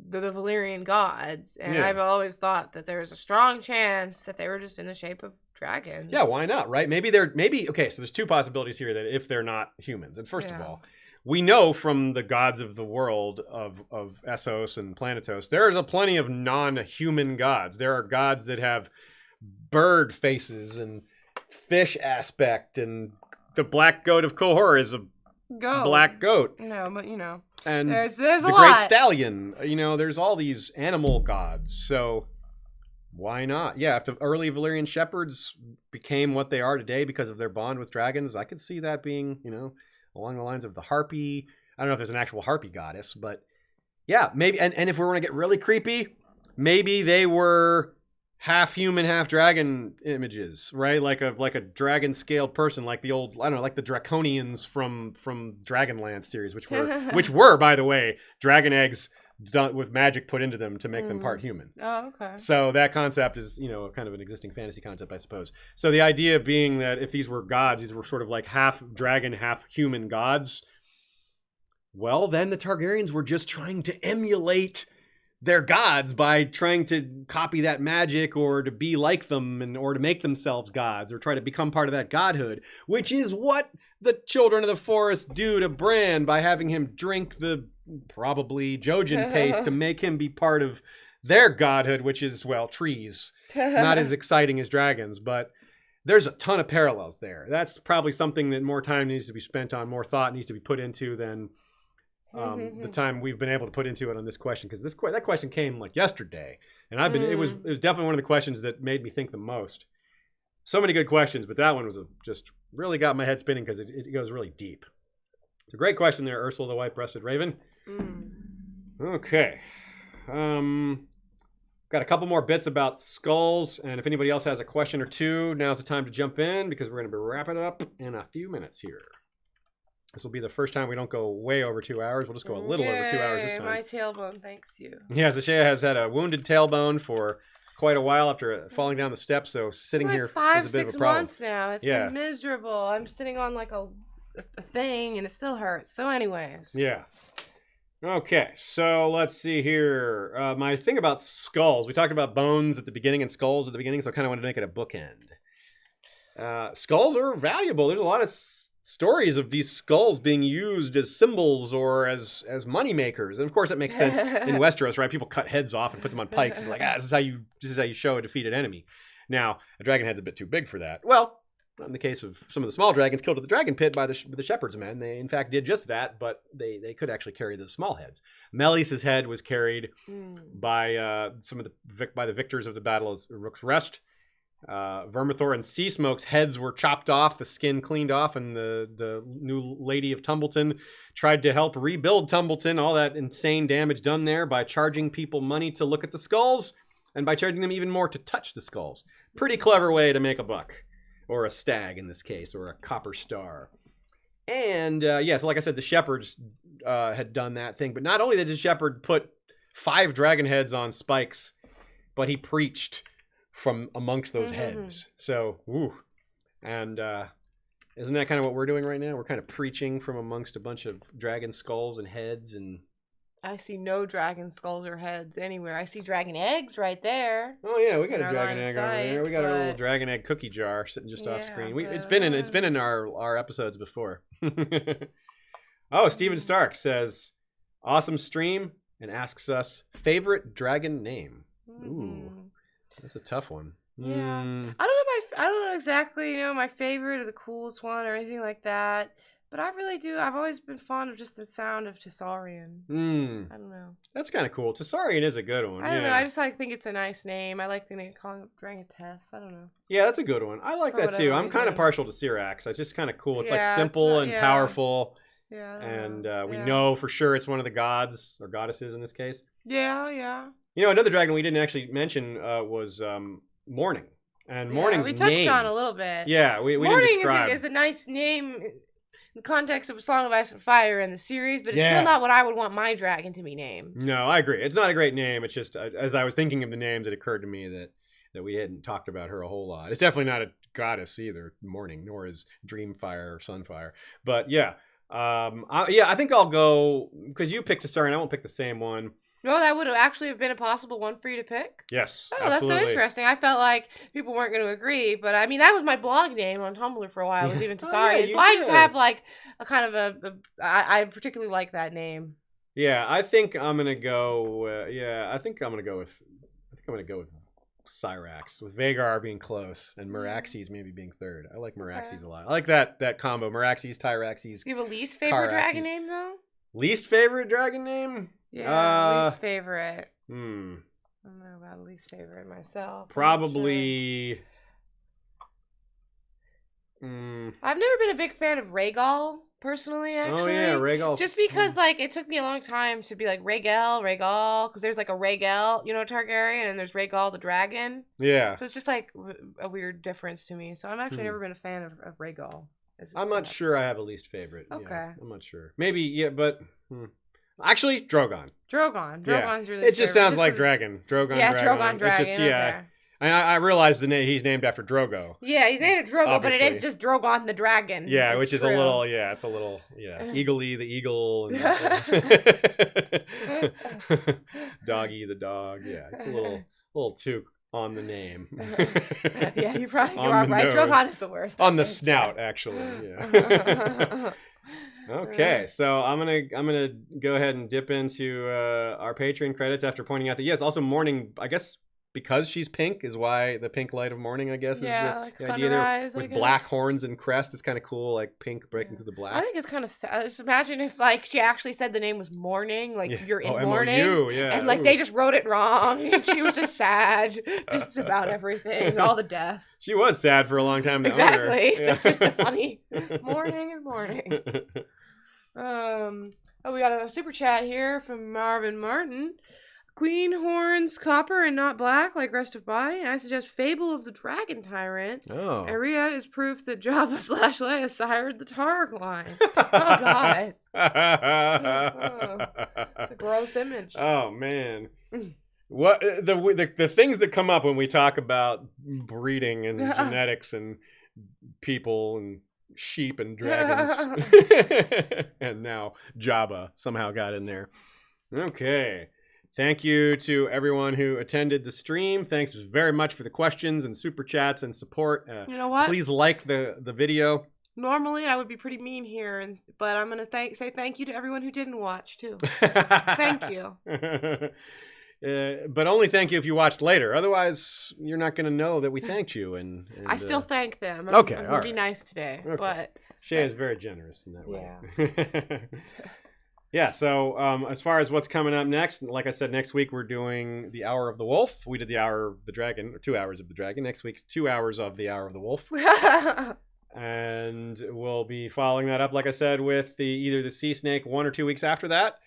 the Valyrian gods, and I've always thought that there's a strong chance that they were just in the shape of dragons. Yeah, why not, right? Okay, so there's two possibilities here that if they're not humans. And first of all, we know from the gods of the world of Essos and Planetos, there is a plenty of non-human gods. There are gods that have bird faces and fish aspect, and the black goat of Qohor is a black goat. No, but and there's a the lot. great stallion. There's all these animal gods. So why not? Yeah, if the early Valyrian shepherds became what they are today because of their bond with dragons, I could see that being, along the lines of the harpy. I don't know if there's an actual harpy goddess, but yeah, maybe. And if we want to get really creepy, maybe they were half human, half dragon images, right? Like a dragon scaled person, like the old, I don't know, like the Draconians from Dragonlance series, which were, by the way, dragon eggs done with magic put into them to make them part human. Oh, okay. So that concept is, kind of an existing fantasy concept, I suppose. So the idea being that if these were gods, these were sort of like half dragon, half human gods. Well, then the Targaryens were just trying to emulate their gods by trying to copy that magic or to be like them or to make themselves gods or try to become part of that godhood, which is what the children of the forest do to Bran by having him drink the probably Jojen paste to make him be part of their godhood, which is, well, trees. Not as exciting as dragons, but there's a ton of parallels there. That's probably something that more time needs to be spent on, more thought needs to be put into than the time we've been able to put into it on this question, because that question came like yesterday, and it was definitely one of the questions that made me think the most. So many good questions, but that one was just really got my head spinning because it goes really deep. It's a great question there, Ursula the White-Breasted Raven. Okay, got a couple more bits about skulls, and if anybody else has a question or two, now's the time to jump in because we're going to be wrapping it up in a few minutes here. This will be the first time we don't go way over 2 hours. We'll just go a little over 2 hours this time. My tailbone thanks you. Yeah, Zashea has had a wounded tailbone for quite a while after falling down the steps, so sitting like here 5, is a bit of a 6 problem. months now. It's been miserable. I'm sitting on like a thing and it still hurts. So anyways. Yeah. Okay, so let's see here. My thing about skulls, we talked about bones at the beginning and skulls at the beginning, so I kind of wanted to make it a bookend. Skulls are valuable. There's a lot of stories of these skulls being used as symbols or as money makers, and of course it makes sense in Westeros, right? People cut heads off and put them on pikes and be like, this is how you show a defeated enemy. Now a dragon head's a bit too big for that. Well, in the case of some of the small dragons killed at the dragon pit by the shepherd's men, they in fact did just that, but they could actually carry the small heads. Meleys' head was carried by the victors of the Battle of Rook's Rest. Vermithor and Sea Smoke's heads were chopped off, the skin cleaned off, and the new Lady of Tumbleton tried to help rebuild Tumbleton. All that insane damage done there by charging people money to look at the skulls and by charging them even more to touch the skulls. Pretty clever way to make a buck, or a stag in this case, or a copper star. And so like I said, the shepherds had done that thing, but not only did the shepherd put 5 dragon heads on spikes, but he preached from amongst those heads. So, and isn't that kind of what we're doing right now? We're kind of preaching from amongst a bunch of dragon skulls and heads. And I see no dragon skulls or heads anywhere. I see dragon eggs right there. Oh yeah, we got a dragon egg over there. We got a little dragon egg cookie jar sitting just off screen. It's been in our episodes before. Oh, Steven Stark says, awesome stream, and asks us favorite dragon name. Ooh. That's a tough one. Yeah. I don't know exactly, my favorite or the coolest one or anything like that. But I really do. I've always been fond of just the sound of Tessarion. I don't know. That's kind of cool. Tessarion is a good one. I don't know. I just think it's a nice name. I like the name calling it Dragon Tess. I don't know. Yeah, that's a good one. I like that too. I'm kind of partial to Caraxes. It's just kind of cool. It's like simple and powerful. Yeah. And we know for sure it's one of the gods or goddesses in this case. Yeah. Another dragon we didn't actually mention was Morning. And Morning's we touched name. on a little bit. Yeah, we Morning didn't describe. is a nice name in the context of A Song of Ice and Fire in the series, but it's still not what I would want my dragon to be named. No, I agree. It's not a great name. It's just, as I was thinking of the names, it occurred to me that we hadn't talked about her a whole lot. It's definitely not a goddess either, Morning, nor is Dreamfire or Sunfire. But I think I'll go, because you picked a star and I won't pick the same one. No, that would have actually been a possible one for you to pick. Yes, absolutely. That's so interesting. I felt like people weren't going to agree, but I mean, that was my blog name on Tumblr for a while. It was even Tessarion. I just have like a kind of I particularly like that name. Yeah, I think I'm gonna go. I think I'm gonna go with Caraxes, with Vhagar being close and Meraxes maybe being third. I like Meraxes a lot. I like that combo. Meraxes, Tyraxes. Do you have a least favorite dragon name though? Least favorite dragon name? Yeah, least favorite. I don't know about least favorite myself. Probably. I've never been a big fan of Rhaegal, personally, actually. Oh, yeah, Rhaegal. Just because, it took me a long time to be like, Rhaegal, because there's, a Rhaegal, Targaryen, and there's Rhaegal the dragon. Yeah. So it's just, a weird difference to me. So I've actually never been a fan of Rhaegal. I'm not sure I have a least favorite. Okay. Yeah, I'm not sure. Maybe, but... Actually, Drogon. Drogon's really. It just sounds like dragon. Drogon. Yeah, dragon. Drogon dragon. It's just, I realize the name. He's named after Drogo. Yeah, he's named Drogo, Obviously. but it is just Drogon the dragon. Yeah, It's which is true. a little. Yeah, it's a little. Yeah, Eagle-y the eagle, and Doggy the dog. Yeah, it's a little too on the name. Yeah, you are On the right. nose. Drogon is the worst. On the snout, actually. Yeah. Okay, so I'm gonna go ahead and dip into our Patreon credits after pointing out that yes, also mourning. I guess because she's pink is why the pink light of morning. I guess Yeah, is like the idea there sunrise, I with black guess. horns and crest. It's kind of cool, like pink breaking through the black. I think it's kind of sad. Just imagine if like she actually said the name was morning, like Yeah. you're in Oh, mourning, MOU, yeah. and like Ooh. they just wrote it wrong, and she was just sad, just about everything, all the death. She was sad for a long time. The Exactly. owner. So it's just a funny morning and morning. Oh, we got a super chat here from Marvin Martin. Queen horns copper and not black like rest of body. I suggest Fable of the Dragon Tyrant. Oh. Aria is proof that Jabba / Leia sired the Targ line. Oh God. It's a gross image. Oh man. What the things that come up when we talk about breeding and genetics and people and sheep and dragons. And now Jabba somehow got in there. Okay. Thank you to everyone who attended the stream. Thanks very much for the questions and super chats and support. You know what? Please like the video. Normally I would be pretty mean here, but I'm gonna say thank you to everyone who didn't watch too. Thank you. But only thank you if you watched later. Otherwise, you're not going to know that we thanked you. And I still thank them. Okay, I'm all gonna be right. nice today, Okay. but Shay is very generous in that way. Yeah, so as far as what's coming up next, like I said, next week we're doing the Hour of the Wolf. We did the Hour of the Dragon, or 2 hours of the Dragon. Next week's 2 hours of the Hour of the Wolf. And we'll be following that up, like I said, with either the Sea Snake 1 or 2 weeks after that.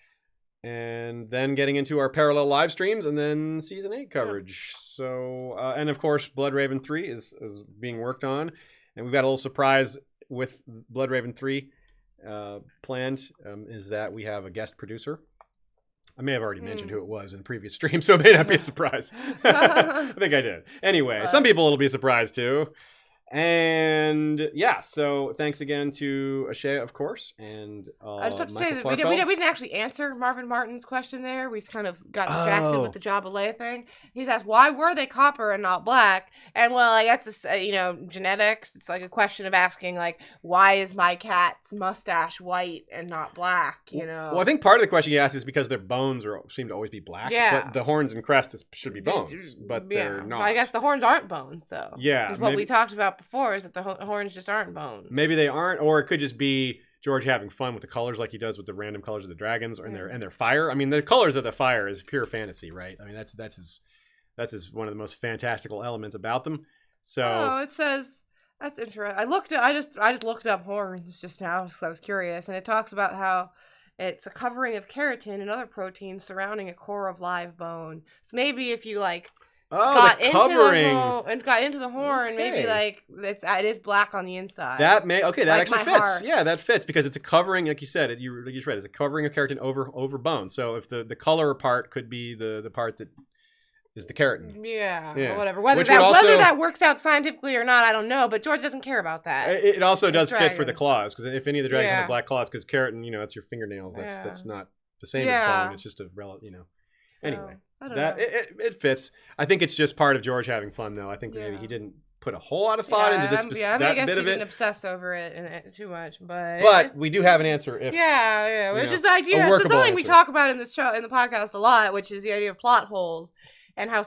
And then getting into our parallel live streams and then Season 8 coverage. So, and of course, Blood Raven 3 is being worked on. And we've got a little surprise with Blood Raven 3 planned, is that we have a guest producer. I may have already mentioned who it was in a previous stream, so it may not be a surprise. I think I did. Anyway, some people it'll be a surprise too. And yeah, so thanks again to Ashay, of course, and I just have to say Michael that we Clarfeld. didn't actually answer Marvin Martin's question there. We kind of got distracted with the Jabba Leia thing. He's asked, why were they copper and not black? And well, I guess it's, genetics. It's like a question of asking, like, why is my cat's mustache white and not black, Well, I think part of the question you asked is because their bones seem to always be black. Yeah. But the horns and crest should be bones, but they're not. Well, I guess the horns aren't bones, though. Yeah. Is what we talked about before is that the horns just aren't bones. Maybe they aren't, or it could just be George having fun with the colors like he does with the random colors of the dragons and their fire. I mean, the colors of the fire is pure fantasy, right? I mean, that's his one of the most fantastical elements about them. So it says that's interesting. I just looked up horns just now because I was curious, and it talks about how it's a covering of keratin and other proteins surrounding a core of live bone. So maybe if you got into the horn, maybe it is black on the inside. That actually fits. Heart. Yeah, that fits because it's a covering, like you said, you just read, it's a covering of keratin over bone. So if the color part could be the part that is the keratin. Yeah, or whatever. Whether that works out scientifically or not, I don't know. But George doesn't care about that. It also does dragons. fit for the claws because if any of the dragons have black claws, because keratin, that's your fingernails. That's not the same as bone. It's just a relative, So, anyway. I don't know. It fits. I think it's just part of George having fun, though. I think maybe he didn't put a whole lot of thought into this. I guess bit he of didn't it. obsess over it too much, but we do have an answer. If which is the idea. It's something we talk about in the podcast a lot, which is the idea of plot holes and how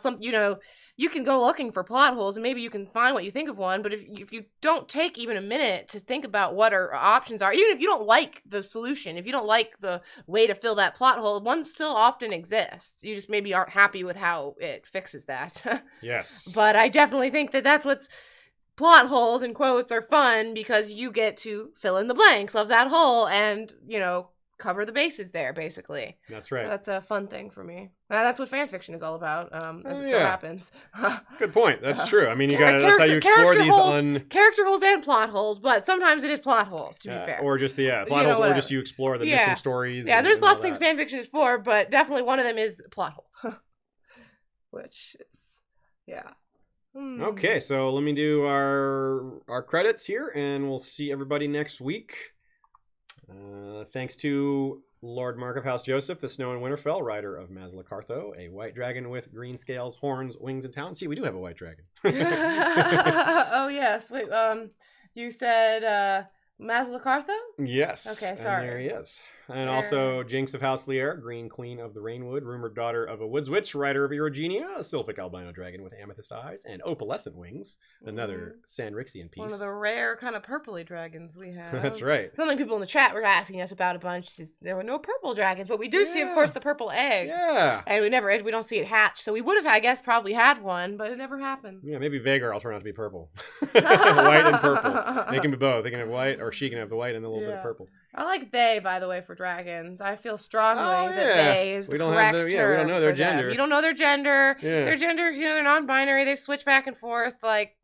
you can go looking for plot holes and maybe you can find what you think of one, but if you don't take even a minute to think about what our options are, even if you don't like the solution, if you don't like the way to fill that plot hole, one still often exists. You just maybe aren't happy with how it fixes that. Yes. But I definitely think that's what's plot holes in quotes are fun because you get to fill in the blanks of that hole and, cover the bases there, basically. That's right. So that's a fun thing for me. That's what fan fiction is all about, as it so happens. Good point. That's true. I mean, that's how you explore these character holes and plot holes, but sometimes it is plot holes, to be fair. Or just plot holes, or just you explore the missing stories. Yeah, there's lots of things fan fiction is for, but definitely one of them is plot holes. Which is, Okay, so let me do our credits here, and we'll see everybody next week. Thanks to Lord Mark of House Joseph, the Snow and Winterfell, rider of Mazlacartho, a white dragon with green scales, horns, wings, and talons. See, we do have a white dragon. Oh, yes. Wait, you said Mazlacartho? Yes. Okay, sorry. And there he is. And also Jinx of House Lairs, Green Queen of the Rainwood, rumored daughter of a Woods Witch, rider of Erogenia, a Sylphic albino dragon with amethyst eyes and opalescent wings, another Sanrixian piece. One of the rare kind of purpley dragons we have. That's right. So many people in the chat were asking us about a bunch. There were no purple dragons, but we do see, of course, the purple egg. Yeah. And we don't see it hatch. So we would have, I guess, probably had one, but it never happens. Yeah, maybe Vhagar will turn out to be purple. White and purple. They can be both. They can have white, or she can have the white and a little bit of purple. I like they, by the way, for dragons. I feel strongly that they is the correct term. We don't know their gender. You don't know their gender. Yeah. Their gender, they're non-binary. They switch back and forth. Like,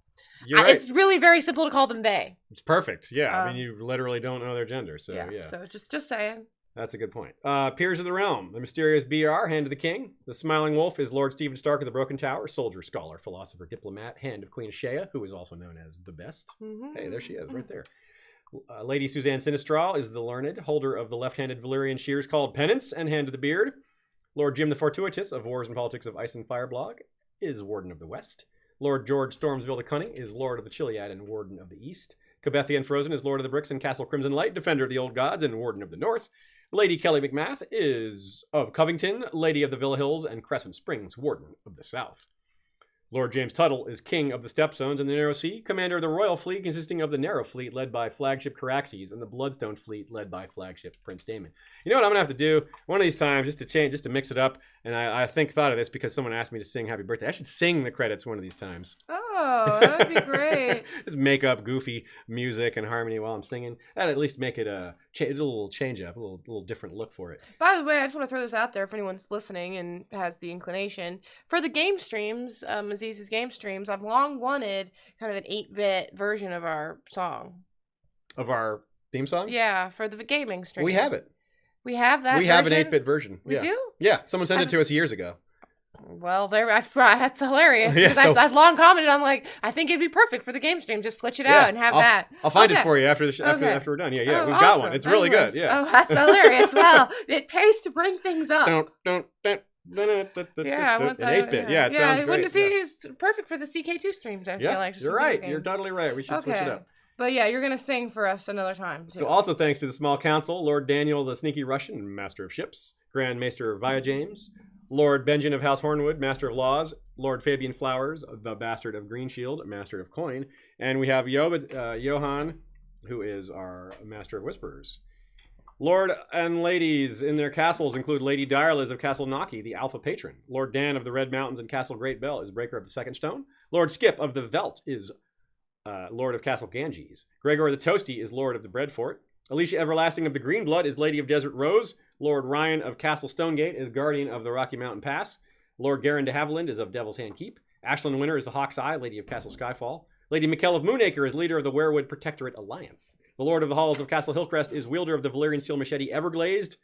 You're right. It's really very simple to call them they. It's perfect. Yeah, I mean, you literally don't know their gender. So yeah. So just saying. That's a good point. Peers of the Realm. The mysterious BR, Hand of the King. The Smiling Wolf is Lord Stephen Stark of the Broken Tower, soldier, scholar, philosopher, diplomat, Hand of Queen Shea, who is also known as the Best. Mm-hmm. Hey, there she is, right there. Lady Suzanne Sinistral is the learned, holder of the left-handed Valyrian shears called Penance and Hand of the Beard. Lord Jim the Fortuitous of Wars and Politics of Ice and Fire blog is Warden of the West. Lord George Stormsville the Cunning is Lord of the Chiliad and Warden of the East. Cabethian Frozen is Lord of the Bricks and Castle Crimson Light, Defender of the Old Gods and Warden of the North. Lady Kelly McMath is of Covington, Lady of the Villa Hills and Crescent Springs, Warden of the South. Lord James Tuttle is King of the Stepstones and the Narrow Sea, commander of the Royal Fleet consisting of the Narrow Fleet led by flagship Caraxes and the Bloodstone Fleet led by flagship Prince Daemon. You know what I'm going to have to do? One of these times, just to mix it up, and I thought of this because someone asked me to sing Happy Birthday. I should sing the credits one of these times. Oh, that would be great. Just make up goofy music and harmony while I'm singing. That'd at least make it a little change up, a little different look for it. By the way, I just want to throw this out there if anyone's listening and has the inclination. For the game streams, Aziz's game streams, I've long wanted kind of an 8-bit version of our song. Of our theme song? Yeah, for the gaming stream. We have it. We have that We have an 8-bit version. We do? Yeah, someone sent it to us years ago. Well, that's hilarious because I've long commented on I think it'd be perfect for the game stream. Just switch it out and have that. I'll find it for you after we're done. Yeah, we've got one. It's really good. Yeah. Oh, that's hilarious. Well, it pays to bring things up. Yeah, an 8-bit. Yeah, it sounds great. It's perfect for the CK2 streams. I feel like. You're right. You're totally right. We should switch it up. But yeah, you're going to sing for us another time. Too. So also thanks to the small council, Lord Daniel, the sneaky Russian, Master of Ships, Grand Maester Via James, Lord Benjen of House Hornwood, Master of Laws, Lord Fabian Flowers, the Bastard of Greenshield, Master of Coin, and we have Johan, who is our Master of Whisperers. Lord and ladies in their castles include Lady Direliz of Castle Naki, the Alpha Patron. Lord Dan of the Red Mountains and Castle Great Bell is Breaker of the Second Stone. Lord Skip of the Velt is Lord of Castle Ganges. Gregor the Toasty is Lord of the Bread Fort. Alicia Everlasting of the Green Blood is Lady of Desert Rose. Lord Ryan of Castle Stonegate is Guardian of the Rocky Mountain Pass. Lord Garen de Haviland is of Devil's Hand Keep. Ashlyn Winter is the Hawk's Eye, Lady of Castle Skyfall. Lady Mikkel of Moonacre is leader of the Werewood Protectorate Alliance. The Lord of the Halls of Castle Hillcrest is wielder of the Valyrian Steel Machete Everglazed.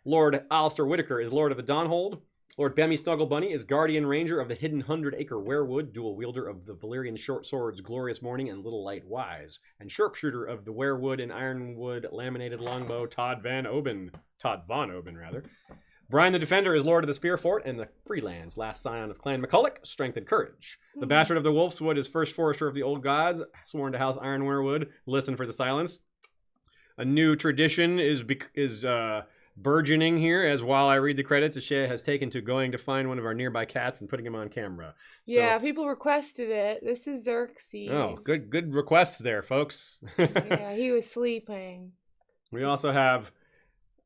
Lord Alistair Whitaker is Lord of the Dawnhold. Lord Bemmy Snuggle Bunny is Guardian Ranger of the Hidden 100-Acre Werewood, dual wielder of the Valyrian Short Swords Glorious Morning and Little Light Wise, and sharpshooter of the Werewood and Ironwood Laminated Longbow Todd Von Oben, rather. Brian the Defender is Lord of the Spear Fort and the Freelands, last scion of Clan McCulloch, Strength and Courage. The Bastard of the Wolfswood is First Forester of the Old Gods, sworn to House Iron Werewood, listen for the silence. A new tradition is burgeoning here, as while I read the credits, Ashea has taken to going to find one of our nearby cats and putting him on camera. So, yeah, people requested it. This is Xerxes. Oh, good requests there, folks. Yeah, he was sleeping. We also have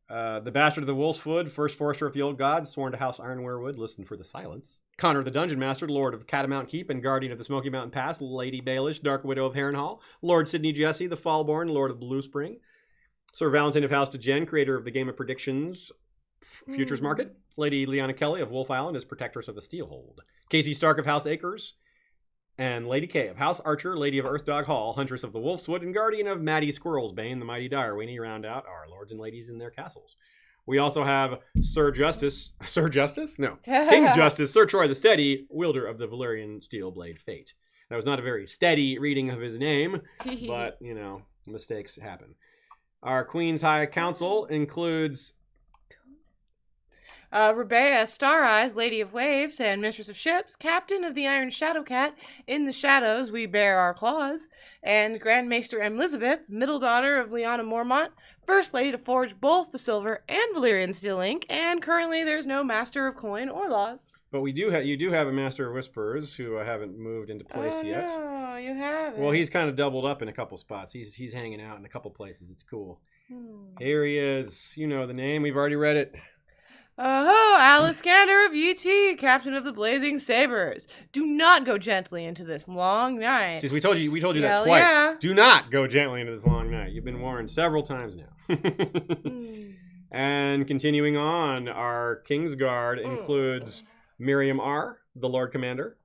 the Bastard of the Wolfswood, First Forester of the Old Gods, sworn to House Iron Werewood, listen for the silence. Connor the Dungeon Master, Lord of Catamount Keep and Guardian of the Smoky Mountain Pass, Lady Baelish, Dark Widow of Harrenhal, Lord Sidney Jesse, the Fallborn, Lord of Blue Spring. Sir Valentine of House DeGen, creator of the Game of Predictions Futures Market. Lady Liana Kelly of Wolf Island is protectress of the Steelhold. Casey Stark of House Acres. And Lady Kay of House Archer, Lady of Earthdog Hall, Huntress of the Wolfswood, and Guardian of Maddie Squirrel's Bane, the Mighty Direweenie, round out our lords and ladies in their castles. We also have King's Justice, Sir Troy the Steady, wielder of the Valyrian Steel Blade Fate. That was not a very steady reading of his name, but, you know, mistakes happen. Our Queen's High Council includes Rebea, Star Eyes, Lady of Waves, and Mistress of Ships, Captain of the Iron Shadow Cat, In the Shadows We Bear Our Claws, and Grand Maester Elizabeth, middle daughter of Lyanna Mormont, First Lady to forge both the Silver and Valyrian Steel Ink, and currently there's no Master of Coin or Laws. But you do have a Master of Whisperers who haven't moved into place yet. No, you haven't. Well, he's kind of doubled up in a couple spots. He's hanging out in a couple places. It's cool. Here he is. You know the name. We've already read it. Oh, Alexander of UT, Captain of the Blazing Sabers. Do not go gently into this long night. See, we told you that Hell twice. yeah. Do not go gently into this long night. You've been warned several times now. And continuing on, our Kingsguard includes Miriam R., the Lord Commander,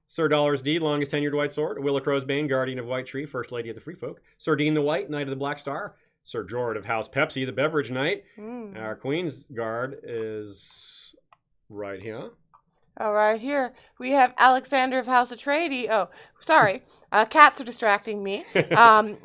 Sir Dollars D., longest tenured White Sword, Willa Crowsbane, Guardian of White Tree, First Lady of the Free Folk, Sir Dean the White, Knight of the Black Star, Sir Jord of House Pepsi, the Beverage Knight. Our Queen's Guard is right here. Oh, right here. We have Alexander of House Atreides. Oh, sorry. Cats are distracting me.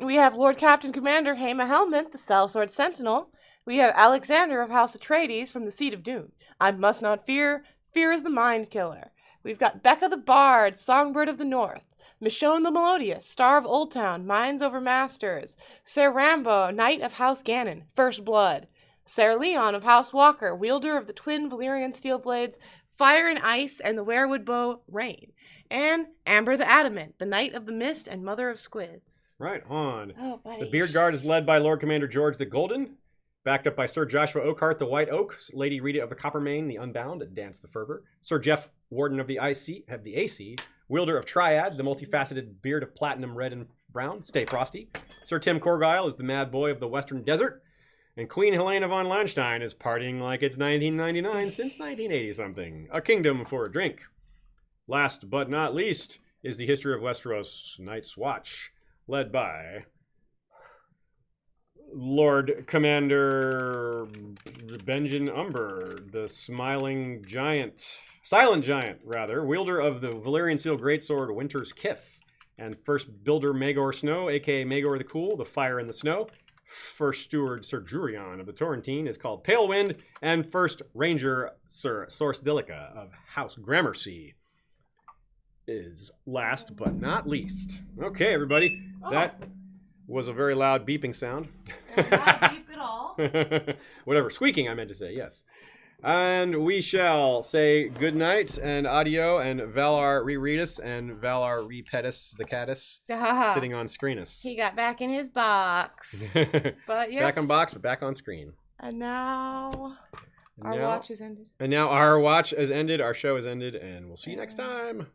We have Lord Captain Commander Haema Helmet, the Sellsword Sentinel. We have Alexander of House Atreides from the Seat of Doom. I must not fear. Fear is the mind killer. We've got Becca the Bard, Songbird of the North. Michonne the Melodious, Star of Old Town, Minds Over Masters. Ser Rambo, Knight of House Gannon, First Blood. Ser Leon of House Walker, wielder of the twin Valyrian steel blades, Fire and Ice, and the werewood bow, Rain. And Amber the Adamant, the Knight of the Mist and Mother of Squids. Right on. Oh, buddy. The Beard Guard is led by Lord Commander George the Golden, backed up by Sir Joshua Oakhart, the White Oak, Lady Rita of the Coppermane, the Unbound, Dance the Fervor, Sir Jeff Warden of the AC, wielder of Triad, the multifaceted beard of platinum, red, and brown, Stay Frosty. Sir Tim Corgyle is the mad boy of the Western Desert. And Queen Helena von Landstein is partying like it's 1999 since 1980-something. A kingdom for a drink. Last but not least is the History of Westeros Night's Watch, led by Lord Commander Benjen Umber, the Silent Giant, wielder of the Valyrian Steel Greatsword Winter's Kiss, and First Builder Maegor Snow, aka Maegor the Cool, the Fire and the Snow. First Steward Sir Jurion of the Torrentine is called Pale Wind, and First Ranger Sir Source Delica of House Gramercy is last but not least. Okay, everybody, that was a very loud beeping sound. Not beep at all. Whatever, squeaking I meant to say, yes. And we shall say good night and audio, and Valar reread us, and Valar repet us, the catus, sitting on screenus. He got back in his box. But yeah. Back on box, but back on screen. And now our watch is ended. And now our watch has ended, our show has ended, and we'll see you next time.